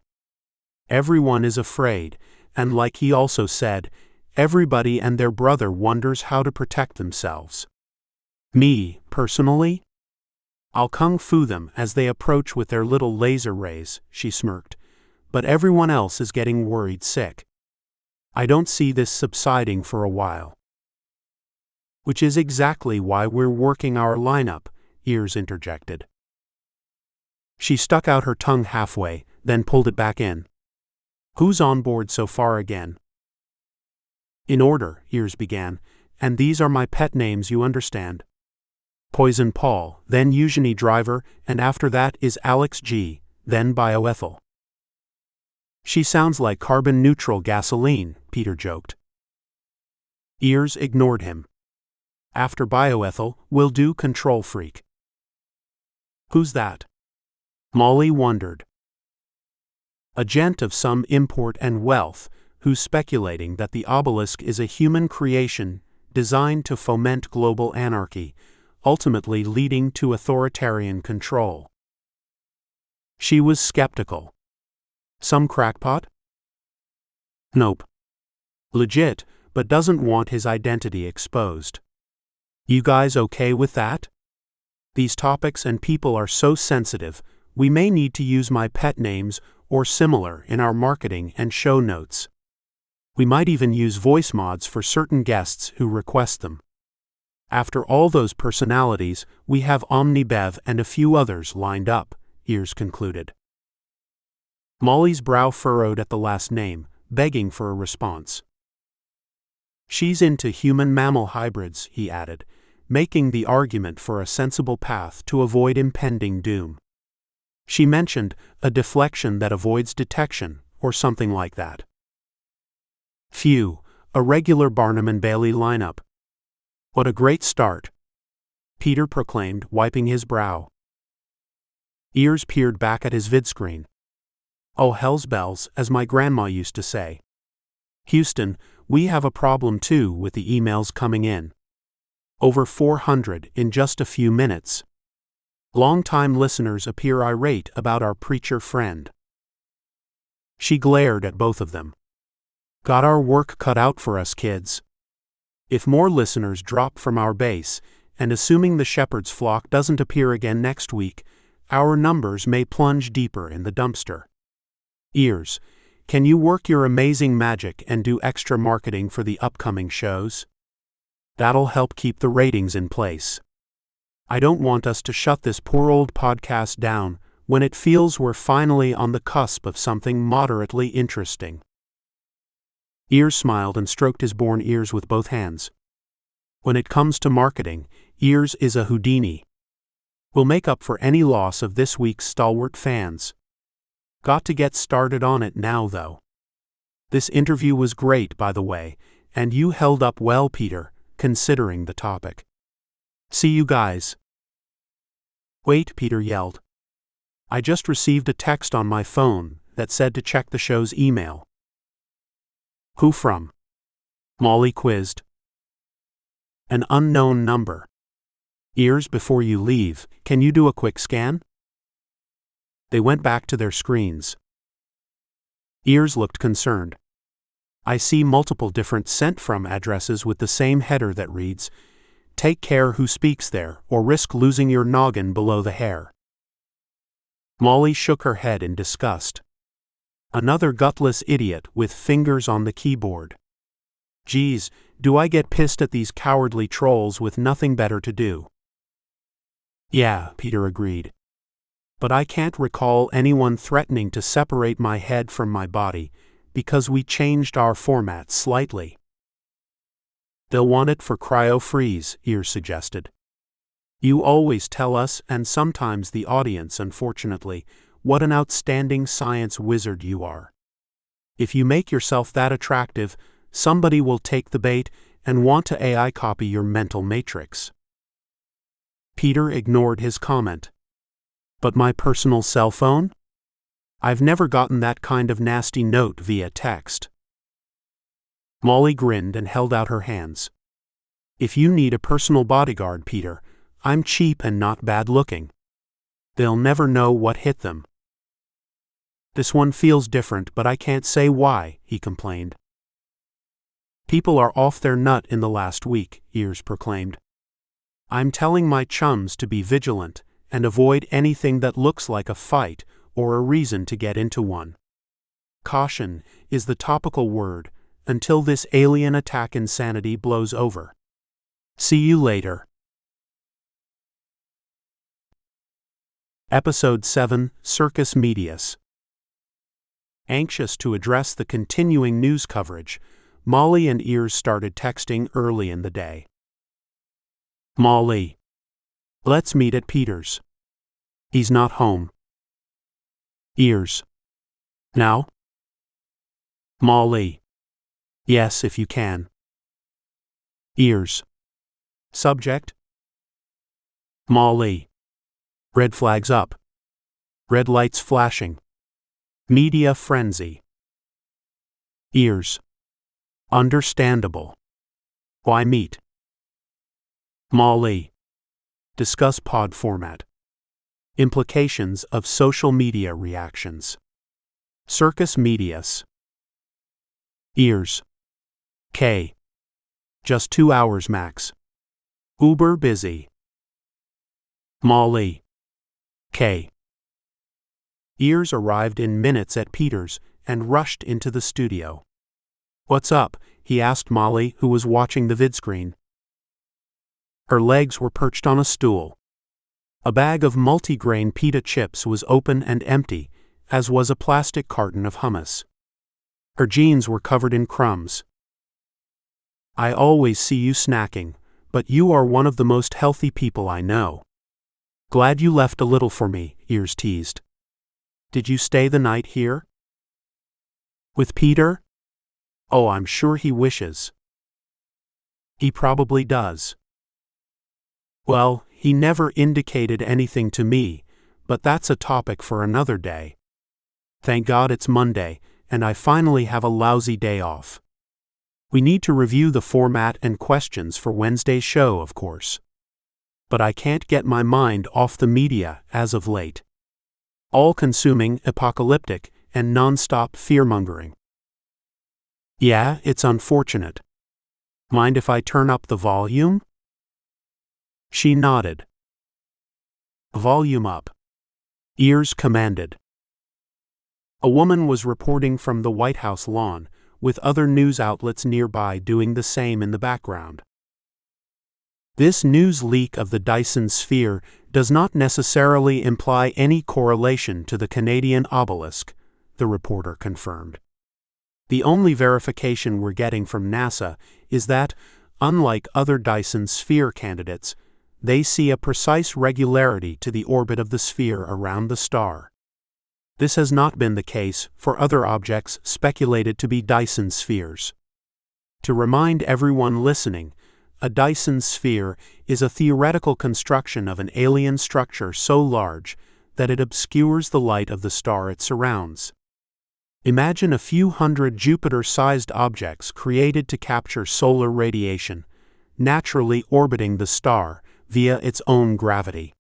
Everyone is afraid, and like he also said, everybody and their brother wonders how to protect themselves. Me, personally? I'll kung fu them as they approach with their little laser rays, she smirked, but everyone else is getting worried sick. I don't see this subsiding for a while. Which is exactly why we're working our lineup, Ears interjected. She stuck out her tongue halfway, then pulled it back in. Who's on board so far again? In order, Ears began, and these are my pet names, you understand. Poison Paul, then Eugenie Driver, and after that is Alex G., then Bioethyl. She sounds like carbon-neutral gasoline, Peter joked. Ears ignored him. After Bioethyl, we'll do Control Freak. Who's that? Molly wondered. A gent of some import and wealth, who's speculating that the obelisk is a human creation designed to foment global anarchy, ultimately leading to authoritarian control. She was skeptical. Some crackpot? Nope. Legit, but doesn't want his identity exposed. You guys okay with that? These topics and people are so sensitive, we may need to use my pet names or similar in our marketing and show notes. We might even use voice mods for certain guests who request them. After all those personalities, we have OmniBev and a few others lined up, Ears concluded. Molly's brow furrowed at the last name, begging for a response. She's into human-mammal hybrids, he added, making the argument for a sensible path to avoid impending doom. She mentioned a deflection that avoids detection, or something like that. Phew, a regular Barnum and Bailey lineup. What a great start, Peter proclaimed, wiping his brow. Ears peered back at his vidscreen. Oh, hell's bells, as my grandma used to say. Houston, we have a problem too with the emails coming in. Over 400 in just a few minutes. Long-time listeners appear irate about our preacher friend. She glared at both of them. Got our work cut out for us, kids. If more listeners drop from our base, and assuming the shepherd's flock doesn't appear again next week, our numbers may plunge deeper in the dumpster. Ears, can you work your amazing magic and do extra marketing for the upcoming shows? That'll help keep the ratings in place. I don't want us to shut this poor old podcast down when it feels we're finally on the cusp of something moderately interesting. Ears smiled and stroked his born ears with both hands. When it comes to marketing, Ears is a Houdini. We'll make up for any loss of this week's stalwart fans. Got to get started on it now, though. This interview was great, by the way, and you held up well, Peter, considering the topic. See you guys. Wait, Peter yelled. I just received a text on my phone that said to check the show's email. Who from? Molly quizzed. An unknown number. Ears, before you leave, can you do a quick scan? They went back to their screens. Ears looked concerned. I see multiple different sent from addresses with the same header that reads, "Take care who speaks there, or risk losing your noggin below the hair." Molly shook her head in disgust. Another gutless idiot with fingers on the keyboard. Geez, do I get pissed at these cowardly trolls with nothing better to do? Yeah, Peter agreed. But I can't recall anyone threatening to separate my head from my body because we changed our format slightly. They'll want it for cryo-freeze, Ears suggested. You always tell us, and sometimes the audience, unfortunately, what an outstanding science wizard you are. If you make yourself that attractive, somebody will take the bait and want to AI copy your mental matrix. Peter ignored his comment. But my personal cell phone? I've never gotten that kind of nasty note via text. Molly grinned and held out her hands. If you need a personal bodyguard, Peter, I'm cheap and not bad looking. They'll never know what hit them. This one feels different, but I can't say why, he complained. People are off their nut in the last week, Ears proclaimed. I'm telling my chums to be vigilant and avoid anything that looks like a fight or a reason to get into one. Caution is the topical word until this alien attack insanity blows over. See you later. Episode 7, Circus Medius. Anxious to address the continuing news coverage, Molly and Ears started texting early in the day. Molly. Let's meet at Peter's. He's not home. Ears. Now? Molly. Yes, if you can. Ears. Subject? Molly. Red flags up. Red lights flashing. Media frenzy. Ears. Understandable. Why meet? Molly. Discuss pod format. Implications of social media reactions. Circus medius. Ears. K. Just 2 hours max. Uber busy. Molly. K. Ears arrived in minutes at Peter's and rushed into the studio. "What's up?" he asked Molly, who was watching the vidscreen. Her legs were perched on a stool. A bag of multigrain pita chips was open and empty, as was a plastic carton of hummus. Her jeans were covered in crumbs. "I always see you snacking, but you are one of the most healthy people I know." "Glad you left a little for me," Ears teased. "Did you stay the night here?" "With Peter? Oh, I'm sure he wishes." "He probably does." "Well, he never indicated anything to me, but that's a topic for another day. Thank God it's Monday, and I finally have a lousy day off. We need to review the format and questions for Wednesday's show, of course. But I can't get my mind off the media as of late. All-consuming, apocalyptic, and non-stop fear-mongering. Yeah, it's unfortunate. Mind if I turn up the volume?" She nodded. "Volume up," Ears commanded. A woman was reporting from the White House lawn, with other news outlets nearby doing the same in the background. This news leak of the Dyson sphere does not necessarily imply any correlation to the Canadian obelisk, the reporter confirmed. The only verification we're getting from NASA is that, unlike other Dyson sphere candidates, they see a precise regularity to the orbit of the sphere around the star. This has not been the case for other objects speculated to be Dyson spheres. To remind everyone listening, a Dyson sphere is a theoretical construction of an alien structure so large that it obscures the light of the star it surrounds. Imagine a few hundred Jupiter-sized objects created to capture solar radiation, naturally orbiting the star via its own gravity.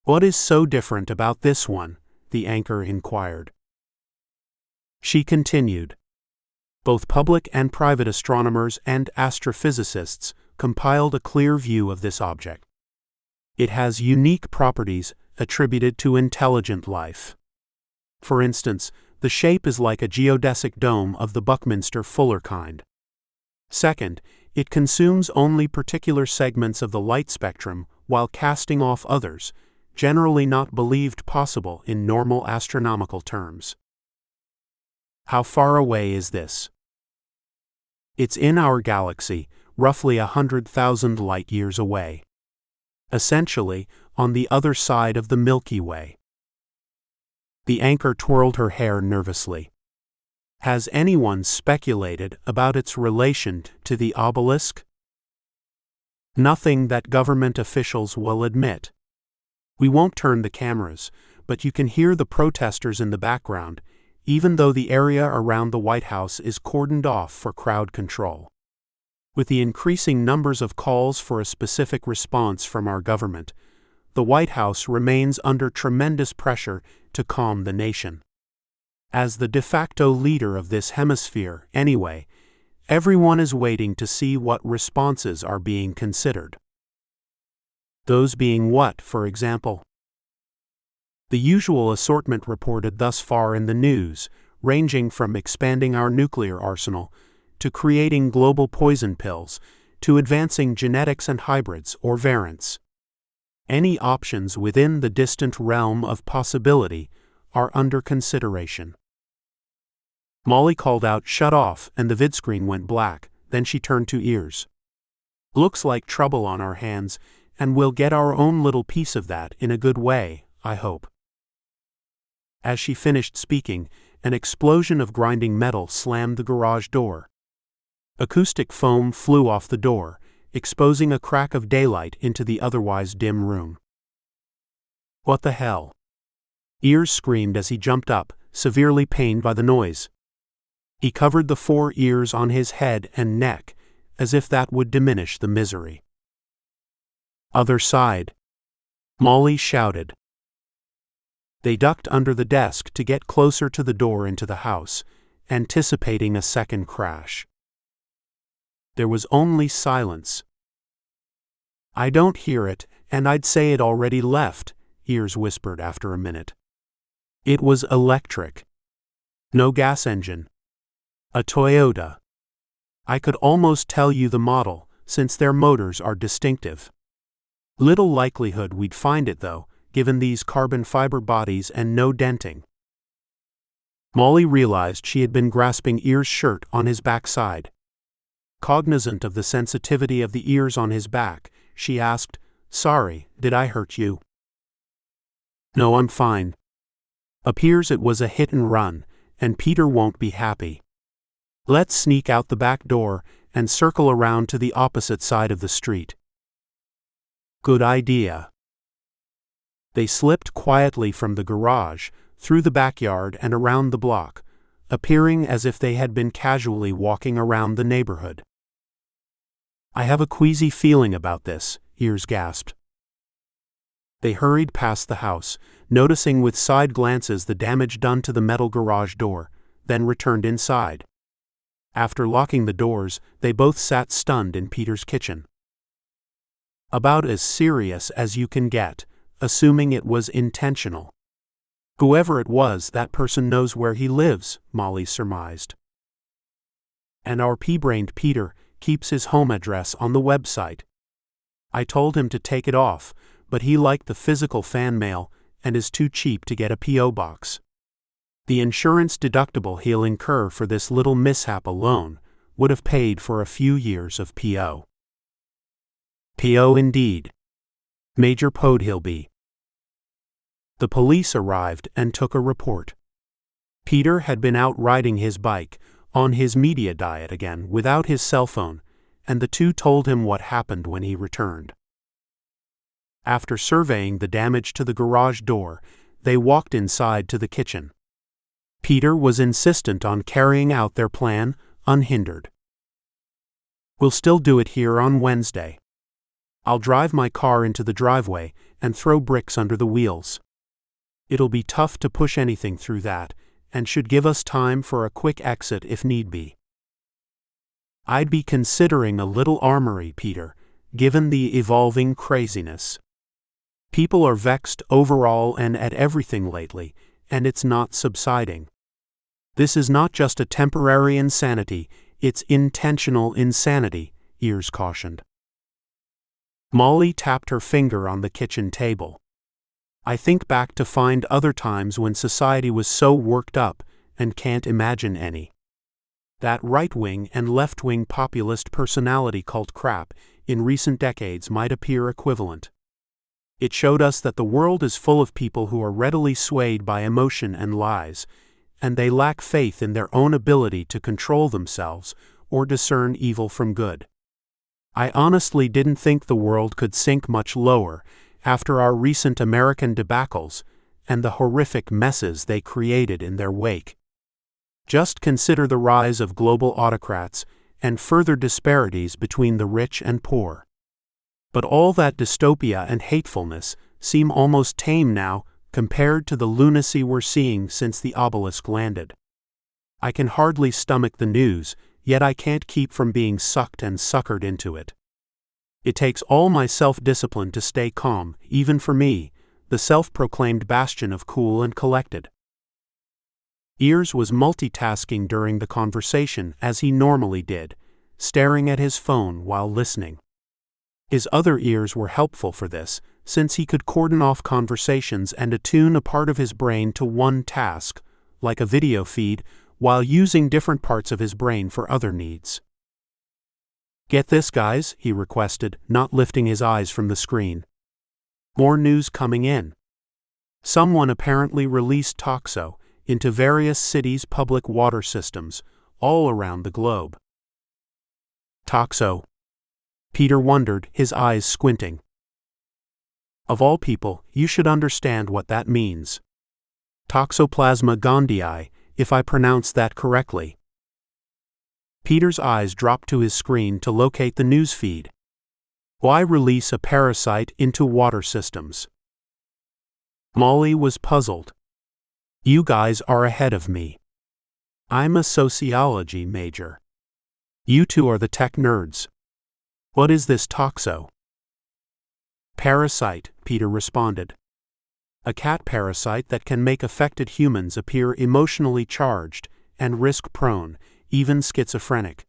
"What is so different about this one?" the anchor inquired. She continued. Both public and private astronomers and astrophysicists compiled a clear view of this object. It has unique properties attributed to intelligent life. For instance, the shape is like a geodesic dome of the Buckminster-Fuller kind. Second, it consumes only particular segments of the light spectrum while casting off others, generally not believed possible in normal astronomical terms. How far away is this? It's in our galaxy, roughly 100,000 light-years away. Essentially, on the other side of the Milky Way. The anchor twirled her hair nervously. Has anyone speculated about its relation to the obelisk? Nothing that government officials will admit. We won't turn the cameras, but you can hear the protesters in the background, even though the area around the White House is cordoned off for crowd control. With the increasing numbers of calls for a specific response from our government, the White House remains under tremendous pressure to calm the nation. As the de facto leader of this hemisphere, anyway, everyone is waiting to see what responses are being considered. Those being what, for example? The usual assortment reported thus far in the news, ranging from expanding our nuclear arsenal, to creating global poison pills, to advancing genetics and hybrids or variants. Any options within the distant realm of possibility are under consideration. Molly called out "shut off" and the vidscreen went black, then she turned to Ears. "Looks like trouble on our hands, and we'll get our own little piece of that in a good way, I hope." As she finished speaking, an explosion of grinding metal slammed the garage door. Acoustic foam flew off the door, exposing a crack of daylight into the otherwise dim room. "What the hell?" Ears screamed as he jumped up, severely pained by the noise. He covered the 4 ears on his head and neck, as if that would diminish the misery. "Other side," Molly shouted. They ducked under the desk to get closer to the door into the house, anticipating a second crash. There was only silence. "I don't hear it, and I'd say it already left," Ears whispered after a minute. It was electric. No gas engine. A Toyota. I could almost tell you the model, since their motors are distinctive. Little likelihood we'd find it, though, given these carbon fiber bodies and no denting. Molly realized she had been grasping Ears' shirt on his backside. Cognizant of the sensitivity of the ears on his back, she asked, "Sorry, did I hurt you?" "No, I'm fine. Appears it was a hit and run, and Peter won't be happy. Let's sneak out the back door and circle around to the opposite side of the street." "Good idea." They slipped quietly from the garage, through the backyard and around the block, appearing as if they had been casually walking around the neighborhood. "I have a queasy feeling about this," Ears gasped. They hurried past the house, noticing with side glances the damage done to the metal garage door, then returned inside. After locking the doors, they both sat stunned in Peter's kitchen. "About as serious as you can get, assuming it was intentional. Whoever it was, that person knows where he lives," Molly surmised. "And our pea-brained Peter keeps his home address on the website. I told him to take it off, but he liked the physical fan mail and is too cheap to get a P.O. box. The insurance deductible he'll incur for this little mishap alone would have paid for a few years of P.O. P.O. indeed. Major Pode he'll be." The police arrived and took a report. Peter had been out riding his bike, on his media diet again, without his cell phone, and the two told him what happened when he returned. After surveying the damage to the garage door, they walked inside to the kitchen. Peter was insistent on carrying out their plan, unhindered. "We'll still do it here on Wednesday. I'll drive my car into the driveway and throw bricks under the wheels. It'll be tough to push anything through that, and should give us time for a quick exit if need be." "I'd be considering a little armory, Peter, given the evolving craziness. People are vexed overall and at everything lately, and it's not subsiding. This is not just a temporary insanity, it's intentional insanity," Ears cautioned. Molly tapped her finger on the kitchen table. "I think back to find other times when society was so worked up, and can't imagine any. That right-wing and left-wing populist personality cult crap in recent decades might appear equivalent. It showed us that the world is full of people who are readily swayed by emotion and lies, and they lack faith in their own ability to control themselves or discern evil from good. I honestly didn't think the world could sink much lower after our recent American debacles and the horrific messes they created in their wake. Just consider the rise of global autocrats and further disparities between the rich and poor. But all that dystopia and hatefulness seem almost tame now compared to the lunacy we're seeing since the obelisk landed. I can hardly stomach the news, yet I can't keep from being sucked and suckered into it. It takes all my self-discipline to stay calm, even for me, the self-proclaimed bastion of cool and collected." Ears was multitasking during the conversation as he normally did, staring at his phone while listening. His other ears were helpful for this, since he could cordon off conversations and attune a part of his brain to one task, like a video feed, while using different parts of his brain for other needs. "Get this, guys," he requested, not lifting his eyes from the screen. More news coming in. Someone apparently released toxo into various cities' public water systems, all around the globe. Toxo? Peter wondered, his eyes squinting. Of all people, you should understand what that means. Toxoplasma gondii, if I pronounce that correctly. Peter's eyes dropped to his screen to locate the news feed. Why release a parasite into water systems? Molly was puzzled. You guys are ahead of me. I'm a sociology major. You two are the tech nerds. What is this toxo? Parasite, Peter responded. A cat parasite that can make affected humans appear emotionally charged and risk-prone, even schizophrenic.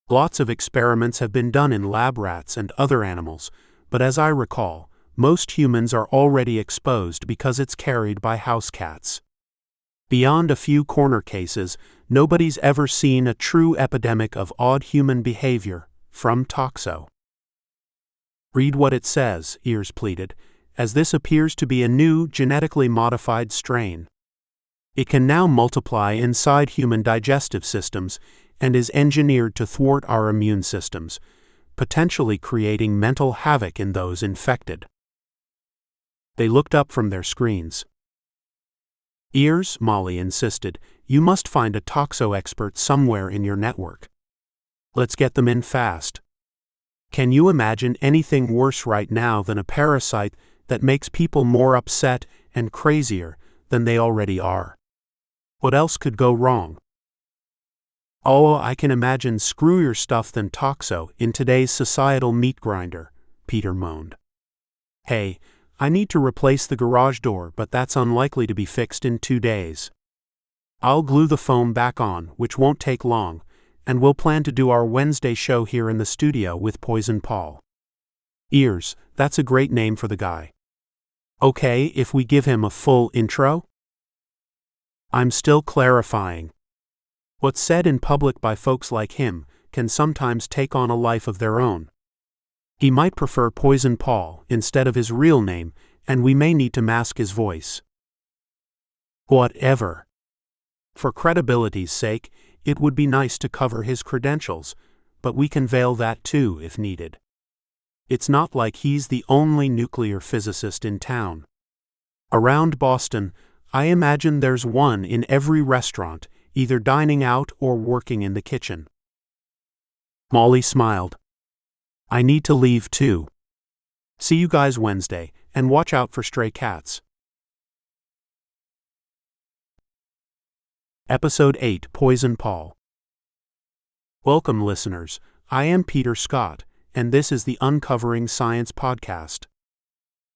Lots of experiments have been done in lab rats and other animals, but as I recall, most humans are already exposed because it's carried by house cats. Beyond a few corner cases, nobody's ever seen a true epidemic of odd human behavior from toxo. Read what it says, Ears pleaded, as this appears to be a new genetically modified strain. It can now multiply inside human digestive systems and is engineered to thwart our immune systems, potentially creating mental havoc in those infected. They looked up from their screens. Ears, Molly insisted, you must find a toxo expert somewhere in your network. Let's get them in fast. Can you imagine anything worse right now than a parasite that makes people more upset and crazier than they already are? What else could go wrong? Oh, I can imagine screwier stuff than toxo in today's societal meat grinder, Peter moaned. Hey, I need to replace the garage door, but that's unlikely to be fixed in 2 days. I'll glue the foam back on, which won't take long, and we'll plan to do our Wednesday show here in the studio with Poison Paul. Ears, that's a great name for the guy. Okay, if we give him a full intro? I'm still clarifying. What's said in public by folks like him can sometimes take on a life of their own. He might prefer Poison Paul instead of his real name, and we may need to mask his voice. Whatever. For credibility's sake, it would be nice to cover his credentials, but we can veil that too if needed. It's not like he's the only nuclear physicist in town. Around Boston, I imagine there's one in every restaurant, either dining out or working in the kitchen. Molly smiled. I need to leave too. See you guys Wednesday, and watch out for stray cats. Episode 8, Poison Paul. Welcome, listeners. I am Peter Scott, and this is the Uncovering Science podcast.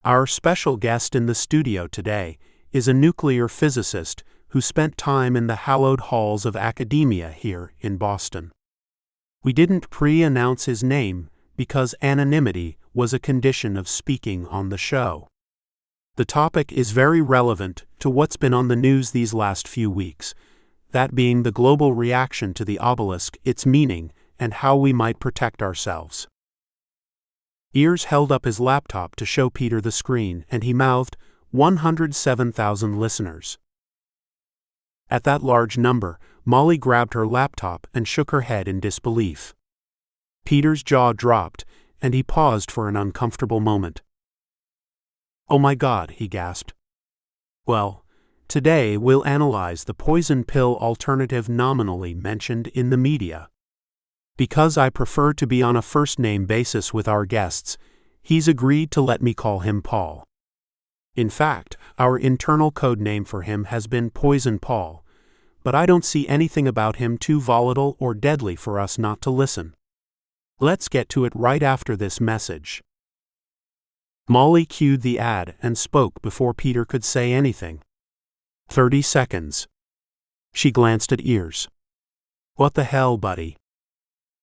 Our special guest in the studio today is a nuclear physicist who spent time in the hallowed halls of academia here in Boston. We didn't pre-announce his name because anonymity was a condition of speaking on the show. The topic is very relevant to what's been on the news these last few weeks, that being the global reaction to the obelisk, its meaning, and how we might protect ourselves. Ears held up his laptop to show Peter the screen, and he mouthed, 107,000 listeners. At that large number, Molly grabbed her laptop and shook her head in disbelief. Peter's jaw dropped, and he paused for an uncomfortable moment. Oh my God, he gasped. Well, today we'll analyze the poison pill alternative nominally mentioned in the media. Because I prefer to be on a first-name basis with our guests, he's agreed to let me call him Paul. In fact, our internal code name for him has been Poison Paul, but I don't see anything about him too volatile or deadly for us not to listen. Let's get to it right after this message. Molly cued the ad and spoke before Peter could say anything. 30 seconds. She glanced at Ears. What the hell, buddy?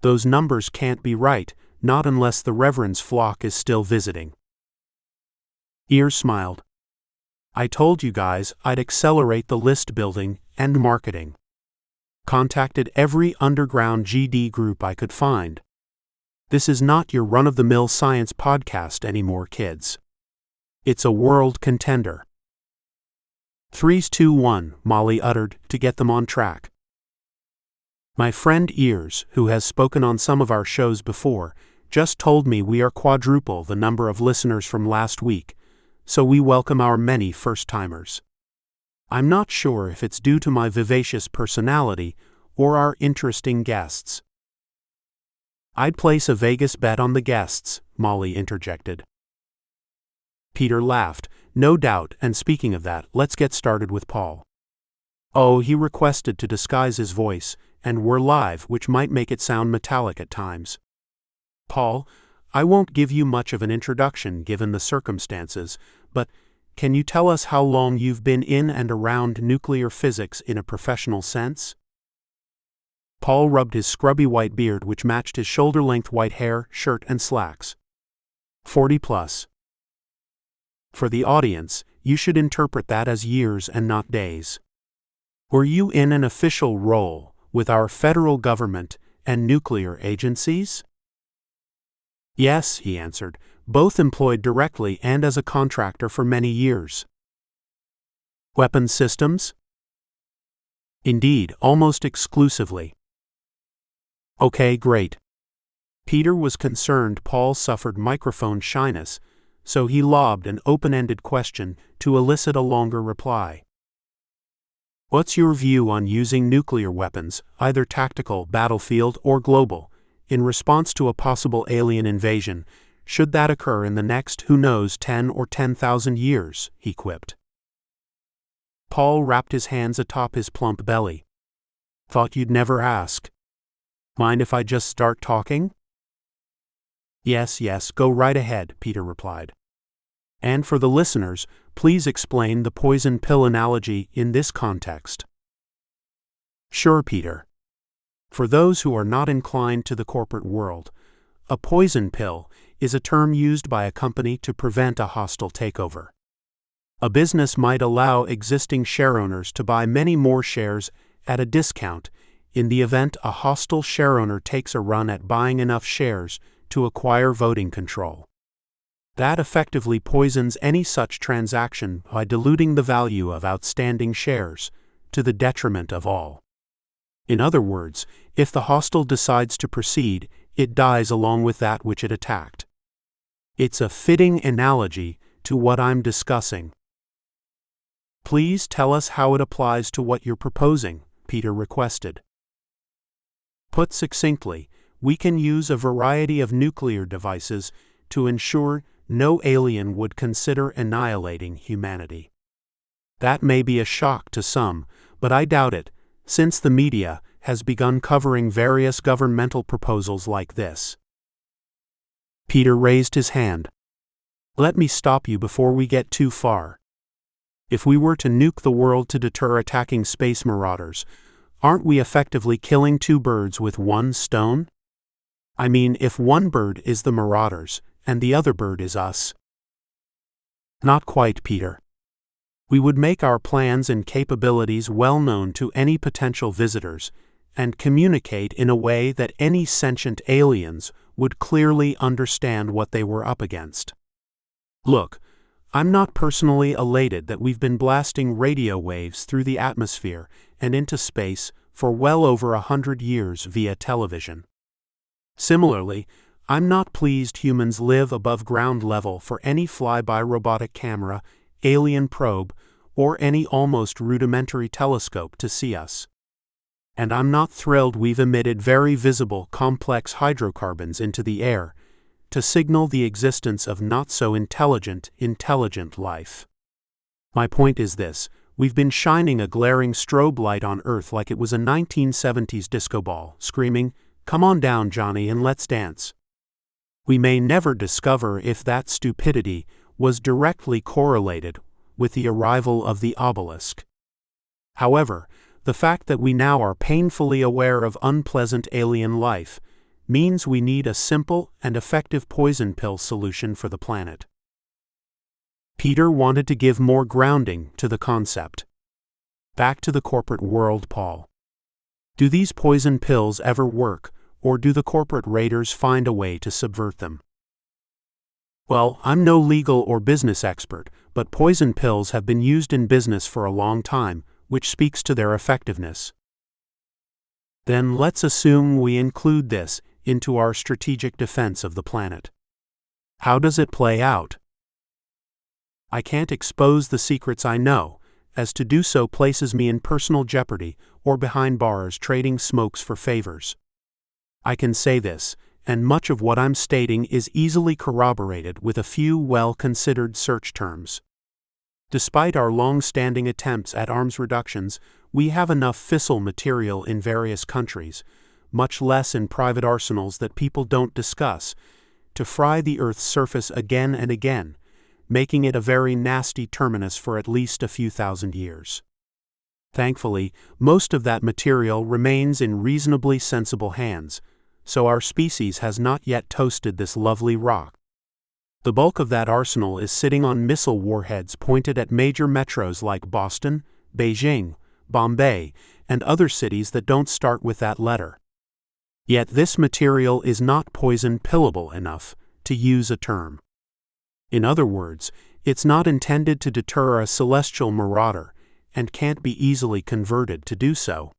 Those numbers can't be right, not unless the Reverend's flock is still visiting. Ears smiled. I told you guys I'd accelerate the list building and marketing. Contacted every underground GD group I could find. This is not your run-of-the-mill science podcast anymore, kids. It's a world contender. 3, 2, 1, Molly uttered to get them on track. My friend Ears, who has spoken on some of our shows before, just told me we are quadruple the number of listeners from last week, so we welcome our many first-timers. I'm not sure if it's due to my vivacious personality or our interesting guests? I'd place a Vegas bet on the guests, Molly interjected. Peter laughed. No doubt, and speaking of that, let's get started with Paul. Oh, he requested to disguise his voice, and we're live, which might make it sound metallic at times. Paul, I won't give you much of an introduction given the circumstances, but can you tell us how long you've been in and around nuclear physics in a professional sense? Paul rubbed his scrubby white beard which matched his shoulder-length white hair, shirt and slacks. 40 plus. For the audience, you should interpret that as years and not days. Were you in an official role with our federal government and nuclear agencies? Yes, he answered, both employed directly and as a contractor for many years. Weapons systems? Indeed, almost exclusively. Okay, great. Peter was concerned Paul suffered microphone shyness, so he lobbed an open-ended question to elicit a longer reply. What's your view on using nuclear weapons, either tactical, battlefield, or global, in response to a possible alien invasion, should that occur in the next, who knows, 10 or 10,000 years, he quipped. Paul wrapped his hands atop his plump belly. Thought you'd never ask. Mind if I just start talking? Yes, go right ahead, Peter replied. And for the listeners, please explain the poison pill analogy in this context. Sure, Peter. For those who are not inclined to the corporate world, a poison pill is a term used by a company to prevent a hostile takeover. A business might allow existing shareowners to buy many more shares at a discount in the event a hostile shareowner takes a run at buying enough shares to acquire voting control. That effectively poisons any such transaction by diluting the value of outstanding shares, to the detriment of all. In other words, if the hostile decides to proceed, it dies along with that which it attacked. It's a fitting analogy to what I'm discussing. Please tell us how it applies to what you're proposing, Peter requested. Put succinctly, we can use a variety of nuclear devices to ensure no alien would consider annihilating humanity. That may be a shock to some, but I doubt it, since the media has begun covering various governmental proposals like this. Peter raised his hand. Let me stop you before we get too far. If we were to nuke the world to deter attacking space marauders, aren't we effectively killing two birds with one stone? I mean, if one bird is the marauders, and the other bird is us. Not quite, Peter. We would make our plans and capabilities well known to any potential visitors, and communicate in a way that any sentient aliens would clearly understand what they were up against. Look, I'm not personally elated that we've been blasting radio waves through the atmosphere and into space for well over 100 years via television. Similarly, I'm not pleased humans live above ground level for any flyby robotic camera, alien probe, or any almost rudimentary telescope to see us. And I'm not thrilled we've emitted very visible complex hydrocarbons into the air to signal the existence of not-so-intelligent life. My point is this: we've been shining a glaring strobe light on Earth like it was a 1970s disco ball, screaming, "Come on down, Johnny, and let's dance." We may never discover if that stupidity was directly correlated with the arrival of the obelisk. However, the fact that we now are painfully aware of unpleasant alien life means we need a simple and effective poison pill solution for the planet. Peter wanted to give more grounding to the concept. Back to the corporate world, Paul. Do these poison pills ever work, or do the corporate raiders find a way to subvert them? Well, I'm no legal or business expert, but poison pills have been used in business for a long time, which speaks to their effectiveness. Then let's assume we include this into our strategic defense of the planet. How does it play out? I can't expose the secrets I know, as to do so places me in personal jeopardy or behind bars trading smokes for favors. I can say this, and much of what I'm stating is easily corroborated with a few well-considered search terms. Despite our long-standing attempts at arms reductions, we have enough fissile material in various countries, much less in private arsenals that people don't discuss, to fry the Earth's surface again and again, making it a very nasty terminus for at least a few thousand years. Thankfully, most of that material remains in reasonably sensible hands, so our species has not yet toasted this lovely rock. The bulk of that arsenal is sitting on missile warheads pointed at major metros like Boston, Beijing, Bombay, and other cities that don't start with that letter. Yet this material is not poison pillable enough, to use a term. In other words, it's not intended to deter a celestial marauder, and can't be easily converted to do so.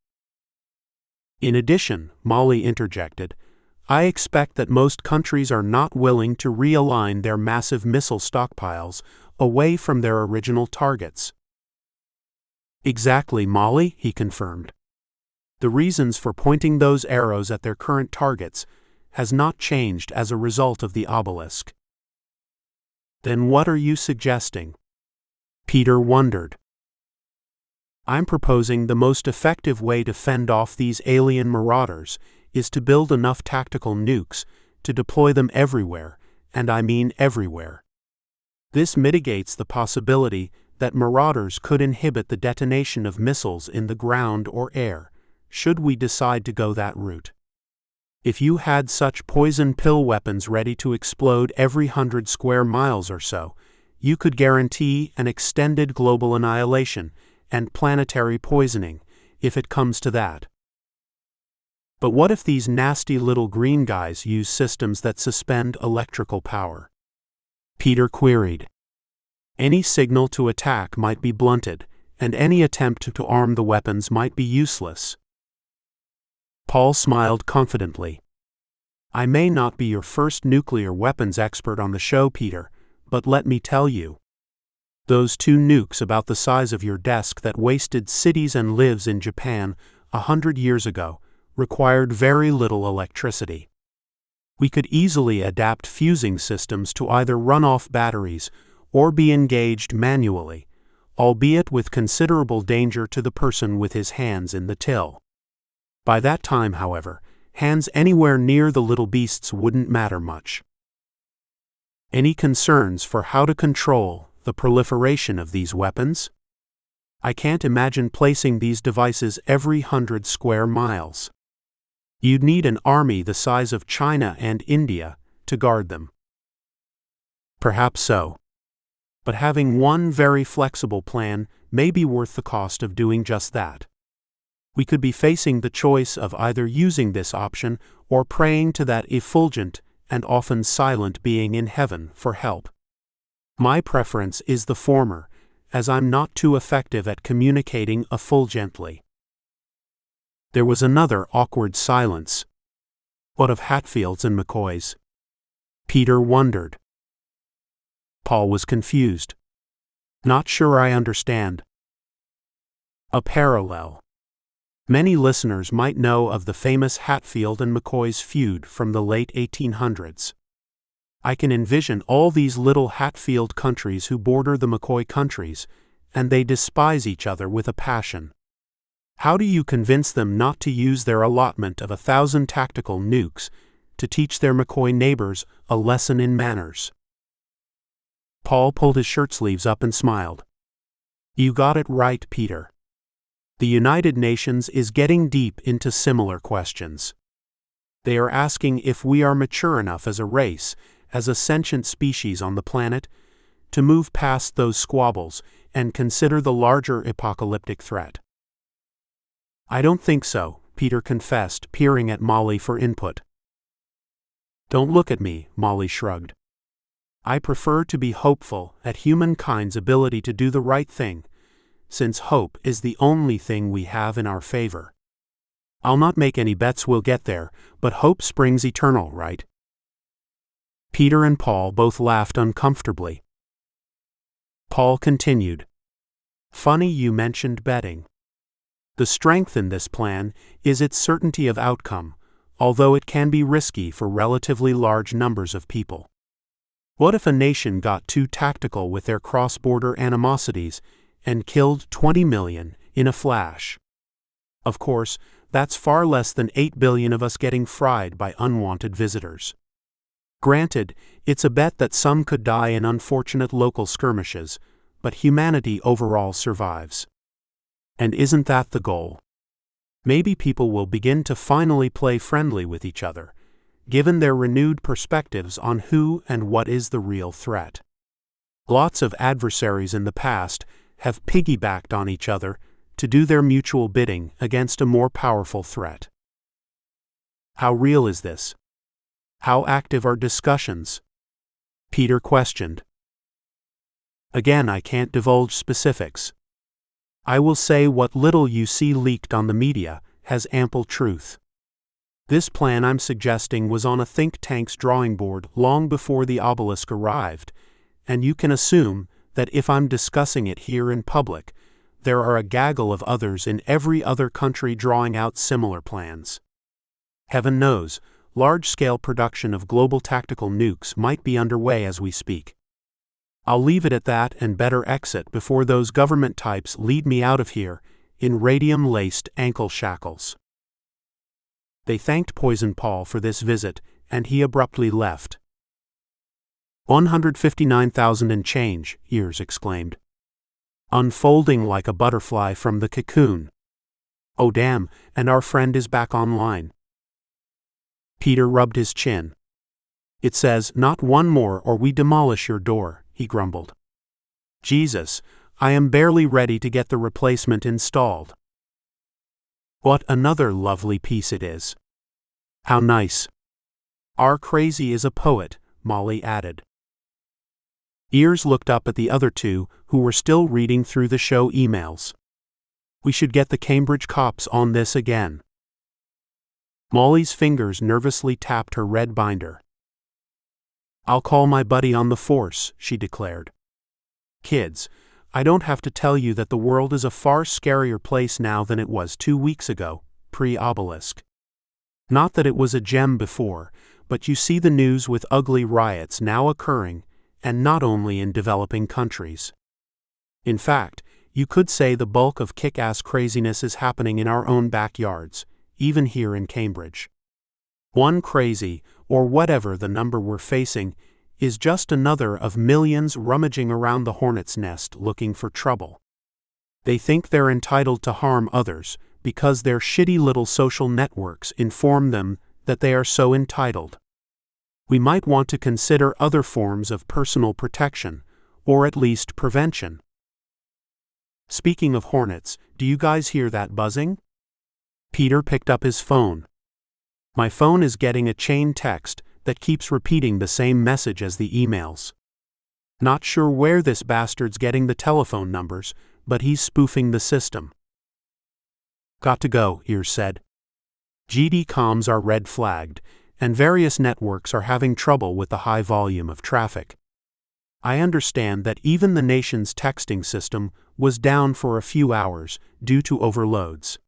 In addition, Molly interjected, I expect that most countries are not willing to realign their massive missile stockpiles away from their original targets. Exactly, Molly, he confirmed. The reasons for pointing those arrows at their current targets has not changed as a result of the obelisk. Then what are you suggesting? Peter wondered. I'm proposing the most effective way to fend off these alien marauders is to build enough tactical nukes to deploy them everywhere, and I mean everywhere. This mitigates the possibility that marauders could inhibit the detonation of missiles in the ground or air, should we decide to go that route. If you had such poison pill weapons ready to explode every 100 square miles or so, you could guarantee an extended global annihilation and planetary poisoning, if it comes to that. But what if these nasty little green guys use systems that suspend electrical power? Peter queried. Any signal to attack might be blunted, and any attempt to arm the weapons might be useless. Paul smiled confidently. I may not be your first nuclear weapons expert on the show, Peter, but let me tell you. Those two nukes about the size of your desk that wasted cities and lives in Japan 100 years ago required very little electricity. We could easily adapt fusing systems to either run off batteries or be engaged manually, albeit with considerable danger to the person with his hands in the till. By that time, however, hands anywhere near the little beasts wouldn't matter much. Any concerns for how to control the proliferation of these weapons? I can't imagine placing these devices every 100 square miles. You'd need an army the size of China and India to guard them. Perhaps so. But having one very flexible plan may be worth the cost of doing just that. We could be facing the choice of either using this option or praying to that effulgent and often silent being in heaven for help. My preference is the former, as I'm not too effective at communicating effulgently. There was another awkward silence. What of Hatfield's and McCoy's? Peter wondered. Paul was confused. Not sure I understand. A parallel. Many listeners might know of the famous Hatfield and McCoy's feud from the late 1800s. I can envision all these little Hatfield countries who border the McCoy countries, and they despise each other with a passion. How do you convince them not to use their allotment of 1,000 tactical nukes to teach their McCoy neighbors a lesson in manners? Paul pulled his shirt sleeves up and smiled. You got it right, Peter. The United Nations is getting deep into similar questions. They are asking if we are mature enough as a race, as a sentient species on the planet, to move past those squabbles and consider the larger apocalyptic threat. I don't think so, Peter confessed, peering at Molly for input. Don't look at me, Molly shrugged. I prefer to be hopeful at humankind's ability to do the right thing, since hope is the only thing we have in our favor. I'll not make any bets we'll get there, but hope springs eternal, right? Peter and Paul both laughed uncomfortably. Paul continued. Funny you mentioned betting. The strength in this plan is its certainty of outcome, although it can be risky for relatively large numbers of people. What if a nation got too tactical with their cross-border animosities and killed 20 million in a flash? Of course, that's far less than 8 billion of us getting fried by unwanted visitors. Granted, it's a bet that some could die in unfortunate local skirmishes, but humanity overall survives. And isn't that the goal? Maybe people will begin to finally play friendly with each other, given their renewed perspectives on who and what is the real threat. Lots of adversaries in the past have piggybacked on each other to do their mutual bidding against a more powerful threat. How real is this? How active are discussions? Peter questioned. Again, I can't divulge specifics. I will say what little you see leaked on the media has ample truth. This plan I'm suggesting was on a think tank's drawing board long before the obelisk arrived, and you can assume that if I'm discussing it here in public, there are a gaggle of others in every other country drawing out similar plans. Heaven knows, large-scale production of global tactical nukes might be underway as we speak. I'll leave it at that and better exit before those government types lead me out of here in radium-laced ankle shackles. They thanked Poison Paul for this visit, and he abruptly left. 159,000 and change, Ears exclaimed. Unfolding like a butterfly from the cocoon. Oh damn, and our friend is back online. Peter rubbed his chin. It says, not one more or we demolish your door, he grumbled. Jesus, I am barely ready to get the replacement installed. What another lovely piece it is. How nice. Our crazy is a poet, Molly added. Ears looked up at the other two, who were still reading through the show emails. We should get the Cambridge cops on this again. Molly's fingers nervously tapped her red binder. I'll call my buddy on the force, she declared. Kids, I don't have to tell you that the world is a far scarier place now than it was 2 weeks ago, pre-obelisk. Not that it was a gem before, but you see the news with ugly riots now occurring, and not only in developing countries. In fact, you could say the bulk of kick-ass craziness is happening in our own backyards, even here in Cambridge. One crazy, or whatever the number we're facing, is just another of millions rummaging around the hornet's nest looking for trouble. They think they're entitled to harm others because their shitty little social networks inform them that they are so entitled. We might want to consider other forms of personal protection, or at least prevention. Speaking of hornets, do you guys hear that buzzing? Peter picked up his phone. My phone is getting a chain text that keeps repeating the same message as the emails. Not sure where this bastard's getting the telephone numbers, but he's spoofing the system. Got to go, Ears said. GD comms are red flagged, and various networks are having trouble with the high volume of traffic. I understand that even the nation's texting system was down for a few hours due to overloads.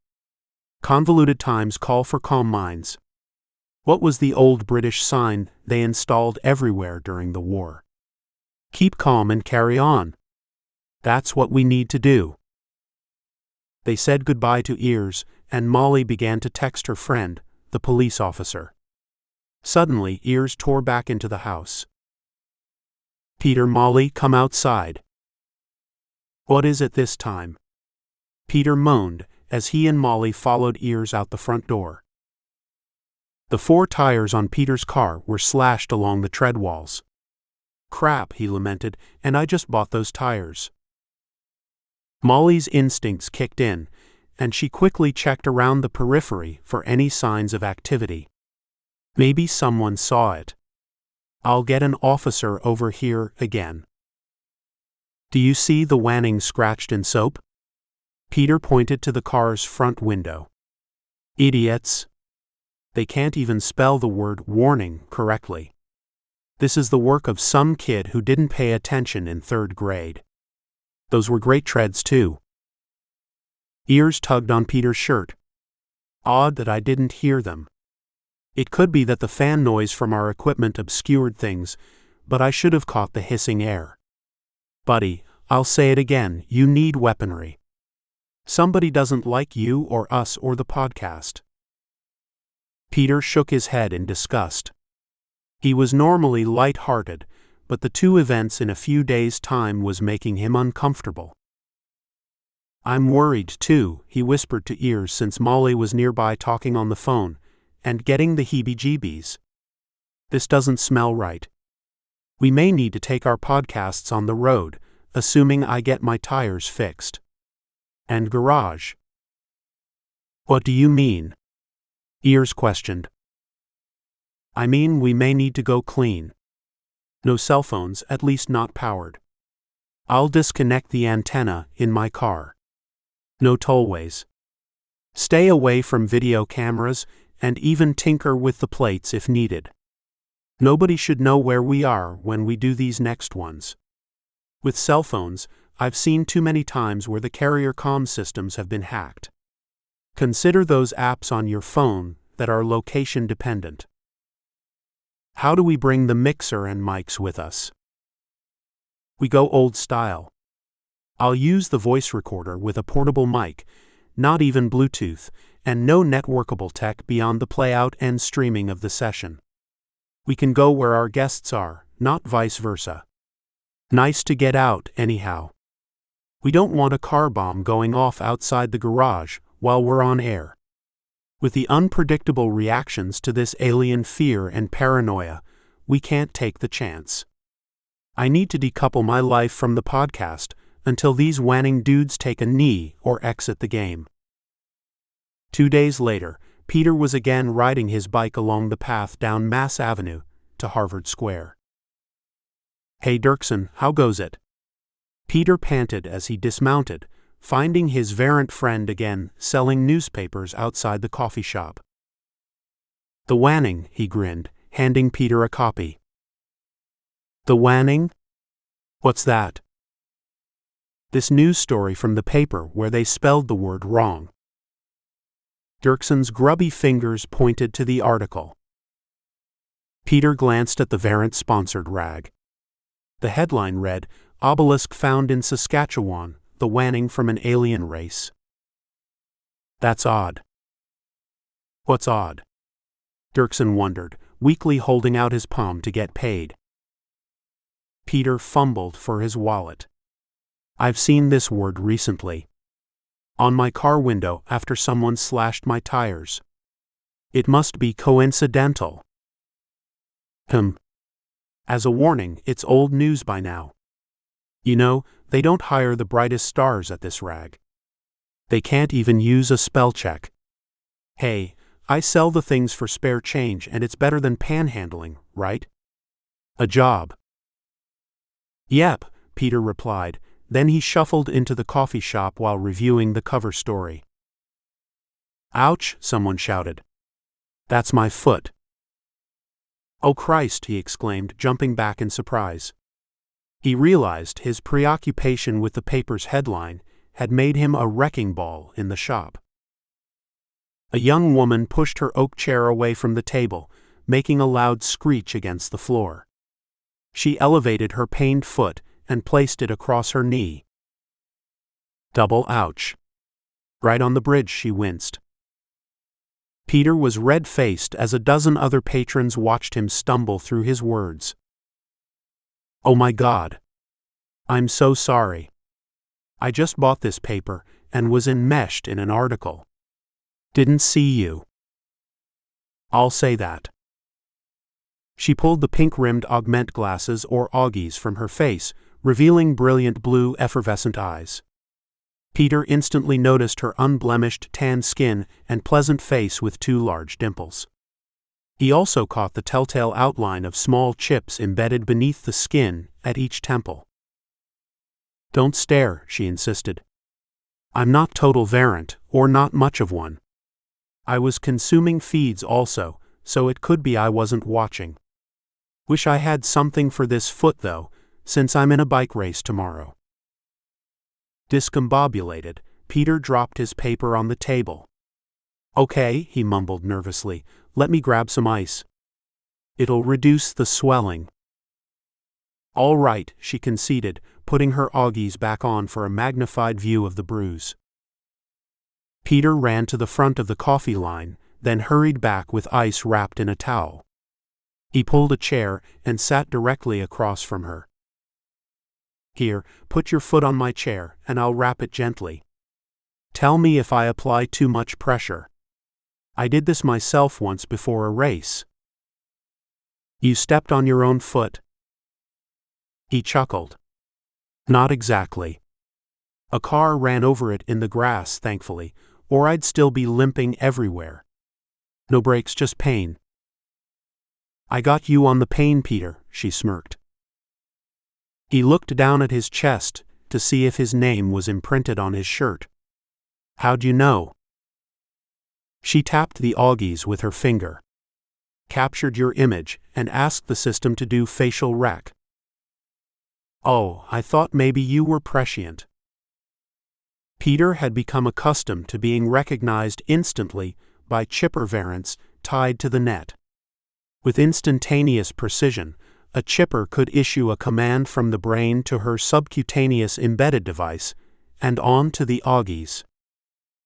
Convoluted times call for calm minds. What was the old British sign they installed everywhere during the war? Keep calm and carry on. That's what we need to do. They said goodbye to Ears, and Molly began to text her friend, the police officer. Suddenly, Ears tore back into the house. Peter, Molly, come outside. What is it this time? Peter moaned as he and Molly followed Ears out the front door. The 4 tires on Peter's car were slashed along the tread walls. Crap, he lamented, and I just bought those tires. Molly's instincts kicked in, and she quickly checked around the periphery for any signs of activity. Maybe someone saw it. I'll get an officer over here again. Do you see the Waening scratched in soap? Peter pointed to the car's front window. Idiots. They can't even spell the word warning correctly. This is the work of some kid who didn't pay attention in 3rd grade. Those were great treads too. Ears tugged on Peter's shirt. Odd that I didn't hear them. It could be that the fan noise from our equipment obscured things, but I should have caught the hissing air. Buddy, I'll say it again, you need weaponry. Somebody doesn't like you or us or the podcast. Peter shook his head in disgust. He was normally light-hearted, but the two events in a few days' time was making him uncomfortable. I'm worried too, he whispered to Ears since Molly was nearby talking on the phone, and getting the heebie-jeebies. This doesn't smell right. We may need to take our podcasts on the road, assuming I get my tires fixed. And garage. What do you mean? Ears questioned. I mean we may need to go clean. No cell phones, at least not powered. I'll disconnect the antenna in my car. No tollways. Stay away from video cameras and even tinker with the plates if needed. Nobody should know where we are when we do these next ones. With cell phones, I've seen too many times where the carrier comm systems have been hacked. Consider those apps on your phone that are location dependent. How do we bring the mixer and mics with us? We go old style. I'll use the voice recorder with a portable mic, not even Bluetooth, and no networkable tech beyond the playout and streaming of the session. We can go where our guests are, not vice versa. Nice to get out, anyhow. We don't want a car bomb going off outside the garage while we're on air. With the unpredictable reactions to this alien fear and paranoia, we can't take the chance. I need to decouple my life from the podcast until these Waening dudes take a knee or exit the game. 2 days later, Peter was again riding his bike along the path down Mass Avenue to Harvard Square. Hey Dirksen, how goes it? Peter panted as he dismounted, finding his variant friend again selling newspapers outside the coffee shop. The Waening, he grinned, handing Peter a copy. The Waening? What's that? This news story from the paper where they spelled the word wrong. Dirksen's grubby fingers pointed to the article. Peter glanced at the variant-sponsored rag. The headline read, Obelisk found in Saskatchewan, the Waening from an alien race. That's odd. What's odd? Dirksen wondered, weakly holding out his palm to get paid. Peter fumbled for his wallet. I've seen this word recently. On my car window after someone slashed my tires. It must be coincidental. As a warning, it's old news by now. You know, they don't hire the brightest stars at this rag. They can't even use a spell check. Hey, I sell the things for spare change and it's better than panhandling, right? A job. Yep, Peter replied. Then he shuffled into the coffee shop while reviewing the cover story. Ouch, someone shouted. That's my foot. Oh Christ, he exclaimed, jumping back in surprise. He realized his preoccupation with the paper's headline had made him a wrecking ball in the shop. A young woman pushed her oak chair away from the table, making a loud screech against the floor. She elevated her pained foot and placed it across her knee. Double ouch. Right on the bridge, she winced. Peter was red-faced as a dozen other patrons watched him stumble through his words. Oh my God. I'm so sorry. I just bought this paper and was enmeshed in an article. Didn't see you. I'll say that. She pulled the pink-rimmed augment glasses or augies from her face, revealing brilliant blue effervescent eyes. Peter instantly noticed her unblemished tan skin and pleasant face with 2 large dimples. He also caught the telltale outline of small chips embedded beneath the skin at each temple. Don't stare, she insisted. I'm not total variant, or not much of one. I was consuming feeds also, so it could be I wasn't watching. Wish I had something for this foot though, since I'm in a bike race tomorrow. Discombobulated, Peter dropped his paper on the table. "Okay," he mumbled nervously, "let me grab some ice. It'll reduce the swelling." "All right," she conceded, putting her augies back on for a magnified view of the bruise. Peter ran to the front of the coffee line, then hurried back with ice wrapped in a towel. He pulled a chair and sat directly across from her. "Here, put your foot on my chair, and I'll wrap it gently. Tell me if I apply too much pressure. I did this myself once before a race." "You stepped on your own foot." He chuckled. "Not exactly. A car ran over it in the grass, thankfully, or I'd still be limping everywhere. No breaks, just pain." "I got you on the pain, Peter," she smirked. He looked down at his chest to see if his name was imprinted on his shirt. "How'd you know?" She tapped the augies with her finger. "Captured your image and asked the system to do facial rec." "Oh, I thought maybe you were prescient." Peter had become accustomed to being recognized instantly by chipper variants tied to the net. With instantaneous precision, a chipper could issue a command from the brain to her subcutaneous embedded device and on to the augies.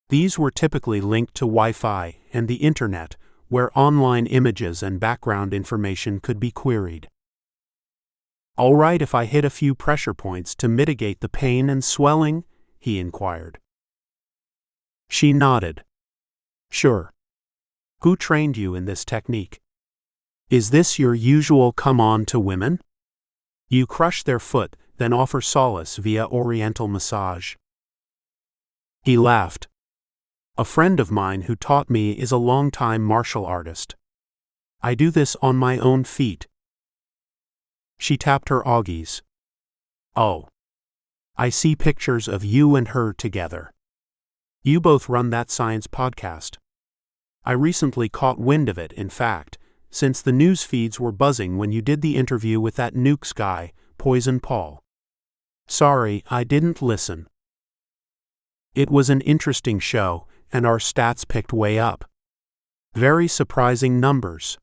These were typically linked to Wi-Fi and the Internet, where online images and background information could be queried. "All right if I hit a few pressure points to mitigate the pain and swelling?" he inquired. She nodded. "Sure. Who trained you in this technique? Is this your usual come-on to women? You crush their foot, then offer solace via oriental massage." He laughed. "A friend of mine who taught me is a longtime martial artist. I do this on my own feet." She tapped her augies. "Oh. I see pictures of you and her together. You both run that science podcast. I recently caught wind of it, in fact, since the news feeds were buzzing when you did the interview with that nukes guy, Poison Paul. Sorry, I didn't listen. It was an interesting show, and our stats picked way up. Very surprising numbers.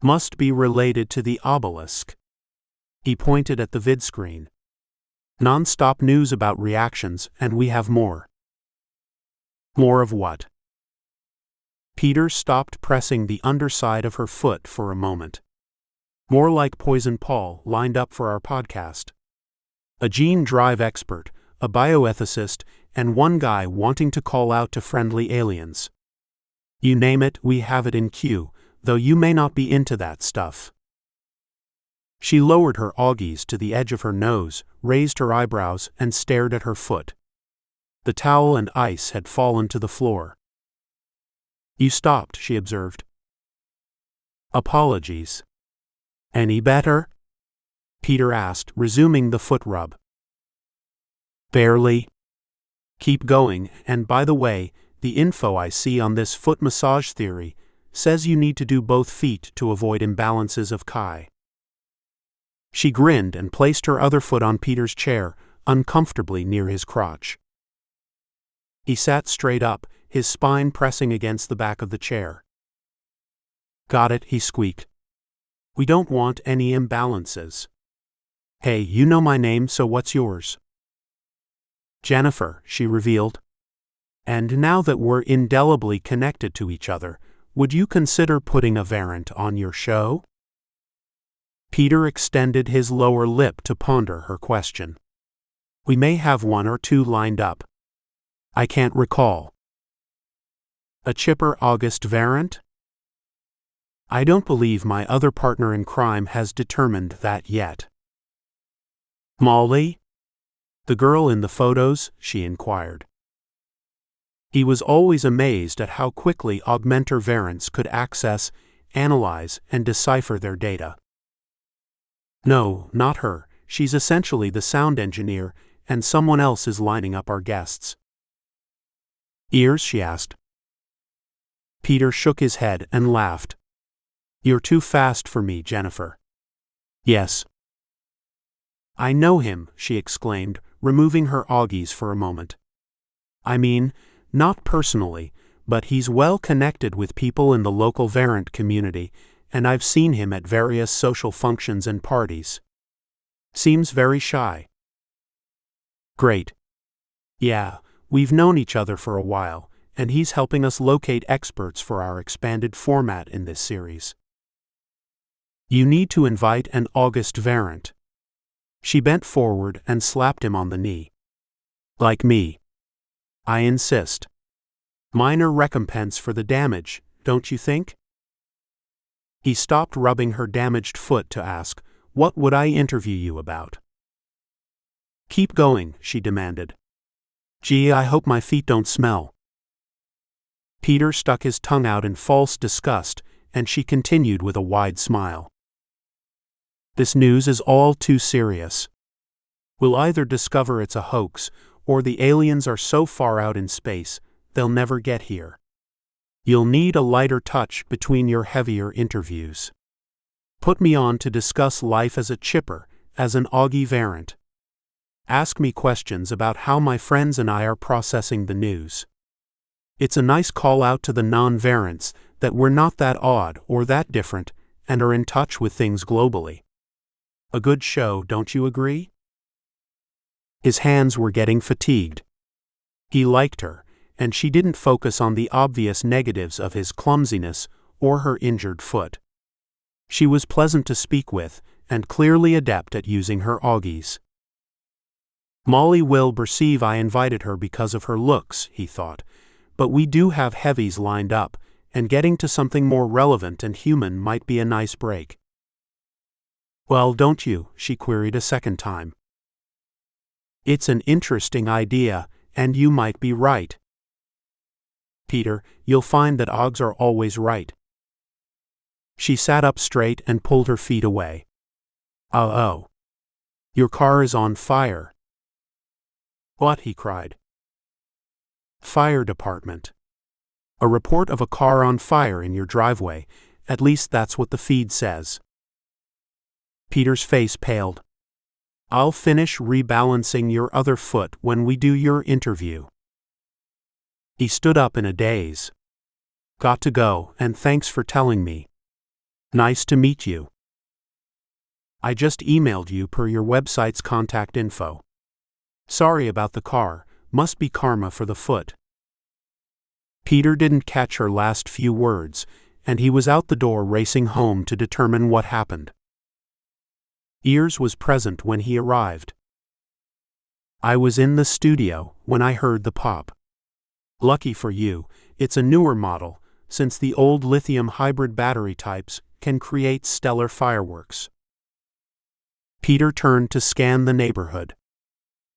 Must be related to the obelisk." He pointed at the vid screen. "Non-stop news about reactions, and we have more." "More of what?" Peter stopped pressing the underside of her foot for a moment. "More like Poison Paul lined up for our podcast. A gene drive expert, a bioethicist, and one guy wanting to call out to friendly aliens. You name it, we have it in queue, though you may not be into that stuff." She lowered her augies to the edge of her nose, raised her eyebrows, and stared at her foot. The towel and ice had fallen to the floor. "You stopped," she observed. "Apologies." "Any better?" Peter asked, resuming the foot rub. "Barely. Keep going, and by the way, the info I see on this foot massage theory says you need to do both feet to avoid imbalances of chi." She grinned and placed her other foot on Peter's chair, uncomfortably near his crotch. He sat straight up, his spine pressing against the back of the chair. "Got it," he squeaked. "We don't want any imbalances. Hey, you know my name, so what's yours?" "Jennifer," she revealed. "And now that we're indelibly connected to each other, would you consider putting a variant on your show?" Peter extended his lower lip to ponder her question. "We may have one or two lined up. I can't recall." "A chipper August variant?" "I don't believe my other partner in crime has determined that yet." "Molly? The girl in the photos?" she inquired. He was always amazed at how quickly augmenter variants could access, analyze, and decipher their data. "No, not her. She's essentially the sound engineer, and someone else is lining up our guests." "Ears?" she asked. Peter shook his head and laughed. "You're too fast for me, Jennifer." "Yes." "I know him," she exclaimed, removing her augies for a moment. I mean, not personally, but he's well connected with people in the local variant community, and I've seen him at various social functions and parties. Seems very shy. Great. Yeah, we've known each other for a while, and he's helping us locate experts for our expanded format in this series. You need to invite an August variant. She bent forward and slapped him on the knee. Like me. I insist. Minor recompense for the damage, don't you think? He stopped rubbing her damaged foot to ask, "What would I interview you about?" Keep going, she demanded. Gee, I hope my feet don't smell. Peter stuck his tongue out in false disgust, and she continued with a wide smile. This news is all too serious. We'll either discover it's a hoax, or the aliens are so far out in space, they'll never get here. You'll need a lighter touch between your heavier interviews. Put me on to discuss life as a chipper, as an Augie variant. Ask me questions about how my friends and I are processing the news. It's a nice call out to the non-variants that we're not that odd or that different and are in touch with things globally. A good show, don't you agree? His hands were getting fatigued. He liked her, and she didn't focus on the obvious negatives of his clumsiness or her injured foot. She was pleasant to speak with and clearly adept at using her augies. Molly will perceive I invited her because of her looks, he thought, but we do have heavies lined up, and getting to something more relevant and human might be a nice break. Well, don't you? She queried a second time. It's an interesting idea, and you might be right. Peter, you'll find that Augs are always right. She sat up straight and pulled her feet away. Oh. Your car is on fire. What? He cried. Fire department. A report of a car on fire in your driveway, at least that's what the feed says. Peter's face paled. I'll finish rebalancing your other foot when we do your interview. He stood up in a daze. Got to go, and thanks for telling me. Nice to meet you. I just emailed you per your website's contact info. Sorry about the car, must be karma for the foot. Peter didn't catch her last few words, and he was out the door racing home to determine what happened. Ears was present when he arrived. I was in the studio when I heard the pop. Lucky for you, it's a newer model, since the old lithium hybrid battery types can create stellar fireworks. Peter turned to scan the neighborhood.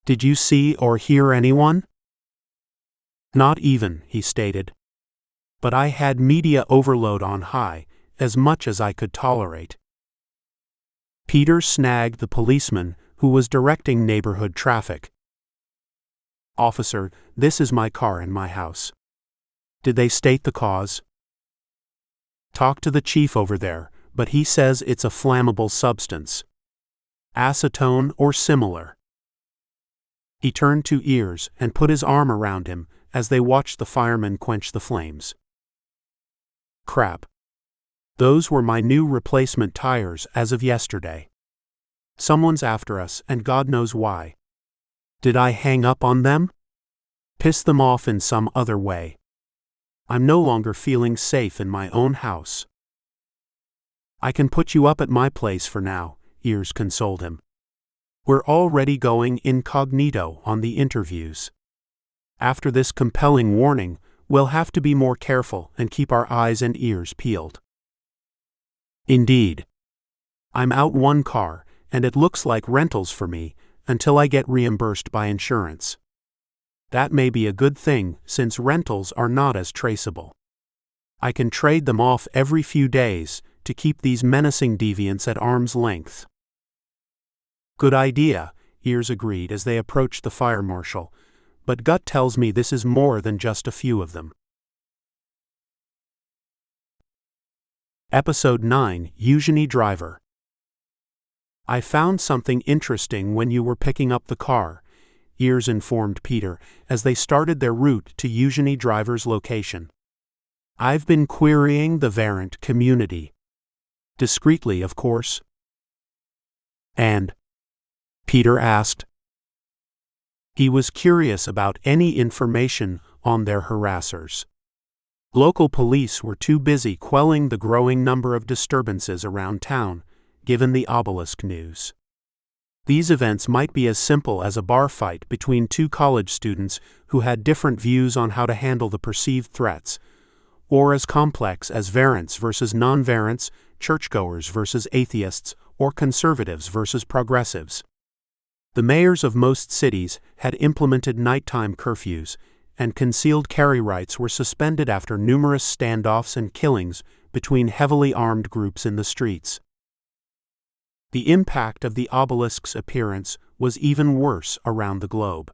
Did you see or hear anyone? Not even, he stated. But I had media overload on high, as much as I could tolerate. Peter snagged the policeman who was directing neighborhood traffic. Officer, this is my car in my house. Did they state the cause? Talk to the chief over there, but he says it's a flammable substance. Acetone or similar. He turned to Ears and put his arm around him as they watched the firemen quench the flames. Crap. Those were my new replacement tires as of yesterday. Someone's after us and God knows why. Did I hang up on them? Piss them off in some other way. I'm no longer feeling safe in my own house. I can put you up at my place for now, Ears consoled him. We're already going incognito on the interviews. After this compelling warning, we'll have to be more careful and keep our eyes and ears peeled. Indeed. I'm out one car, and it looks like rentals for me, until I get reimbursed by insurance. That may be a good thing, since rentals are not as traceable. I can trade them off every few days to keep these menacing deviants at arm's length. Good idea, Ears agreed as they approached the fire marshal, but gut tells me this is more than just a few of them. Episode 9, Eugenie Driver. I found something interesting when you were picking up the car. Ears informed Peter as they started their route to Eugenie Driver's location. "I've been querying the variant community." Discreetly, of course. "And?" Peter asked. He was curious about any information on their harassers. Local police were too busy quelling the growing number of disturbances around town, given the obelisk news. These events might be as simple as a bar fight between two college students who had different views on how to handle the perceived threats, or as complex as variants versus non-variants, churchgoers versus atheists, or conservatives versus progressives. The mayors of most cities had implemented nighttime curfews, and concealed carry rights were suspended after numerous standoffs and killings between heavily armed groups in the streets. The impact of the obelisk's appearance was even worse around the globe.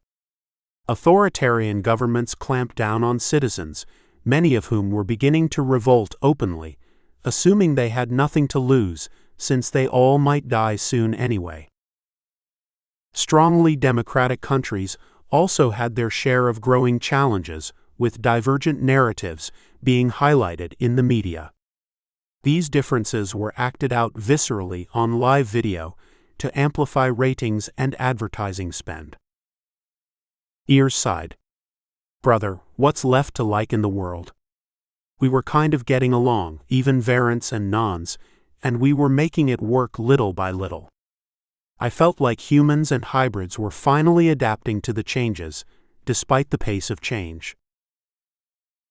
Authoritarian governments clamped down on citizens, many of whom were beginning to revolt openly, assuming they had nothing to lose, since they all might die soon anyway. Strongly democratic countries also had their share of growing challenges, with divergent narratives being highlighted in the media. These differences were acted out viscerally on live video to amplify ratings and advertising spend. Ears sighed. "Brother, what's left to like in the world? We were kind of getting along, even variants and nons, and we were making it work little by little. I felt like humans and hybrids were finally adapting to the changes, despite the pace of change."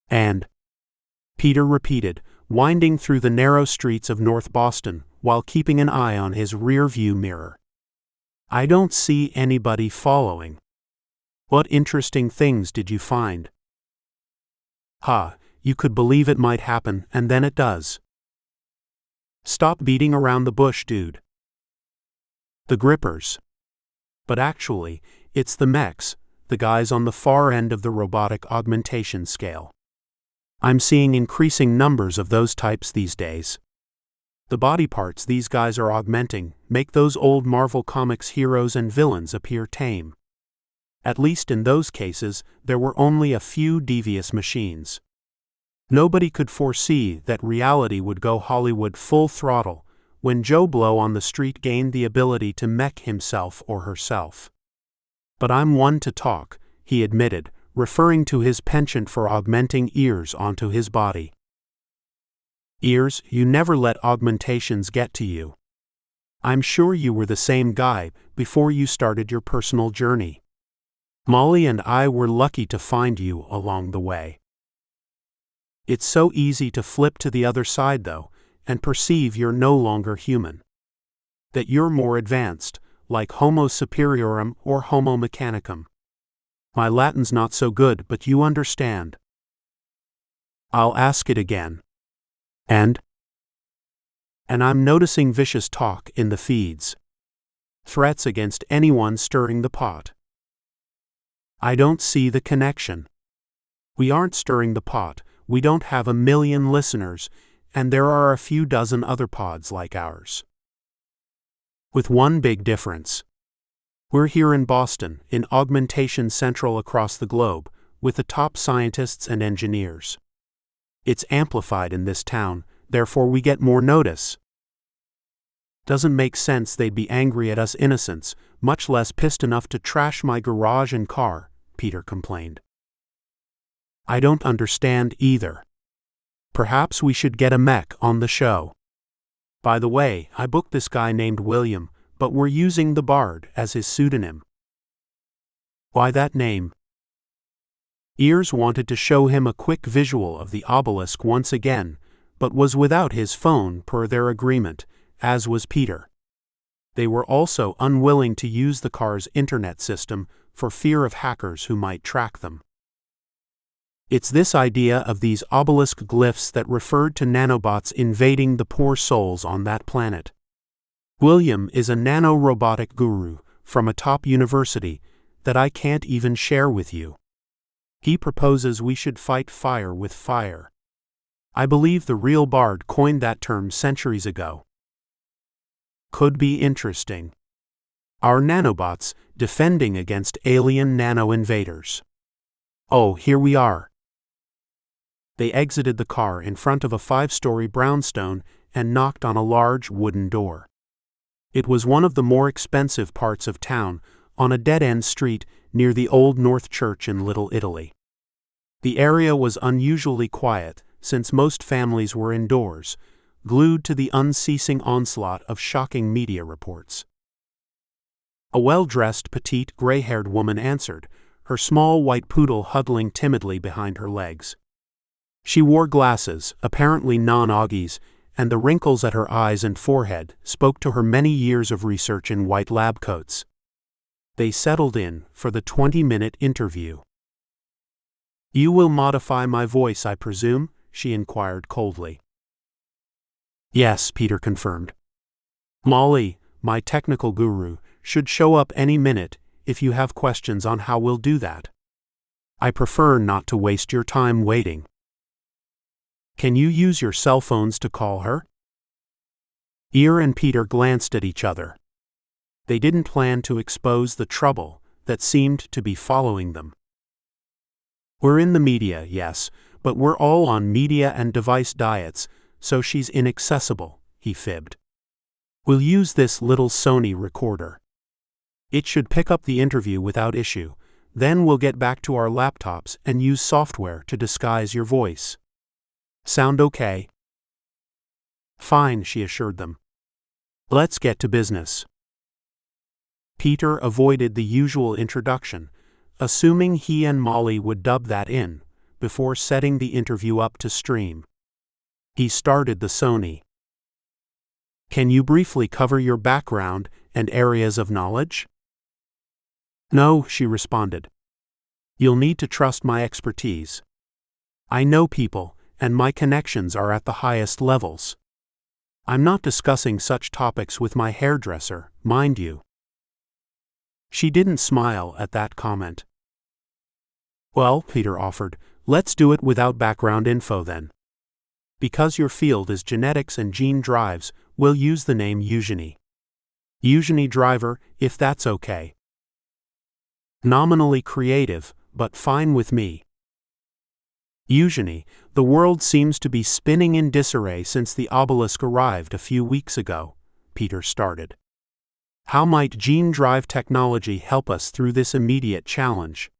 "And?" Peter repeated, winding through the narrow streets of North Boston while keeping an eye on his rear-view mirror. "I don't see anybody following. What interesting things did you find?" "Ha, you could believe it might happen, and then it does." "Stop beating around the bush, dude." "The grippers." "But actually, it's the mechs, the guys on the far end of the robotic augmentation scale. I'm seeing increasing numbers of those types these days. The body parts these guys are augmenting make those old Marvel Comics heroes and villains appear tame. At least in those cases, there were only a few devious machines. Nobody could foresee that reality would go Hollywood full throttle when Joe Blow on the street gained the ability to mech himself or herself. But I'm one to talk," he admitted, referring to his penchant for augmenting ears onto his body. "Ears, you never let augmentations get to you. I'm sure you were the same guy before you started your personal journey. Molly and I were lucky to find you along the way. It's so easy to flip to the other side, though, and perceive you're no longer human. That you're more advanced, like Homo superiorum or Homo mechanicum. My Latin's not so good, but you understand." "I'll ask it again." "And?" "And I'm noticing vicious talk in the feeds. Threats against anyone stirring the pot." "I don't see the connection. We aren't stirring the pot, we don't have 1 million listeners, and there are a few dozen other pods like ours. With one big difference. We're here in Boston, in augmentation central across the globe, with the top scientists and engineers. It's amplified in this town, therefore we get more notice. Doesn't make sense they'd be angry at us innocents, much less pissed enough to trash my garage and car," Peter complained. "I don't understand either. Perhaps we should get a mech on the show. By the way, I booked this guy named William, but we're using the Bard as his pseudonym." "Why that name?" Ears wanted to show him a quick visual of the obelisk once again, but was without his phone per their agreement, as was Peter. They were also unwilling to use the car's internet system for fear of hackers who might track them. "It's this idea of these obelisk glyphs that referred to nanobots invading the poor souls on that planet. William is a nano-robotic guru from a top university that I can't even share with you. He proposes we should fight fire with fire. I believe the real Bard coined that term centuries ago. Could be interesting." Our nanobots defending against alien nano-invaders. Oh, here we are. They exited the car in front of a 5-story brownstone and knocked on a large wooden door. It was one of the more expensive parts of town, on a dead-end street near the Old North Church in Little Italy. The area was unusually quiet, since most families were indoors, glued to the unceasing onslaught of shocking media reports. A well-dressed, petite, gray-haired woman answered, her small white poodle huddling timidly behind her legs. She wore glasses, apparently non-Augies, and the wrinkles at her eyes and forehead spoke to her many years of research in white lab coats. They settled in for the 20-minute interview. "You will modify my voice, I presume?" she inquired coldly. "Yes," Peter confirmed. "Molly, my technical guru, should show up any minute if you have questions on how we'll do that. I prefer not to waste your time waiting. Can you use your cell phones to call her?" Ear and Peter glanced at each other. They didn't plan to expose the trouble that seemed to be following them. "We're in the media, yes, but we're all on media and device diets, so she's inaccessible," he fibbed. "We'll use this little Sony recorder. It should pick up the interview without issue. Then we'll get back to our laptops and use software to disguise your voice. Sound okay?" "Fine," she assured them. "Let's get to business." Peter avoided the usual introduction, assuming he and Molly would dub that in, before setting the interview up to stream. He started the Sony. "Can you briefly cover your background and areas of knowledge?" "No," she responded. "You'll need to trust my expertise. I know people, and my connections are at the highest levels. I'm not discussing such topics with my hairdresser, mind you." She didn't smile at that comment. "Well," Peter offered, "let's do it without background info then. Because your field is genetics and gene drives, we'll use the name Eugenie. Eugenie Driver, if that's okay. Nominally creative, but fine with me." "Eugenie, the world seems to be spinning in disarray since the obelisk arrived a few weeks ago," Peter started. "How might gene drive technology help us through this immediate challenge?"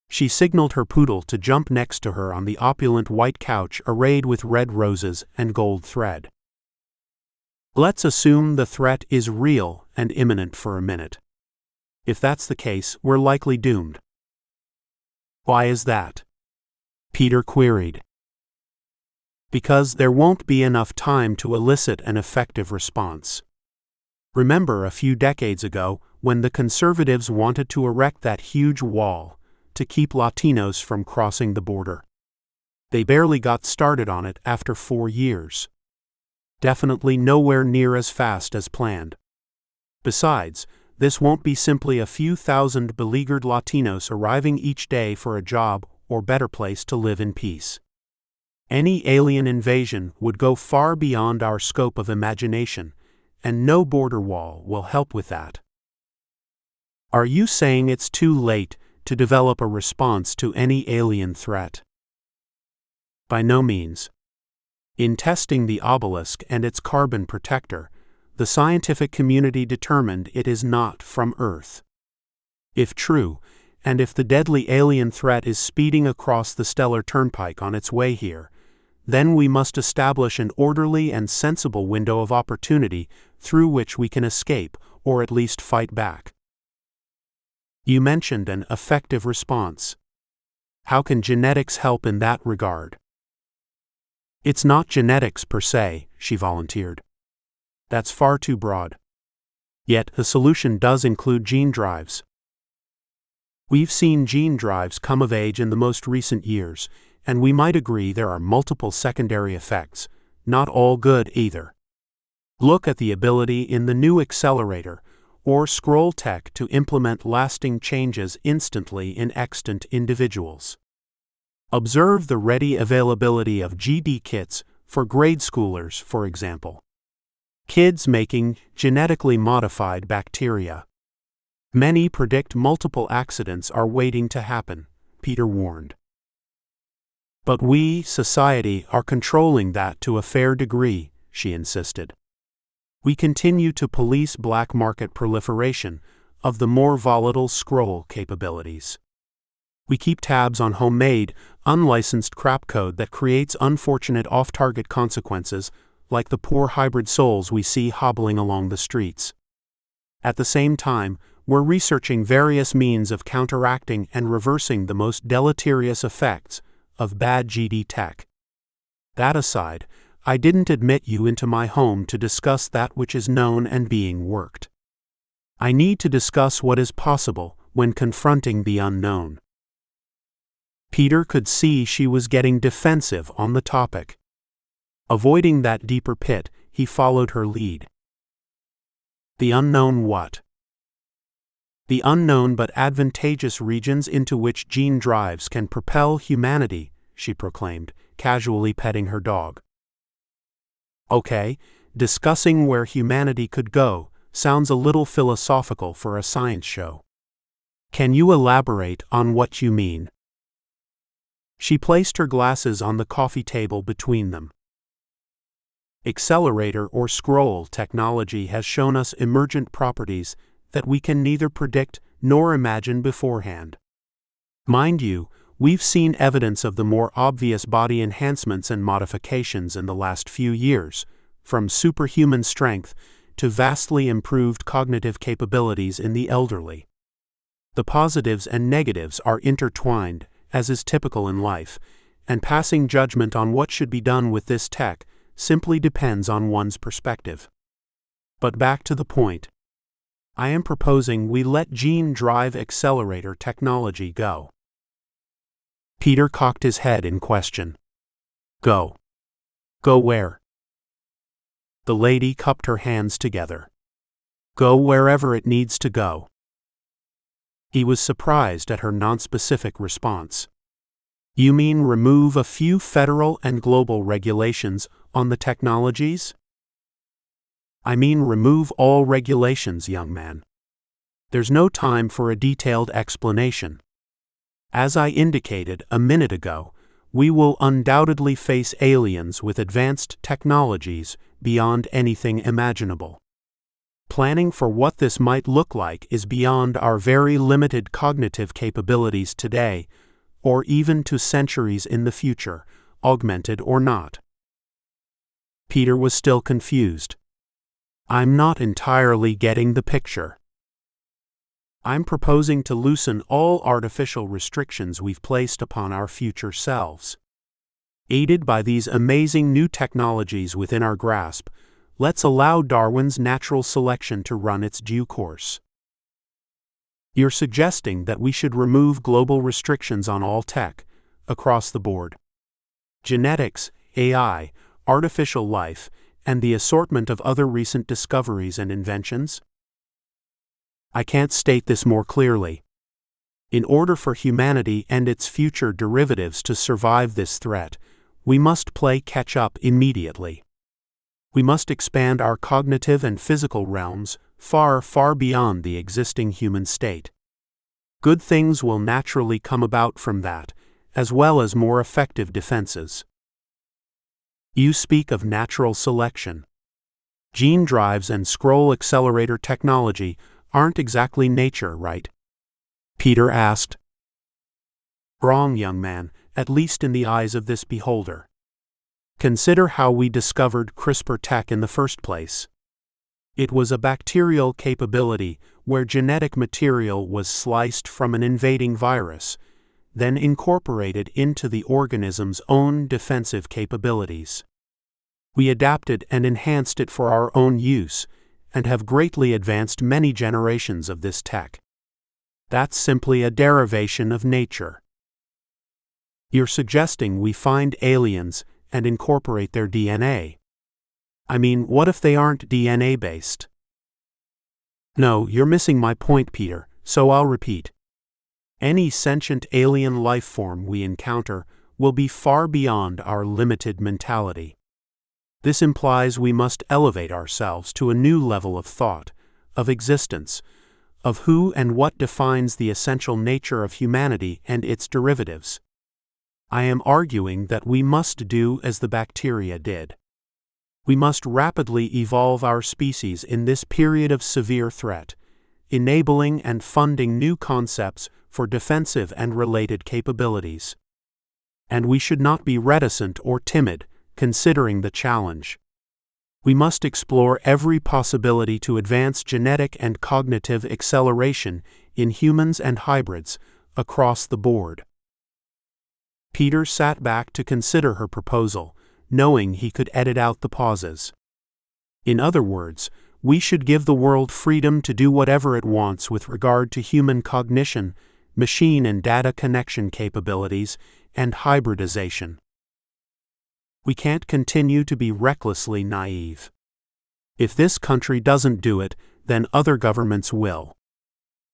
She signaled her poodle to jump next to her on the opulent white couch arrayed with red roses and gold thread. "Let's assume the threat is real and imminent for a minute. If that's the case, we're likely doomed." "Why is that?" Peter queried. "Because there won't be enough time to elicit an effective response. Remember a few decades ago when the conservatives wanted to erect that huge wall to keep Latinos from crossing the border? They barely got started on it after 4 years. Definitely nowhere near as fast as planned. Besides, this won't be simply a few thousand beleaguered Latinos arriving each day for a job or better place to live in peace. Any alien invasion would go far beyond our scope of imagination, and no border wall will help with that." "Are you saying it's too late to develop a response to any alien threat?" "By no means. In testing the obelisk and its carbon protector, the scientific community determined it is not from Earth. If true, and if the deadly alien threat is speeding across the stellar turnpike on its way here, then we must establish an orderly and sensible window of opportunity through which we can escape, or at least fight back." "You mentioned an effective response. How can genetics help in that regard?" "It's not genetics per se," she volunteered. "That's far too broad. Yet the solution does include gene drives. We've seen gene drives come of age in the most recent years, and we might agree there are multiple secondary effects, not all good either. Look at the ability in the new accelerator, or scroll tech to implement lasting changes instantly in extant individuals. Observe the ready availability of GD kits for grade schoolers, for example. Kids making genetically modified bacteria. Many predict multiple accidents are waiting to happen, Peter warned. But we, society, are controlling that to a fair degree, she insisted. We continue to police black market proliferation of the more volatile scroll capabilities. We keep tabs on homemade, unlicensed crap code that creates unfortunate off-target consequences like the poor hybrid souls we see hobbling along the streets. At the same time, we're researching various means of counteracting and reversing the most deleterious effects of bad GD tech. That aside, I didn't admit you into my home to discuss that which is known and being worked. I need to discuss what is possible when confronting the unknown. Peter could see she was getting defensive on the topic. Avoiding that deeper pit, he followed her lead. The unknown what? The unknown but advantageous regions into which gene drives can propel humanity, she proclaimed, casually petting her dog. Okay, discussing where humanity could go sounds a little philosophical for a science show. Can you elaborate on what you mean? She placed her glasses on the coffee table between them. Accelerator or scroll technology has shown us emergent properties that we can neither predict nor imagine beforehand. Mind you, we've seen evidence of the more obvious body enhancements and modifications in the last few years, from superhuman strength to vastly improved cognitive capabilities in the elderly. The positives and negatives are intertwined, as is typical in life, and passing judgment on what should be done with this tech simply depends on one's perspective. But back to the point. I am proposing we let gene drive accelerator technology go. Peter cocked his head in question. Go. Go where? The lady cupped her hands together. Go wherever it needs to go. He was surprised at her nonspecific response. You mean remove a few federal and global regulations on the technologies? I mean remove all regulations, young man. There's no time for a detailed explanation. As I indicated a minute ago, we will undoubtedly face aliens with advanced technologies beyond anything imaginable. Planning for what this might look like is beyond our very limited cognitive capabilities today, or even to centuries in the future, augmented or not. Peter was still confused. I'm not entirely getting the picture. I'm proposing to loosen all artificial restrictions we've placed upon our future selves. Aided by these amazing new technologies within our grasp, let's allow Darwin's natural selection to run its due course. You're suggesting that we should remove global restrictions on all tech, across the board. Genetics, AI, artificial life, and the assortment of other recent discoveries and inventions? I can't state this more clearly. In order for humanity and its future derivatives to survive this threat, we must play catch-up immediately. We must expand our cognitive and physical realms far, far beyond the existing human state. Good things will naturally come about from that, as well as more effective defenses. You speak of natural selection. Gene drives and scroll accelerator technology aren't exactly nature, right? Peter asked. Wrong, young man, at least in the eyes of this beholder. Consider how we discovered CRISPR tech in the first place. It was a bacterial capability where genetic material was sliced from an invading virus, then incorporated into the organism's own defensive capabilities. We adapted and enhanced it for our own use, and have greatly advanced many generations of this tech. That's simply a derivation of nature. You're suggesting we find aliens and incorporate their DNA. I mean, what if they aren't DNA-based? No, you're missing my point, Peter, so I'll repeat. Any sentient alien life form we encounter will be far beyond our limited mentality. This implies we must elevate ourselves to a new level of thought, of existence, of who and what defines the essential nature of humanity and its derivatives. I am arguing that we must do as the bacteria did. We must rapidly evolve our species in this period of severe threat, enabling and funding new concepts for defensive and related capabilities. And we should not be reticent or timid, considering the challenge. We must explore every possibility to advance genetic and cognitive acceleration in humans and hybrids across the board. Peter sat back to consider her proposal, knowing he could edit out the pauses. In other words, we should give the world freedom to do whatever it wants with regard to human cognition, machine and data connection capabilities, and hybridization. We can't continue to be recklessly naive. If this country doesn't do it, then other governments will.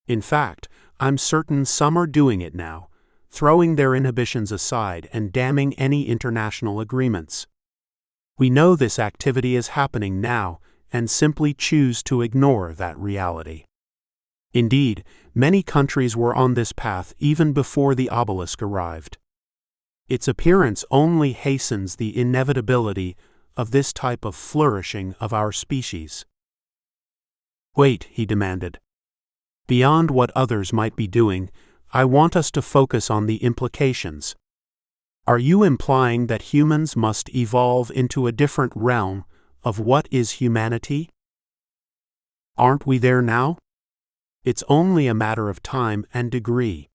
In fact, I'm certain some are doing it now, throwing their inhibitions aside and damning any international agreements. We know this activity is happening now and simply choose to ignore that reality. Indeed, many countries were on this path even before the obelisk arrived. Its appearance only hastens the inevitability of this type of flourishing of our species. Wait, he demanded. Beyond what others might be doing, I want us to focus on the implications. Are you implying that humans must evolve into a different realm of what is humanity? Aren't we there now? It's only a matter of time and degree.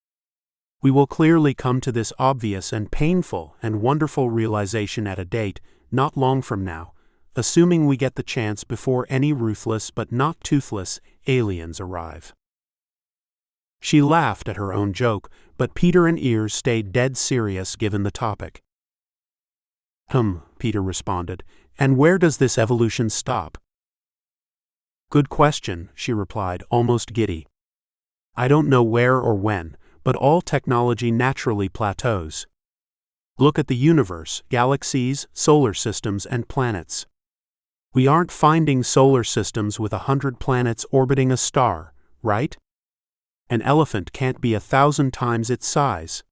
We will clearly come to this obvious and painful and wonderful realization at a date not long from now, assuming we get the chance before any ruthless but not toothless aliens arrive. She laughed at her own joke, but Peter and Ears stayed dead serious given the topic. Peter responded, and where does this evolution stop? Good question, she replied, almost giddy. I don't know where or when, but all technology naturally plateaus. Look at the universe, galaxies, solar systems, and planets. We aren't finding solar systems with 100 planets orbiting a star, right? An elephant can't be 1,000 times its size.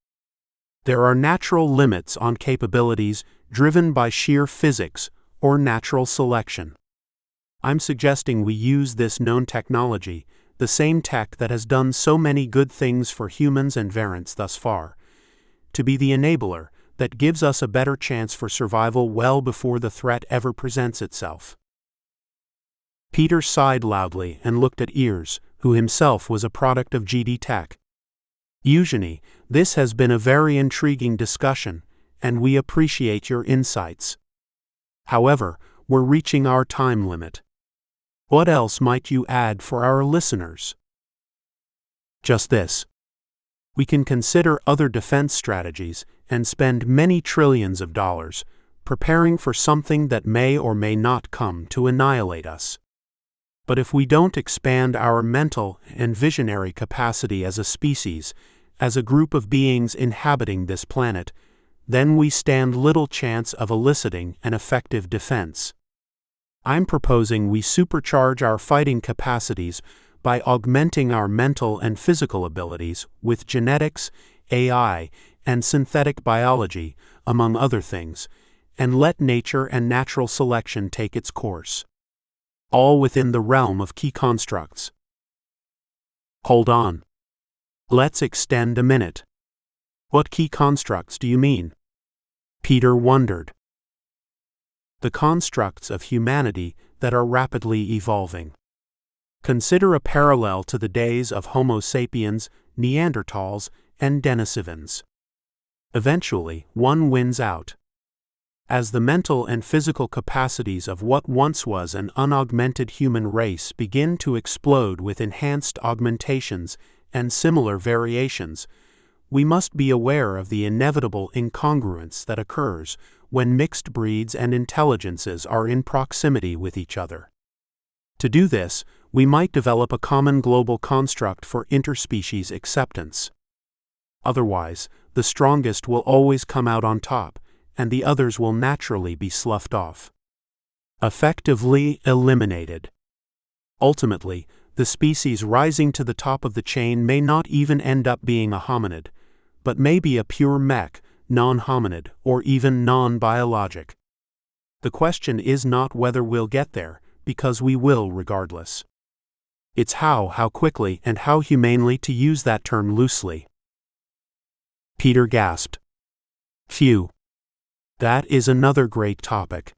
There are natural limits on capabilities driven by sheer physics or natural selection. I'm suggesting we use this known technology, the same tech that has done so many good things for humans and variants thus far, to be the enabler that gives us a better chance for survival well before the threat ever presents itself. Peter sighed loudly and looked at Ears, who himself was a product of GD Tech. Eugenie, this has been a very intriguing discussion, and we appreciate your insights. However, we're reaching our time limit. What else might you add for our listeners? Just this. We can consider other defense strategies and spend many trillions of dollars preparing for something that may or may not come to annihilate us. But if we don't expand our mental and visionary capacity as a species, as a group of beings inhabiting this planet, then we stand little chance of eliciting an effective defense. I'm proposing we supercharge our fighting capacities by augmenting our mental and physical abilities with genetics, AI, and synthetic biology, among other things, and let nature and natural selection take its course. All within the realm of key constructs. Hold on. Let's extend a minute. What key constructs do you mean? Peter wondered. The constructs of humanity that are rapidly evolving. Consider a parallel to the days of Homo sapiens, Neanderthals, and Denisovans. Eventually, one wins out. As the mental and physical capacities of what once was an unaugmented human race begin to explode with enhanced augmentations and similar variations, we must be aware of the inevitable incongruence that occurs when mixed breeds and intelligences are in proximity with each other. To do this, we might develop a common global construct for interspecies acceptance. Otherwise, the strongest will always come out on top, and the others will naturally be sloughed off. effectively eliminated. Ultimately, the species rising to the top of the chain may not even end up being a hominid, but may be a pure mech, non-hominid, or even non-biologic. The question is not whether we'll get there, because we will regardless. It's how quickly, and how humanely to use that term loosely. Peter gasped. Phew. That is another great topic.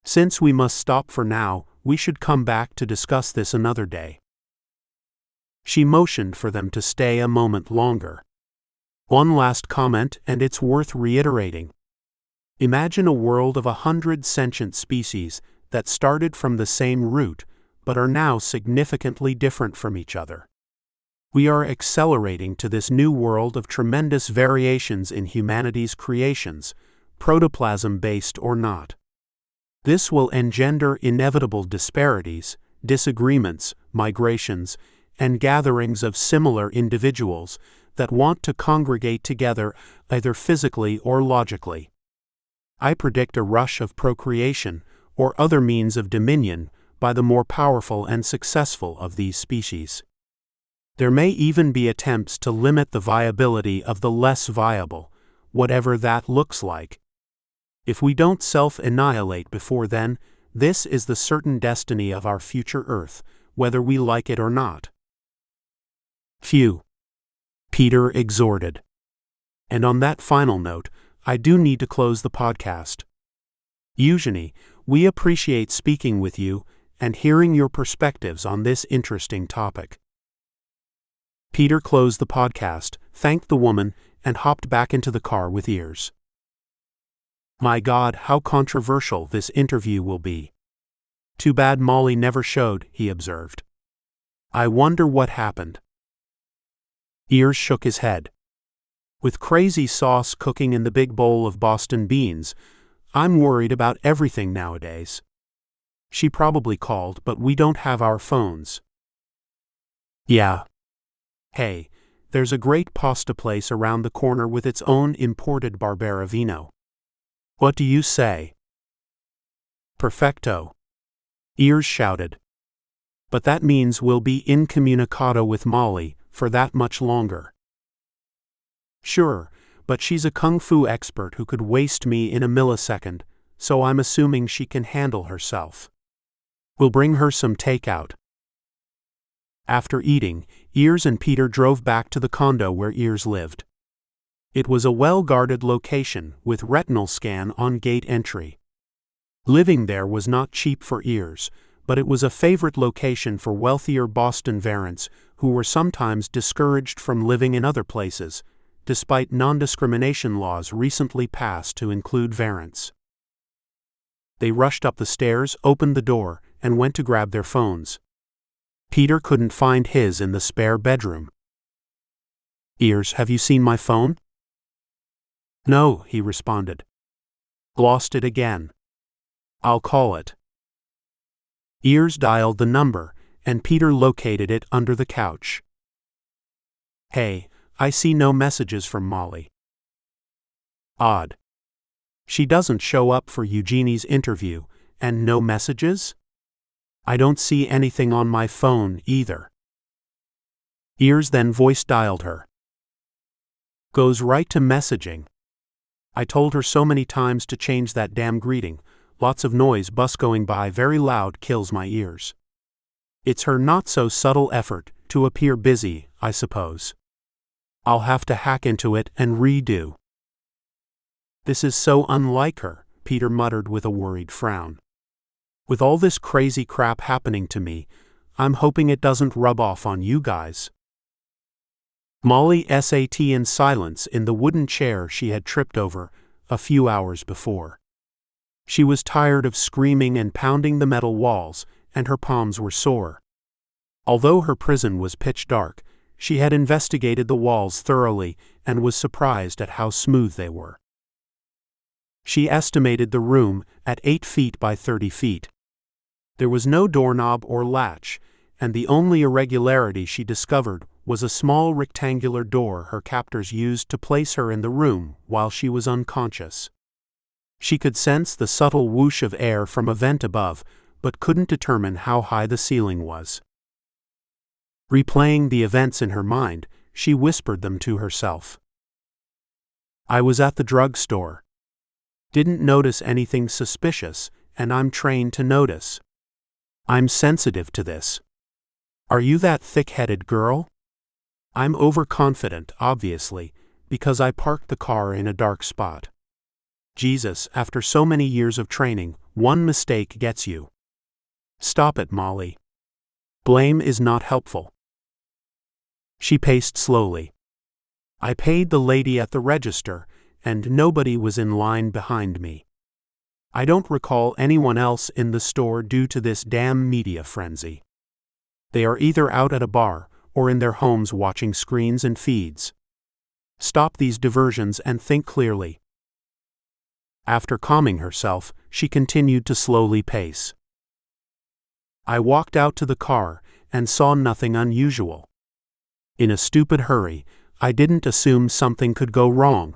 Since we must stop for now, we should come back to discuss this another day. She motioned for them to stay a moment longer. One last comment, and it's worth reiterating. Imagine a world of 100 sentient species that started from the same root, but are now significantly different from each other. We are accelerating to this new world of tremendous variations in humanity's creations, protoplasm-based or not. This will engender inevitable disparities, disagreements, migrations, and gatherings of similar individuals that want to congregate together either physically or logically. I predict a rush of procreation, or other means of dominion, by the more powerful and successful of these species. There may even be attempts to limit the viability of the less viable, whatever that looks like. If we don't self-annihilate before then, this is the certain destiny of our future Earth, whether we like it or not. Phew. Peter exhorted. And on that final note, I do need to close the podcast. Eugenie, we appreciate speaking with you and hearing your perspectives on this interesting topic. Peter closed the podcast, thanked the woman, and hopped back into the car with Ears. My God, how controversial this interview will be. Too bad Molly never showed, he observed. I wonder what happened. Ears shook his head. With crazy sauce cooking in the big bowl of Boston beans, I'm worried about everything nowadays. She probably called, but we don't have our phones. Yeah. Hey, there's a great pasta place around the corner with its own imported Barbera vino. What do you say? Perfecto. Ears shouted. But that means we'll be incommunicado with Molly for that much longer. Sure, but she's a kung fu expert who could waste me in a millisecond, so I'm assuming she can handle herself. We'll bring her some takeout. After eating, Ears and Peter drove back to the condo where Ears lived. It was a well-guarded location with retinal scan on gate entry. Living there was not cheap for Ears, but it was a favorite location for wealthier Boston varants who were sometimes discouraged from living in other places, despite non-discrimination laws recently passed to include varants. They rushed up the stairs, opened the door, and went to grab their phones. Peter couldn't find his in the spare bedroom. Ears, have you seen my phone? No, he responded. Lost it again. I'll call it. Ears dialed the number, and Peter located it under the couch. Hey, I see no messages from Molly. Odd. She doesn't show up for Eugenie's interview, and no messages? I don't see anything on my phone either. Ears then voice dialed her. Goes right to messaging. I told her so many times to change that damn greeting. Lots of noise, bus going by very loud, kills my ears. It's her not-so-subtle effort to appear busy, I suppose. I'll have to hack into it and redo. This is so unlike her, Peter muttered with a worried frown. With all this crazy crap happening to me, I'm hoping it doesn't rub off on you guys. Molly sat in silence in the wooden chair she had tripped over a few hours before. She was tired of screaming and pounding the metal walls, and her palms were sore. Although her prison was pitch dark, she had investigated the walls thoroughly and was surprised at how smooth they were. She estimated the room at 8 feet by 30 feet. There was no doorknob or latch, and the only irregularity she discovered was a small rectangular door her captors used to place her in the room while she was unconscious. She could sense the subtle whoosh of air from a vent above, but couldn't determine how high the ceiling was. Replaying the events in her mind, she whispered them to herself. I was at the drugstore. Didn't notice anything suspicious, and I'm trained to notice. I'm sensitive to this. Are you that thick-headed girl? I'm overconfident, obviously, because I parked the car in a dark spot. Jesus, after so many years of training, one mistake gets you. Stop it, Molly. Blame is not helpful. She paced slowly. I paid the lady at the register, and nobody was in line behind me. I don't recall anyone else in the store due to this damn media frenzy. They are either out at a bar or in their homes watching screens and feeds. Stop these diversions and think clearly. After calming herself, she continued to slowly pace. I walked out to the car and saw nothing unusual. In a stupid hurry, I didn't assume something could go wrong.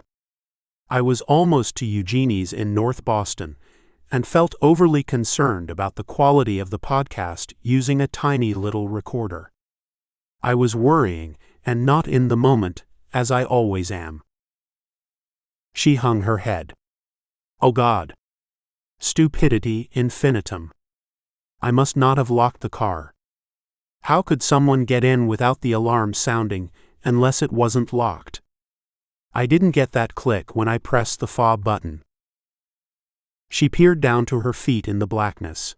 I was almost to Eugenie's in North Boston and felt overly concerned about the quality of the podcast using a tiny little recorder. I was worrying and not in the moment, as I always am. She hung her head. Oh God. Stupidity infinitum. I must not have locked the car. How could someone get in without the alarm sounding unless it wasn't locked? I didn't get that click when I pressed the fob button. She peered down to her feet in the blackness.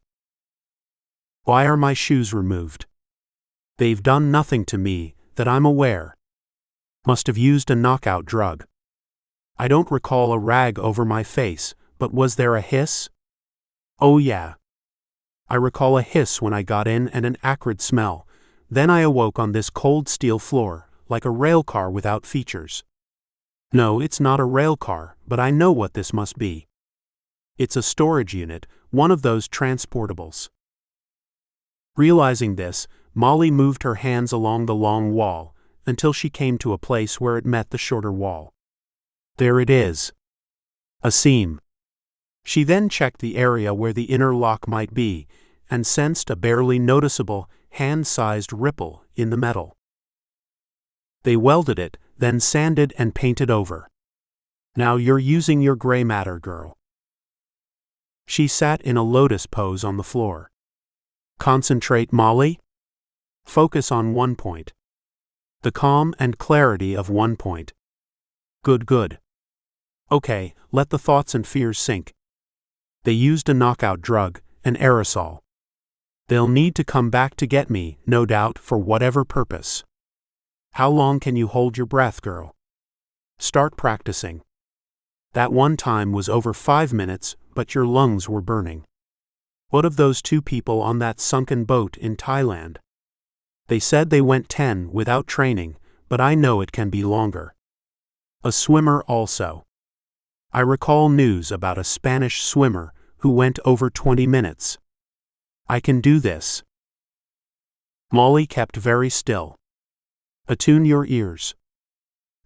Why are my shoes removed? They've done nothing to me, that I'm aware. Must have used a knockout drug. I don't recall a rag over my face, but was there a hiss? Oh yeah. I recall a hiss when I got in and an acrid smell. Then I awoke on this cold steel floor, like a railcar without features. No, it's not a railcar, but I know what this must be. It's a storage unit, one of those transportables. Realizing this, Molly moved her hands along the long wall, until she came to a place where it met the shorter wall. There it is. A seam. She then checked the area where the inner lock might be, and sensed a barely noticeable, hand-sized ripple in the metal. They welded it, then sanded and painted over. Now you're using your gray matter, girl. She sat in a lotus pose on the floor. Concentrate, Molly. Focus on one point. The calm and clarity of one point. Good. Okay, let the thoughts and fears sink. They used a knockout drug, an aerosol. They'll need to come back to get me, no doubt, for whatever purpose. How long can you hold your breath, girl? Start practicing. That one time was over 5 minutes, but your lungs were burning. What of those 2 people on that sunken boat in Thailand? They said they went 10 without training, but I know it can be longer. A swimmer also. I recall news about a Spanish swimmer who went over 20 minutes. I can do this. Molly kept very still. Attune your ears.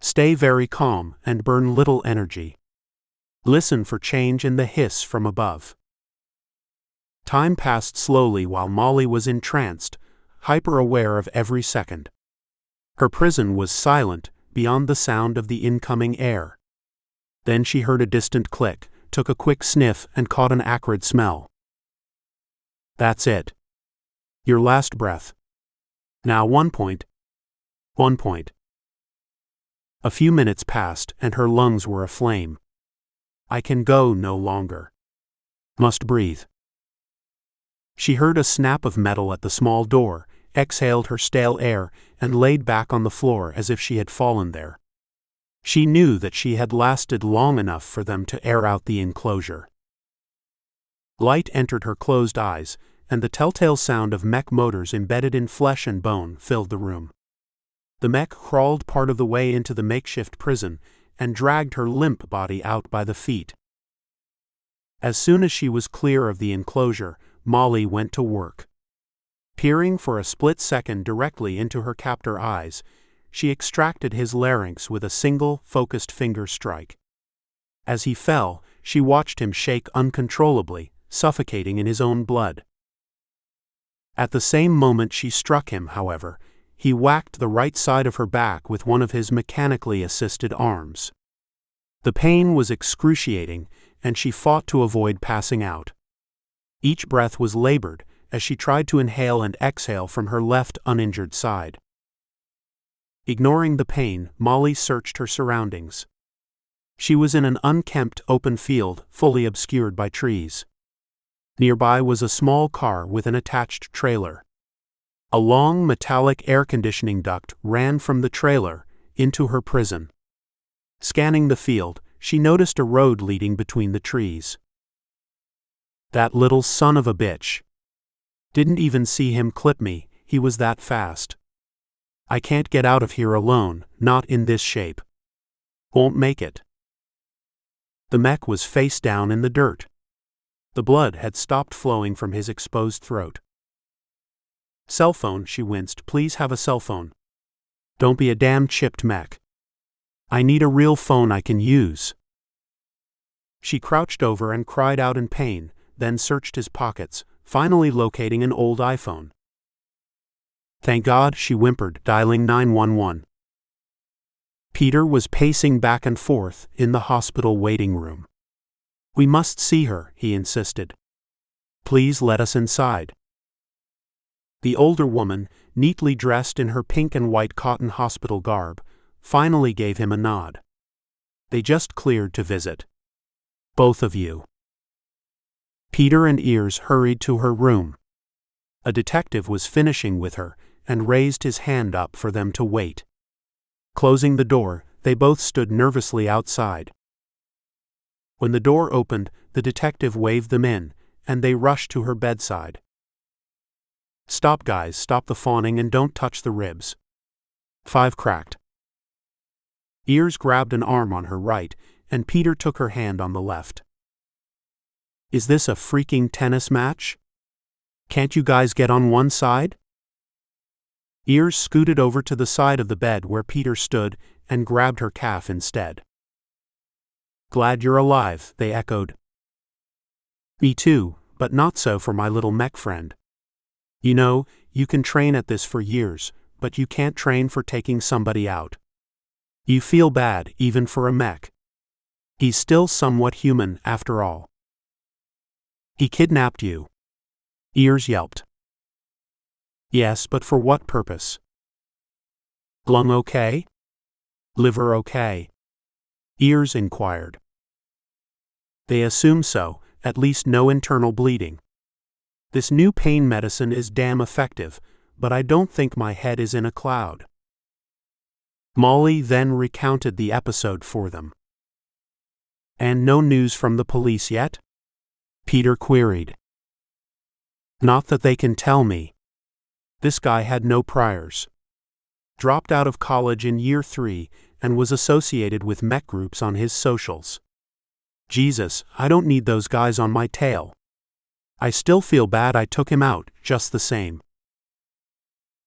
Stay very calm and burn little energy. Listen for change in the hiss from above. Time passed slowly while Molly was entranced, hyper-aware of every second. Her prison was silent, beyond the sound of the incoming air. Then she heard a distant click, took a quick sniff and caught an acrid smell. That's it. Your last breath. Now 1 point. 1 point. A few minutes passed and her lungs were aflame. I can go no longer. Must breathe. She heard a snap of metal at the small door, exhaled her stale air, and laid back on the floor as if she had fallen there. She knew that she had lasted long enough for them to air out the enclosure. Light entered her closed eyes, and the telltale sound of mech motors embedded in flesh and bone filled the room. The mech crawled part of the way into the makeshift prison and dragged her limp body out by the feet. As soon as she was clear of the enclosure, Molly went to work. Peering for a split second directly into her captor's eyes, she extracted his larynx with a single, focused finger strike. As he fell, she watched him shake uncontrollably, suffocating in his own blood. At the same moment she struck him, however, he whacked the right side of her back with one of his mechanically assisted arms. The pain was excruciating, and she fought to avoid passing out. Each breath was labored, as she tried to inhale and exhale from her left uninjured side. Ignoring the pain, Molly searched her surroundings. She was in an unkempt open field, fully obscured by trees. Nearby was a small car with an attached trailer. A long metallic air conditioning duct ran from the trailer into her prison. Scanning the field, she noticed a road leading between the trees. That little son of a bitch. Didn't even see him clip me, he was that fast. I can't get out of here alone, not in this shape. Won't make it. The mech was face down in the dirt. The blood had stopped flowing from his exposed throat. Cell phone, she winced. Please have a cell phone. Don't be a damn chipped mech. I need a real phone I can use. She crouched over and cried out in pain, then searched his pockets, finally locating an old iPhone. Thank God, she whimpered, dialing 911. Peter was pacing back and forth in the hospital waiting room. We must see her, he insisted. Please let us inside. The older woman, neatly dressed in her pink and white cotton hospital garb, finally gave him a nod. They just cleared to visit. Both of you. Peter and Ears hurried to her room. A detective was finishing with her and raised his hand up for them to wait. Closing the door, they both stood nervously outside. When the door opened, the detective waved them in, and they rushed to her bedside. Stop, guys, stop the fawning and don't touch the ribs. 5 cracked. Ears grabbed an arm on her right, and Peter took her hand on the left. Is this a freaking tennis match? Can't you guys get on one side? Ears scooted over to the side of the bed where Peter stood and grabbed her calf instead. Glad you're alive, they echoed. Me too, but not so for my little mech friend. You know, you can train at this for years, but you can't train for taking somebody out. You feel bad, even for a mech. He's still somewhat human, after all. He kidnapped you. Ears yelped. Yes, but for what purpose? Lung okay? Liver okay? Ears inquired. They assume so, at least no internal bleeding. This new pain medicine is damn effective, but I don't think my head is in a cloud. Molly then recounted the episode for them. And no news from the police yet? Peter queried. Not that they can tell me. This guy had no priors. Dropped out of college in year 3 and was associated with mech groups on his socials. Jesus, I don't need those guys on my tail. I still feel bad I took him out, just the same.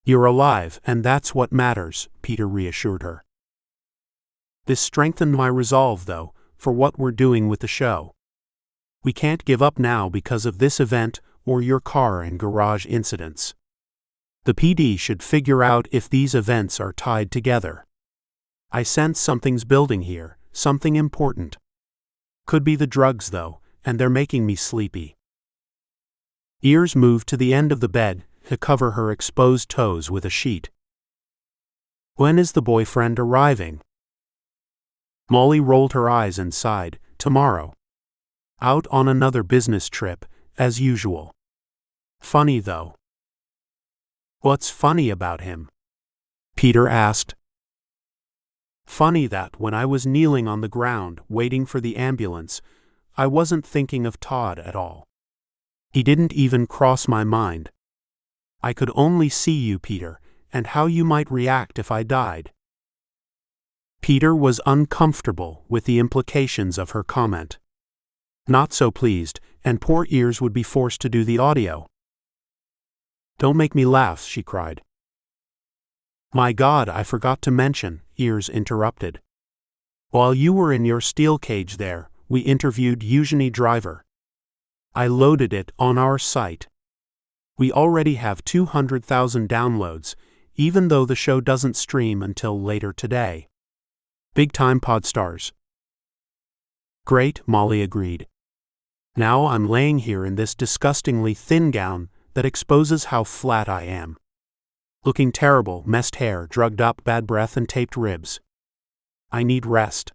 You're alive, and that's what matters, Peter reassured her. This strengthened my resolve, though, for what we're doing with the show. We can't give up now because of this event or your car and garage incidents. The PD should figure out if these events are tied together. I sense something's building here, something important. Could be the drugs, though, and they're making me sleepy. Ears moved to the end of the bed to cover her exposed toes with a sheet. When is the boyfriend arriving? Molly rolled her eyes and sighed. Tomorrow. Out on another business trip, as usual. Funny, though. What's funny about him? Peter asked. Funny that when I was kneeling on the ground waiting for the ambulance, I wasn't thinking of Todd at all. He didn't even cross my mind. I could only see you, Peter, and how you might react if I died. Peter was uncomfortable with the implications of her comment. Not so pleased, and poor Ears would be forced to do the audio. Don't make me laugh, she cried. My God, I forgot to mention, Ears interrupted. While you were in your steel cage there, We interviewed Eugenie Driver. I loaded it on our site. We already have 200,000 downloads, even though the show doesn't stream until later today. Big time Podstars. Great, Molly agreed. Now I'm laying here in this disgustingly thin gown that exposes how flat I am. Looking terrible, messed hair, drugged up, bad breath, and taped ribs. I need rest.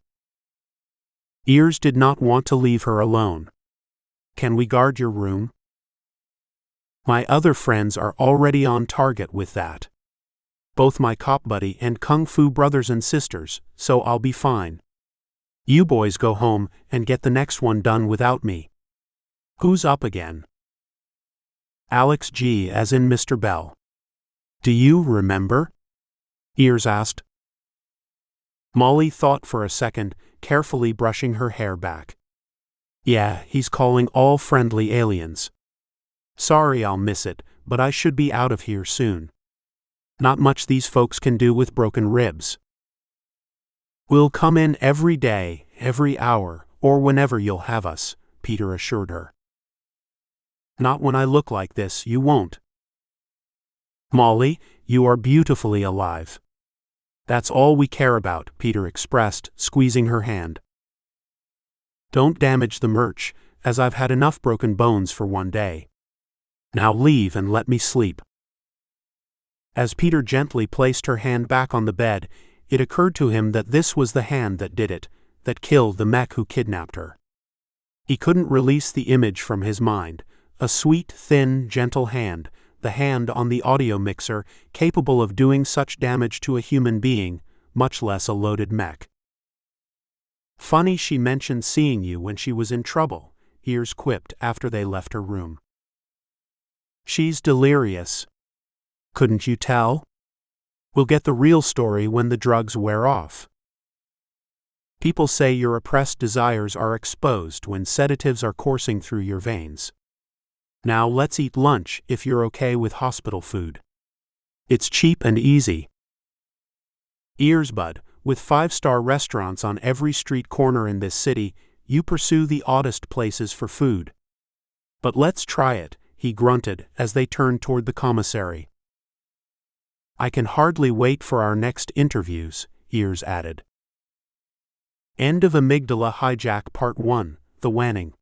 Ears did not want to leave her alone. Can we guard your room? My other friends are already on target with that. Both my cop buddy and kung fu brothers and sisters, so I'll be fine. You boys go home and get the next one done without me. Who's up again? Alex G. as in Mr. Bell. Do you remember? Ears asked. Molly thought for a second, carefully brushing her hair back. Yeah, he's calling all friendly aliens. Sorry I'll miss it, but I should be out of here soon. Not much these folks can do with broken ribs. We'll come in every day, every hour, or whenever you'll have us, Peter assured her. Not when I look like this, you won't. Molly, you are beautifully alive. That's all we care about, Peter expressed, squeezing her hand. Don't damage the merch, as I've had enough broken bones for one day. Now leave and let me sleep. As Peter gently placed her hand back on the bed, it occurred to him that this was the hand that did it, that killed the mech who kidnapped her. He couldn't release the image from his mind, a sweet, thin, gentle hand, the hand on the audio mixer capable of doing such damage to a human being, much less a loaded mech. Funny she mentioned seeing you when she was in trouble, Ears quipped after they left her room. She's delirious. Couldn't you tell? We'll get the real story when the drugs wear off. People say your oppressed desires are exposed when sedatives are coursing through your veins. Now let's eat lunch if you're okay with hospital food. It's cheap and easy. Earsbud, with 5-star restaurants on every street corner in this city, you pursue the oddest places for food. But let's try it, he grunted as they turned toward the commissary. I can hardly wait for our next interviews, Ears added. End of Amygdala Hijack Part 1, The Waening.